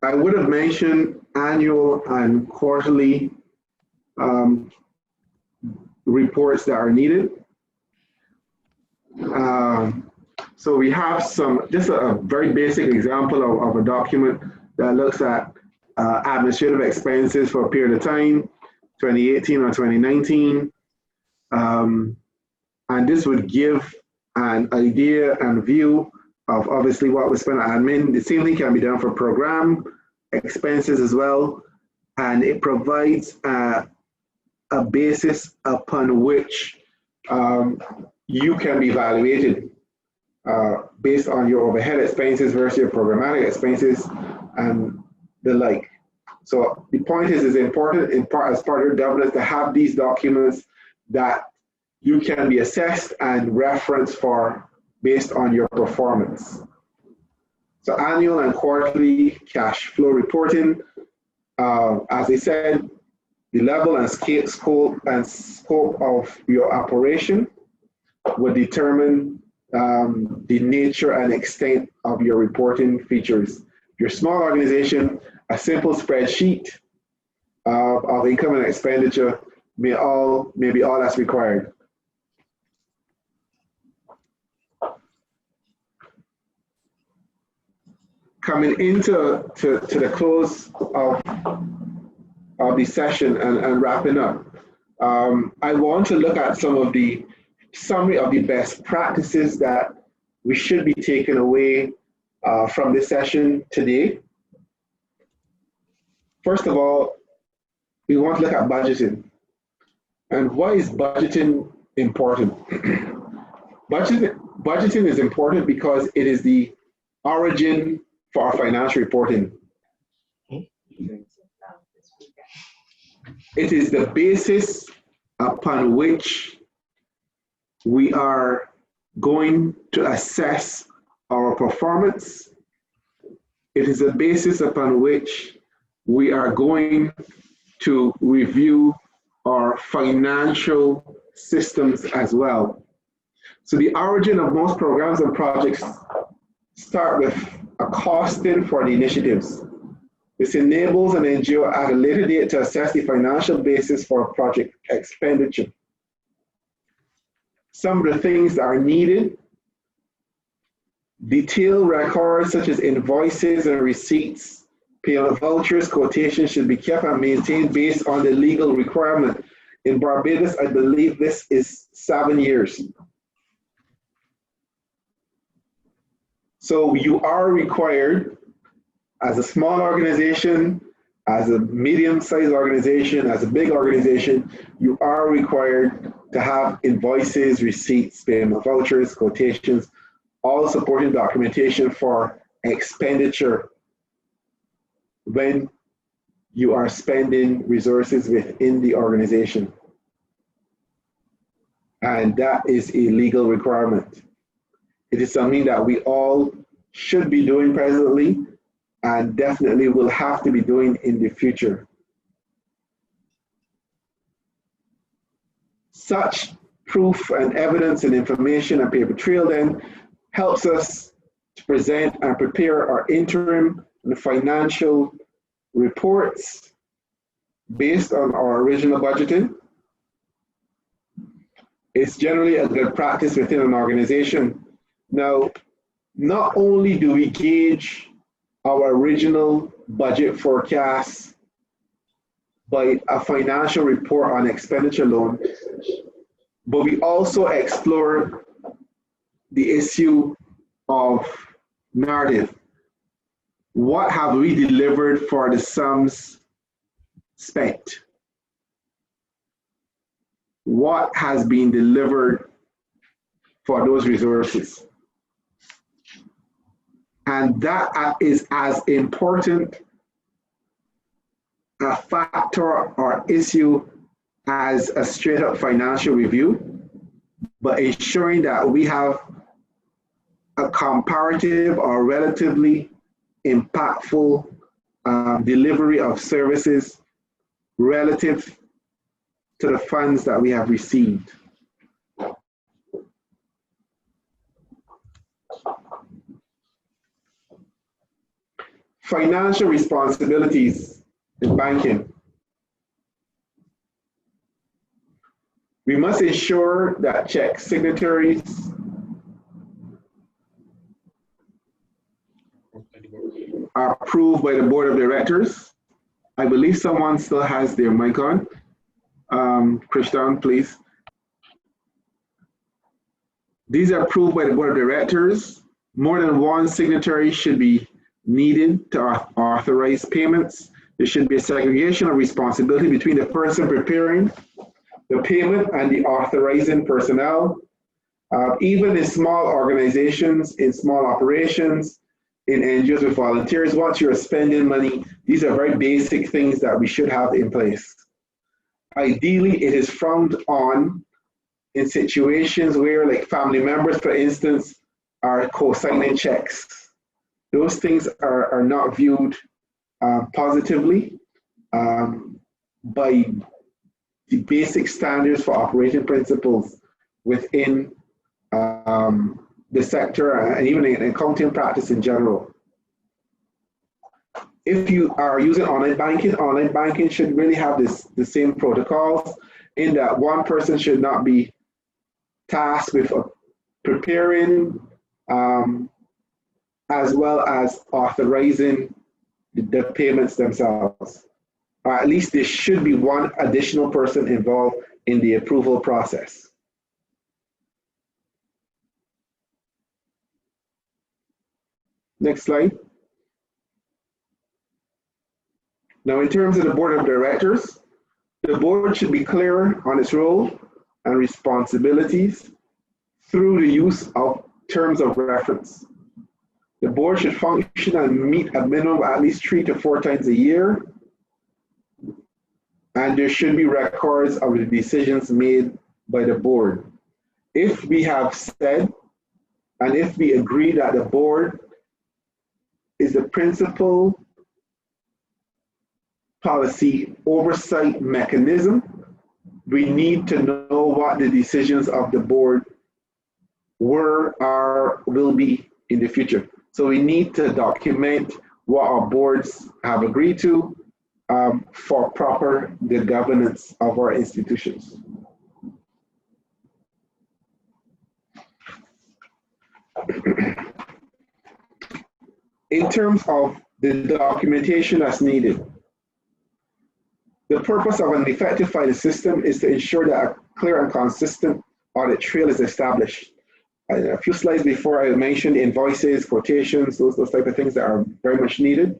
I would have mentioned annual and quarterly reports that are needed. So we have just a very basic example of a document that looks at administrative expenses for a period of time, 2018 or 2019. And this would give an idea and view of obviously what was spent on admin. The same thing can be done for program expenses as well. And it provides a basis upon which you can be evaluated based on your overhead expenses versus your programmatic expenses and the like. So the point is, it's important in part as part of your governance to have these documents that you can be assessed and referenced for based on your performance. So annual and quarterly cash flow reporting, as I said, the level and scope of your operation will determine the nature and extent of your reporting features. If you're a small organization, a simple spreadsheet of income and expenditure may be all that's required. Coming into the close of the session and wrapping up, I want to look at some of the summary of the best practices that we should be taking away from this session today. First of all, we want to look at budgeting. And why is budgeting important? Budgeting is important because it is the origin for our financial reporting. It is the basis upon which we are going to assess our performance. It is the basis upon which we are going to review our financial systems as well. So the origin of most programs and projects start with a costing for the initiatives. This enables an NGO at a later date to assess the financial basis for project expenditure. Some of the things that are needed: detailed records such as invoices and receipts, payment vouchers, quotations should be kept and maintained based on the legal requirement. In Barbados, I believe this is 7 years. So you are required, as a small organization, as a medium-sized organization, as a big organization, you are required to have invoices, receipts, payment vouchers, quotations, all supporting documentation for expenditure when you are spending resources within the organization. And that is a legal requirement. It is something that we all should be doing presently and definitely will have to be doing in the future. Such proof and evidence and information and paper trail then helps us to present and prepare our interim and financial reports based on our original budgeting. It's generally a good practice within an organization. Now, not only do we gauge our original budget forecast by a financial report on expenditure alone, but we also explore the issue of narrative. What have we delivered for the sums spent? What has been delivered for those resources? And that is as important a factor or issue as a straight up financial review, but ensuring that we have a comparative or relatively impactful delivery of services relative to the funds that we have received. Financial responsibilities in banking. We must ensure that check signatories are approved by the board of directors. I believe someone still has their mic on. Christian, please. These are approved by the board of directors. More than one signatory should be needed to authorize payments. There should be a segregation of responsibility between the person preparing the payment and the authorizing personnel. Even in small organizations, in small operations, in NGOs with volunteers, once you're spending money, these are very basic things that we should have in place. Ideally, it is frowned on in situations where, like family members, for instance, are co-signing checks. Those things are not viewed positively by the basic standards for operating principles within the sector and even in accounting practice in general. If you are using online banking should really have the same protocols in that one person should not be tasked with preparing as well as authorizing the payments themselves. Or at least there should be one additional person involved in the approval process. Next slide. Now, in terms of the board of directors, the board should be clear on its role and responsibilities through the use of terms of reference. The board should function and meet a minimum of at least 3 to 4 times a year, and there should be records of the decisions made by the board. If we have said, and if we agree that the board is the principal policy oversight mechanism, we need to know what the decisions of the board were or will be in the future. So we need to document what our boards have agreed to for proper good governance of our institutions. In terms of the documentation that's needed, the purpose of an effective filing system is to ensure that a clear and consistent audit trail is established. A few slides before I mentioned invoices, quotations, those type of things that are very much needed.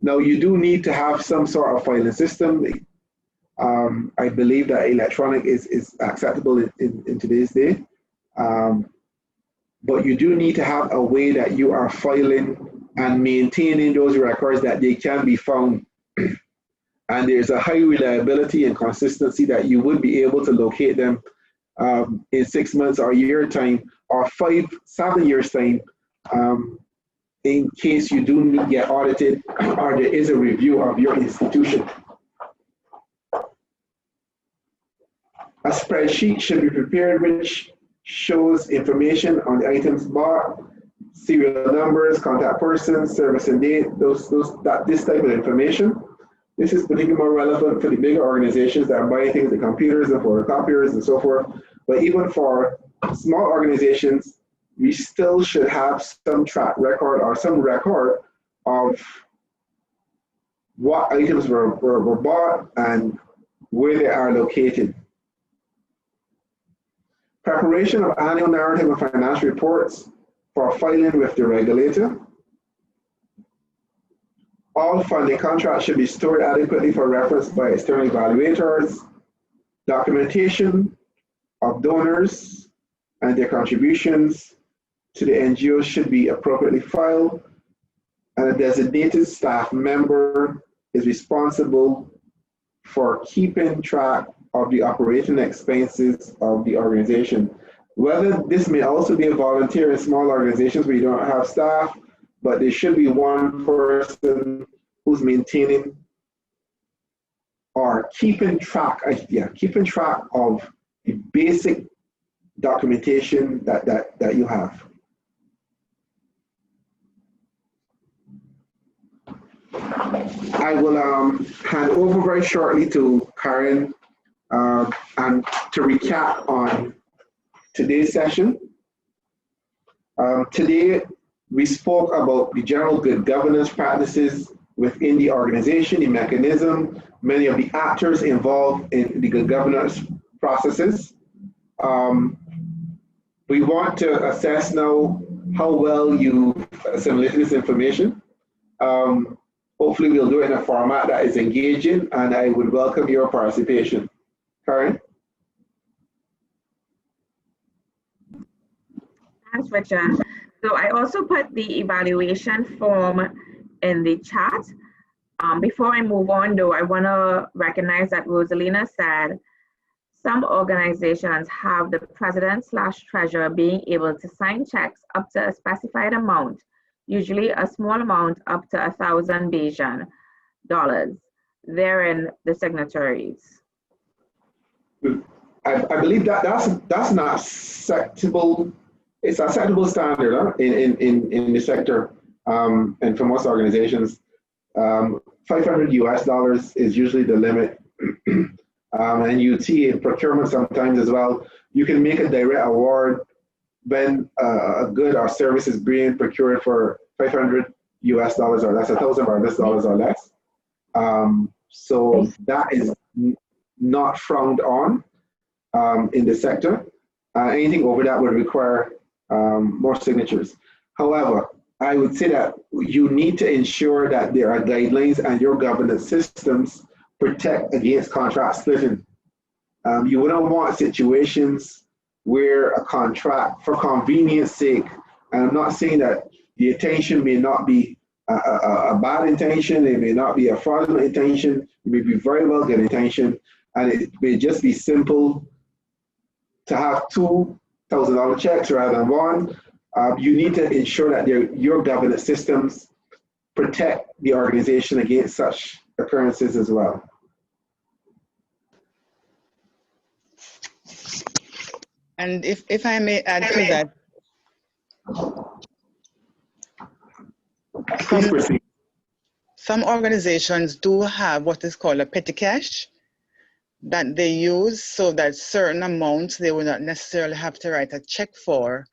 Now, you do need to have some sort of filing system. I believe that electronic is acceptable in today's day. But you do need to have a way that you are filing and maintaining those records that they can be found. And there's a high reliability and consistency that you would be able to locate them in 6 months or a year time or 5, 7 years time in case you do get audited or there is a review of your institution. A spreadsheet should be prepared which shows information on the items bought, serial numbers, contact persons, service and date, this type of information. This is particularly more relevant for the bigger organizations that are buying things like computers and photocopiers and so forth. But even for small organizations, we still should have some track record or some record of what items were bought and where they are located. Preparation of annual narrative and financial reports for filing with the regulator. All funding contracts should be stored adequately for reference by external evaluators. Documentation of donors and their contributions to the NGO should be appropriately filed, and a designated staff member is responsible for keeping track of the operating expenses of the organization. Whether this may also be a volunteer in small organizations where you don't have staff, but there should be one person who's maintaining or keeping track of the basic documentation that you have. I will hand over very shortly to Karen and to recap on today's session. Today, we spoke about the general good governance practices within the organization, the mechanism, many of the actors involved in the good governance processes. We want to assess now how well you assimilated this information. Hopefully we'll do it in a format that is engaging, and I would welcome your participation. Karen? Thanks, Richard. So I also put the evaluation form in the chat. Before I move on, though, I want to recognize that Rosalina said some organizations have the president/treasurer being able to sign checks up to a specified amount, usually a small amount up to 1,000 Bayesian dollars. Therein the signatories. I believe that's not acceptable. It's an acceptable standard in the sector, and for most organizations. 500 US dollars is usually the limit. And you see in procurement sometimes as well, you can make a direct award when a good or service is being procured for 500 US dollars or less, 1,000 dollars or less. So that is not frowned on in the sector. Anything over that would require more signatures. However, I would say that you need to ensure that there are guidelines and your governance systems protect against contract splitting. You wouldn't want situations where a contract, for convenience sake, and I'm not saying that the intention may not be a bad intention, it may not be a fraudulent intention, it may be very well good intention, and it may just be simple to have $2,000 checks rather than one. You need to ensure that your governance systems protect the organization against such occurrences as well. And if I may add to that, some organizations do have what is called a petty cash that they use so that certain amounts they will not necessarily have to write a check for,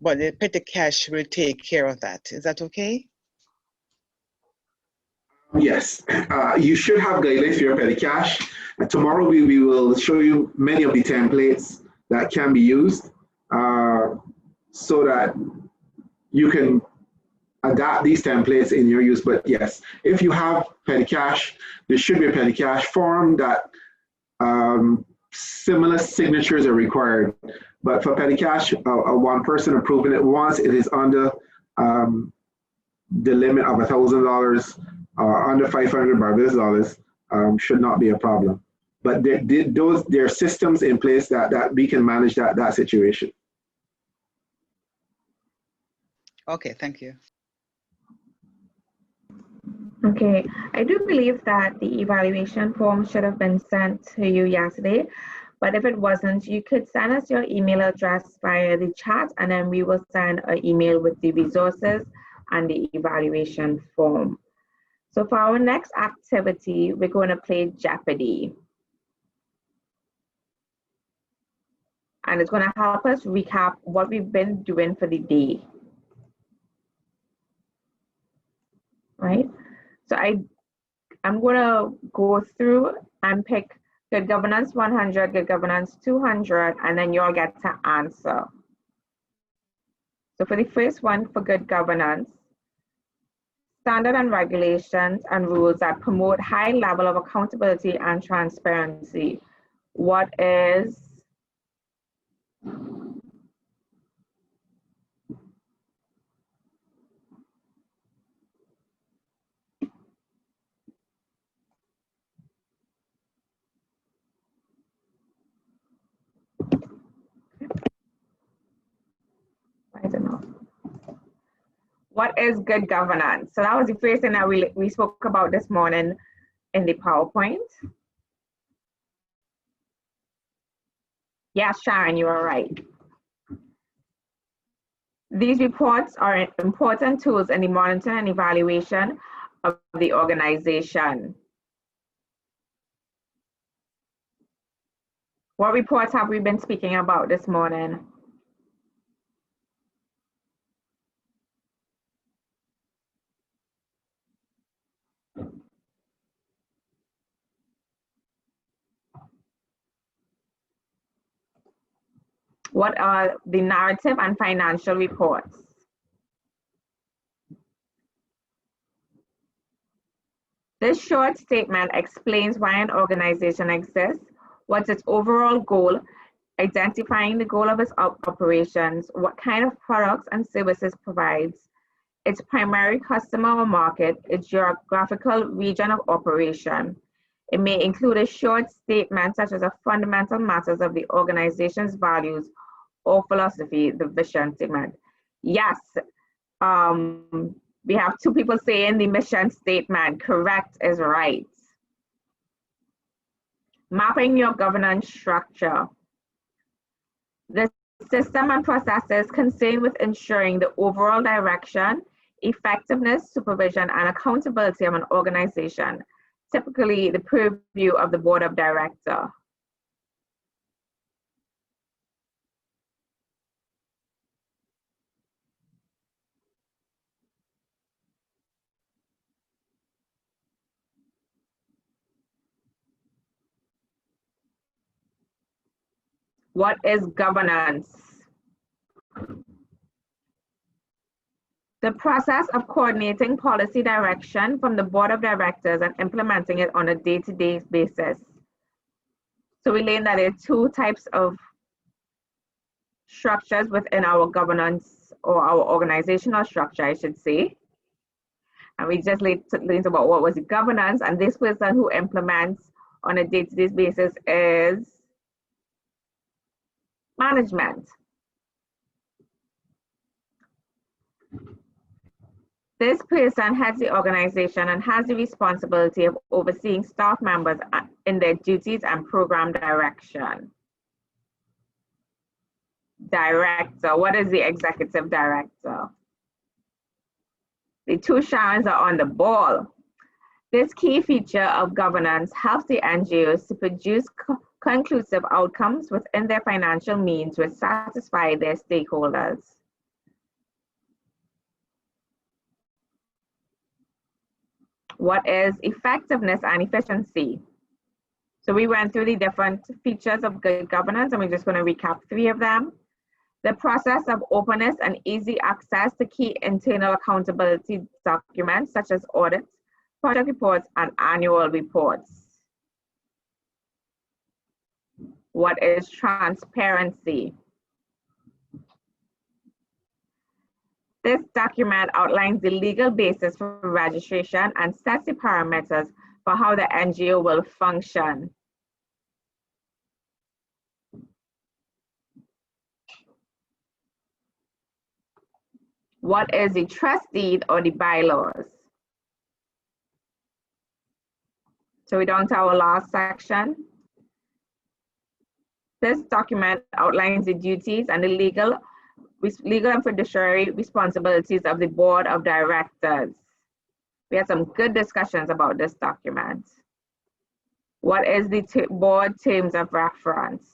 but the petty cash will take care of that. Is that okay? Yes, you should have guidelines for your petty cash. Tomorrow we will show you many of the templates that can be used so that you can adapt these templates in your use. But yes, if you have petty cash, there should be a petty cash form that similar signatures are required. But for petty cash, one person approving it once it is under the limit of $1,000 or under 500 Barbados dollars should not be a problem. But there are systems in place that we can manage that situation. Okay, thank you. Okay, I do believe that the evaluation form should have been sent to you yesterday, but if it wasn't, you could send us your email address via the chat, and then we will send an email with the resources and the evaluation form. So for our next activity, we're going to play Jeopardy. And it's going to help us recap what we've been doing for the day. Right? So I'm going to go through and pick Good Governance 100, Good Governance 200, and then you'll get to answer. So for the first one, for good governance, standard and regulations and rules that promote high level of accountability and transparency. What is I don't know. What is good governance? So that was the first thing that we spoke about this morning in the PowerPoint. Yes, Sharon, you are right. These reports are important tools in the monitoring and evaluation of the organization. What reports have we been speaking about this morning? What are the narrative and financial reports? This short statement explains why an organization exists, what's its overall goal, identifying the goal of its operations, what kind of products and services provides, its primary customer or market, its geographical region of operation. It may include a short statement such as a fundamental matters of the organization's values or philosophy, the vision statement. Yes, we have two people saying the mission statement. Correct is right. Mapping your governance structure. The system and processes concerned with ensuring the overall direction, effectiveness, supervision, and accountability of an organization, typically the purview of the board of directors. What is governance? The process of coordinating policy direction from the board of directors and implementing it on a day-to-day basis. So we learned that there are two types of structures within our governance or our organizational structure, I should say. And we just learned about what was the governance, and this person who implements on a day-to-day basis is management. This person heads the organization and has the responsibility of overseeing staff members in their duties and program direction. Director, what is the executive director? The two Sharons are on the ball. This key feature of governance helps the NGOs to produce conclusive outcomes within their financial means which satisfy their stakeholders. What is effectiveness and efficiency? So we went through the different features of good governance, and we're just going to recap 3 of them. The process of openness and easy access to key internal accountability documents such as audits, project reports, and annual reports. What is transparency? This document outlines the legal basis for registration and sets the parameters for how the NGO will function. What is the trust deed or the bylaws? So we're down to our last section. This document outlines the duties and the legal and fiduciary responsibilities of the board of directors. We had some good discussions about this document. What is the board terms of reference?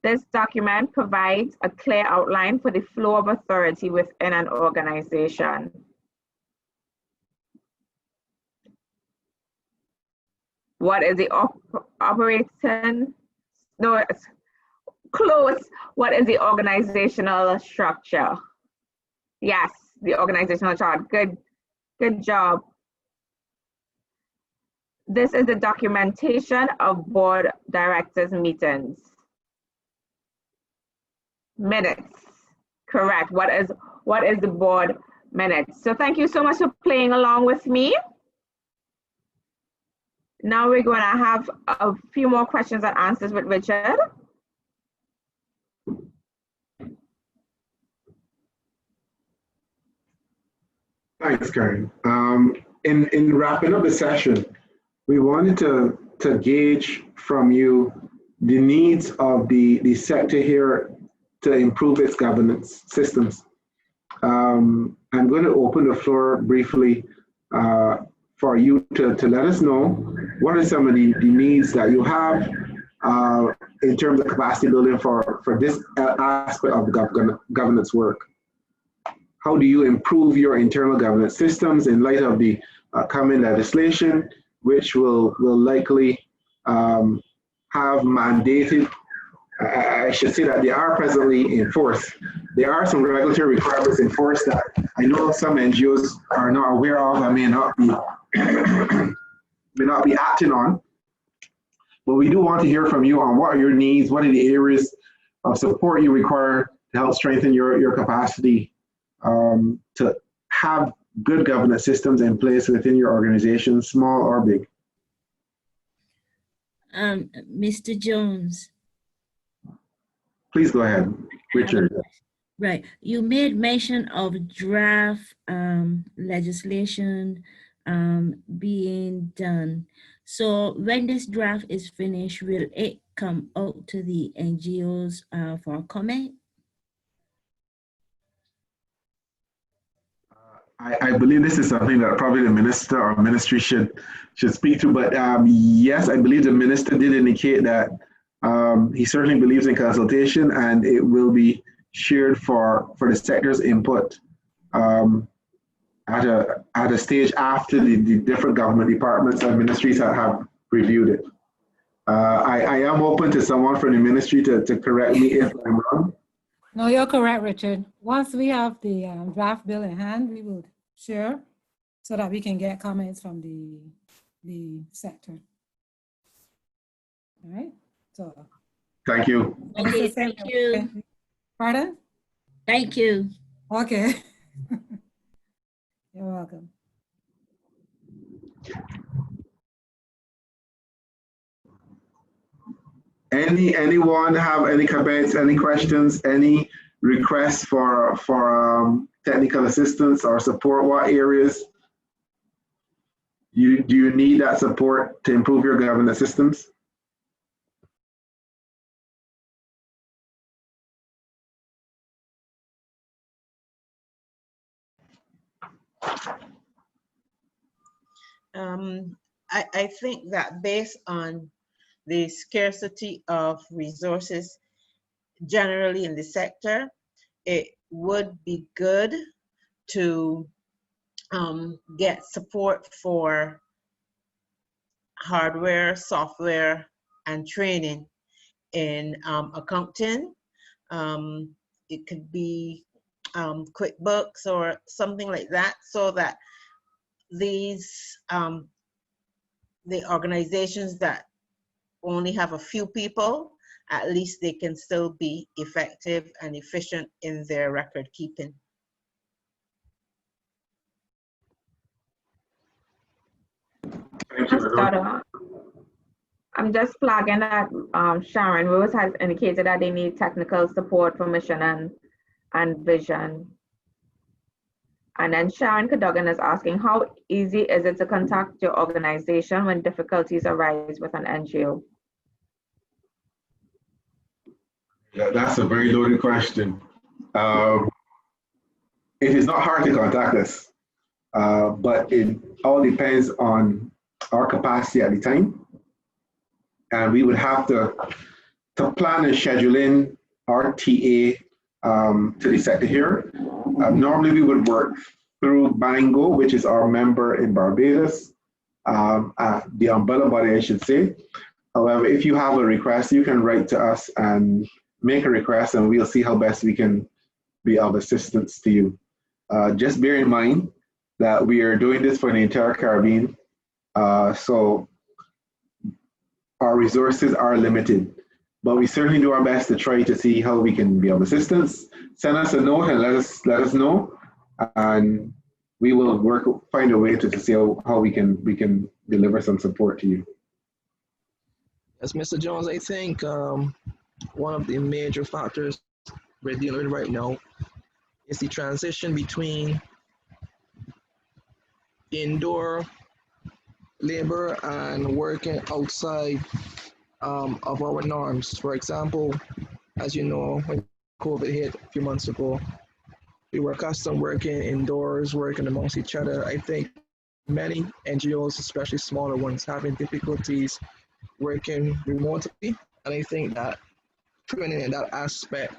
This document provides a clear outline for the flow of authority within an organization. What is the operating? No, it's close. What is the organizational structure? Yes, the organizational chart. Good job. This is the documentation of board directors meetings. Minutes. Correct. What is the board minutes? So thank you so much for playing along with me. Now we're going to have a few more questions and answers with Richard. Thanks, Karen. In wrapping up the session, we wanted to gauge from you the needs of the sector here to improve its governance systems. I'm going to open the floor briefly for you to let us know what are some of the needs that you have in terms of capacity building for this aspect of the governance work. How do you improve your internal governance systems in light of the coming legislation, which will likely have mandated, I should say that they are presently enforced. There are some regulatory requirements enforced that I know some NGOs are not aware of and may not be acting on. But we do want to hear from you on what are your needs, what are the areas of support you require to help strengthen your capacity to have good governance systems in place within your organization, small or big. Mr. Jones. Please go ahead, Richard. Right. You made mention of draft legislation being done. So when this draft is finished, will it come out to the NGOs for comment? I believe this is something that probably the minister or ministry should speak to. But yes, I believe the minister did indicate that he certainly believes in consultation, and it will be shared for the sector's input at a stage after the different government departments and ministries have reviewed it. I am open to someone from the ministry to correct me if I'm wrong. No, you're correct, Richard. Once we have the draft bill in hand, we will share so that we can get comments from the sector. All right. So. Thank you. Okay, thank you. Pardon? Thank you. Okay. You're welcome. Anyone have any comments, any questions, any requests for technical assistance or support? What areas do you need that support to improve your governance systems? I think that based on the scarcity of resources generally in the sector, it would be good to get support for hardware, software, and training in accounting. It could be QuickBooks or something like that, so that these the organizations that only have a few people, at least they can still be effective and efficient in their record keeping. I'm just flagging that Sharon Rose has indicated that they need technical support for mission and vision. And then Sharon Cadogan is asking, how easy is it to contact your organization when difficulties arise with an NGO? That's a very loaded question. It is not hard to contact us, but it all depends on our capacity at the time. And we would have to plan and schedule in our TA to the sector here. Normally we would work through Bango, which is our member in Barbados, the umbrella body, I should say. However, if you have a request, you can write to us and make a request, and we'll see how best we can be of assistance to you. Just bear in mind that we are doing this for the entire Caribbean, so our resources are limited, but we certainly do our best to try to see how we can be of assistance. Send us a note and let us know, and we will find a way to see how we can deliver some support to you. Yes, Mr. Jones, I think one of the major factors we're dealing with right now is the transition between indoor labor and working outside of our norms. For example, as you know, when COVID hit a few months ago, we were accustomed working indoors, working amongst each other. I think many NGOs, especially smaller ones, having difficulties working remotely. And I think that training in that aspect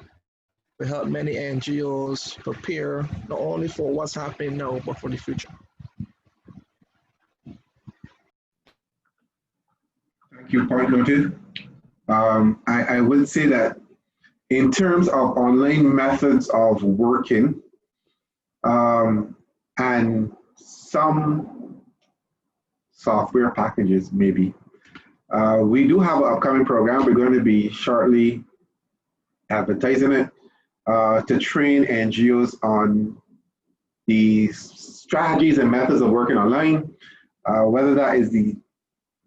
will help many NGOs prepare not only for what's happening now, but for the future. Thank you, point noted. I would say that in terms of online methods of working and some software packages, maybe, We do have an upcoming program. We're going to be shortly advertising it to train NGOs on the strategies and methods of working online, whether that is the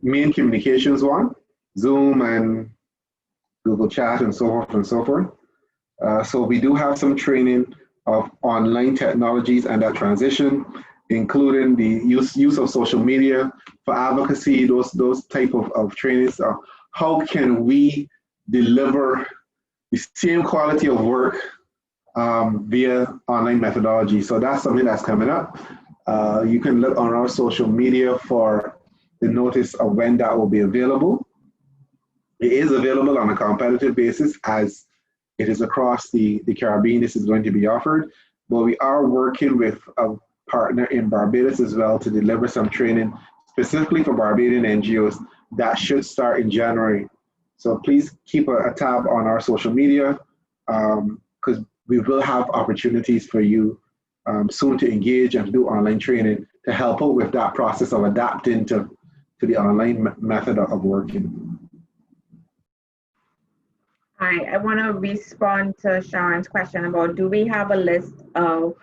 main communications one, Zoom and Google Chat and so forth and so forth. So we do have some training of online technologies and that transition, including the use of social media for advocacy, those type of trainings. How can we deliver the same quality of work via online methodology? So that's something that's coming up. You can look on our social media for the notice of when that will be available. It is available on a competitive basis as it is across the Caribbean. This is going to be offered, but we are working with a partner in Barbados as well to deliver some training specifically for Barbadian NGOs that should start in January. So please keep a tab on our social media because we will have opportunities for you soon to engage and do online training to help out with that process of adapting to the online method of working. Hi, I want to respond to Sharon's question about do we have a list of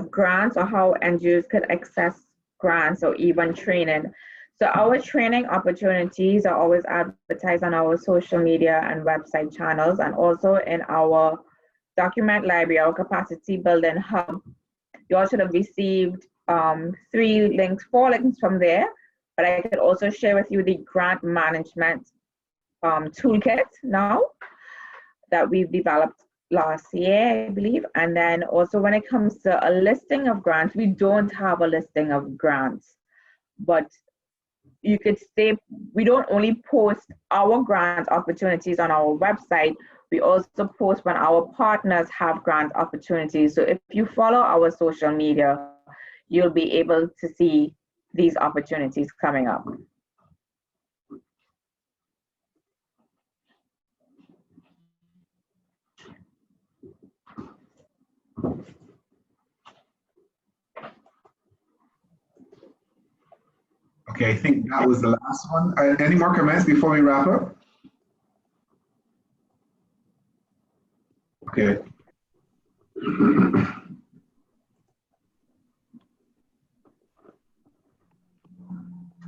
grants or how NGOs could access grants or even training. So our training opportunities are always advertised on our social media and website channels and also in our document library, our capacity building hub. You all should have received 4 links from there, but I could also share with you the grant management toolkit now that we've developed last year, I believe. And then also when it comes to a listing of grants, we don't have a listing of grants, but you could say we don't only post our grant opportunities on our website, we also post when our partners have grant opportunities. So if you follow our social media, you'll be able to see these opportunities coming up. Okay, I think that was the last one. Any more comments before we wrap up? Okay.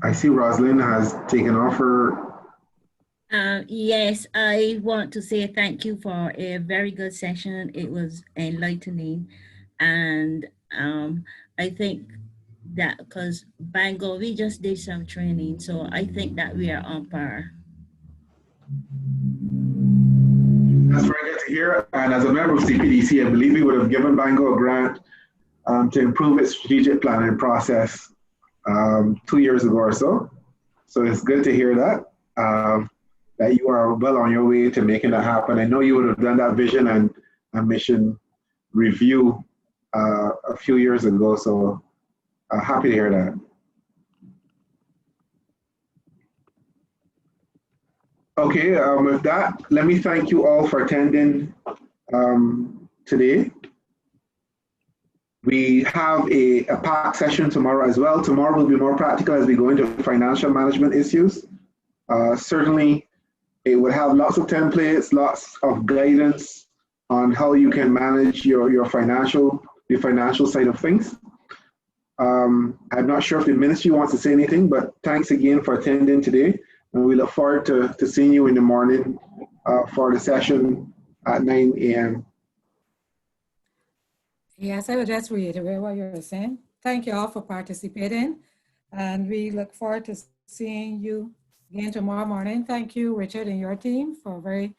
I see Rosalind has taken off her. Yes, I want to say thank you for a very good session. It was enlightening. And I think that because Bangor, we just did some training. So I think that we are on par. That's very good to hear. And as a member of CPDC, I believe we would have given Bangor a grant to improve its strategic planning process 2 years ago or so. So it's good to hear that, that you are well on your way to making that happen. I know you would have done that vision and mission review a few years ago. So happy to hear that. Okay, with that, let me thank you all for attending today. We have a packed session tomorrow as well. Tomorrow will be more practical as we go into financial management issues. Certainly, it would have lots of templates, lots of guidance on how you can manage your financial side of things. I'm not sure if the ministry wants to say anything, but thanks again for attending today. And we look forward to seeing you in the morning for the session at 9 a.m. Yes, I would just reiterate what you're saying. Thank you all for participating. And we look forward to seeing you again tomorrow morning. Thank you, Richard, and your team for a very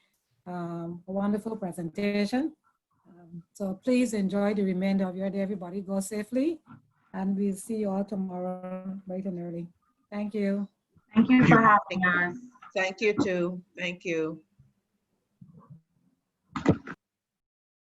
wonderful presentation. So please enjoy the remainder of your day. Everybody go safely. And we'll see you all tomorrow bright and early. Thank you. Thank you for having us. Thank you too. Thank you.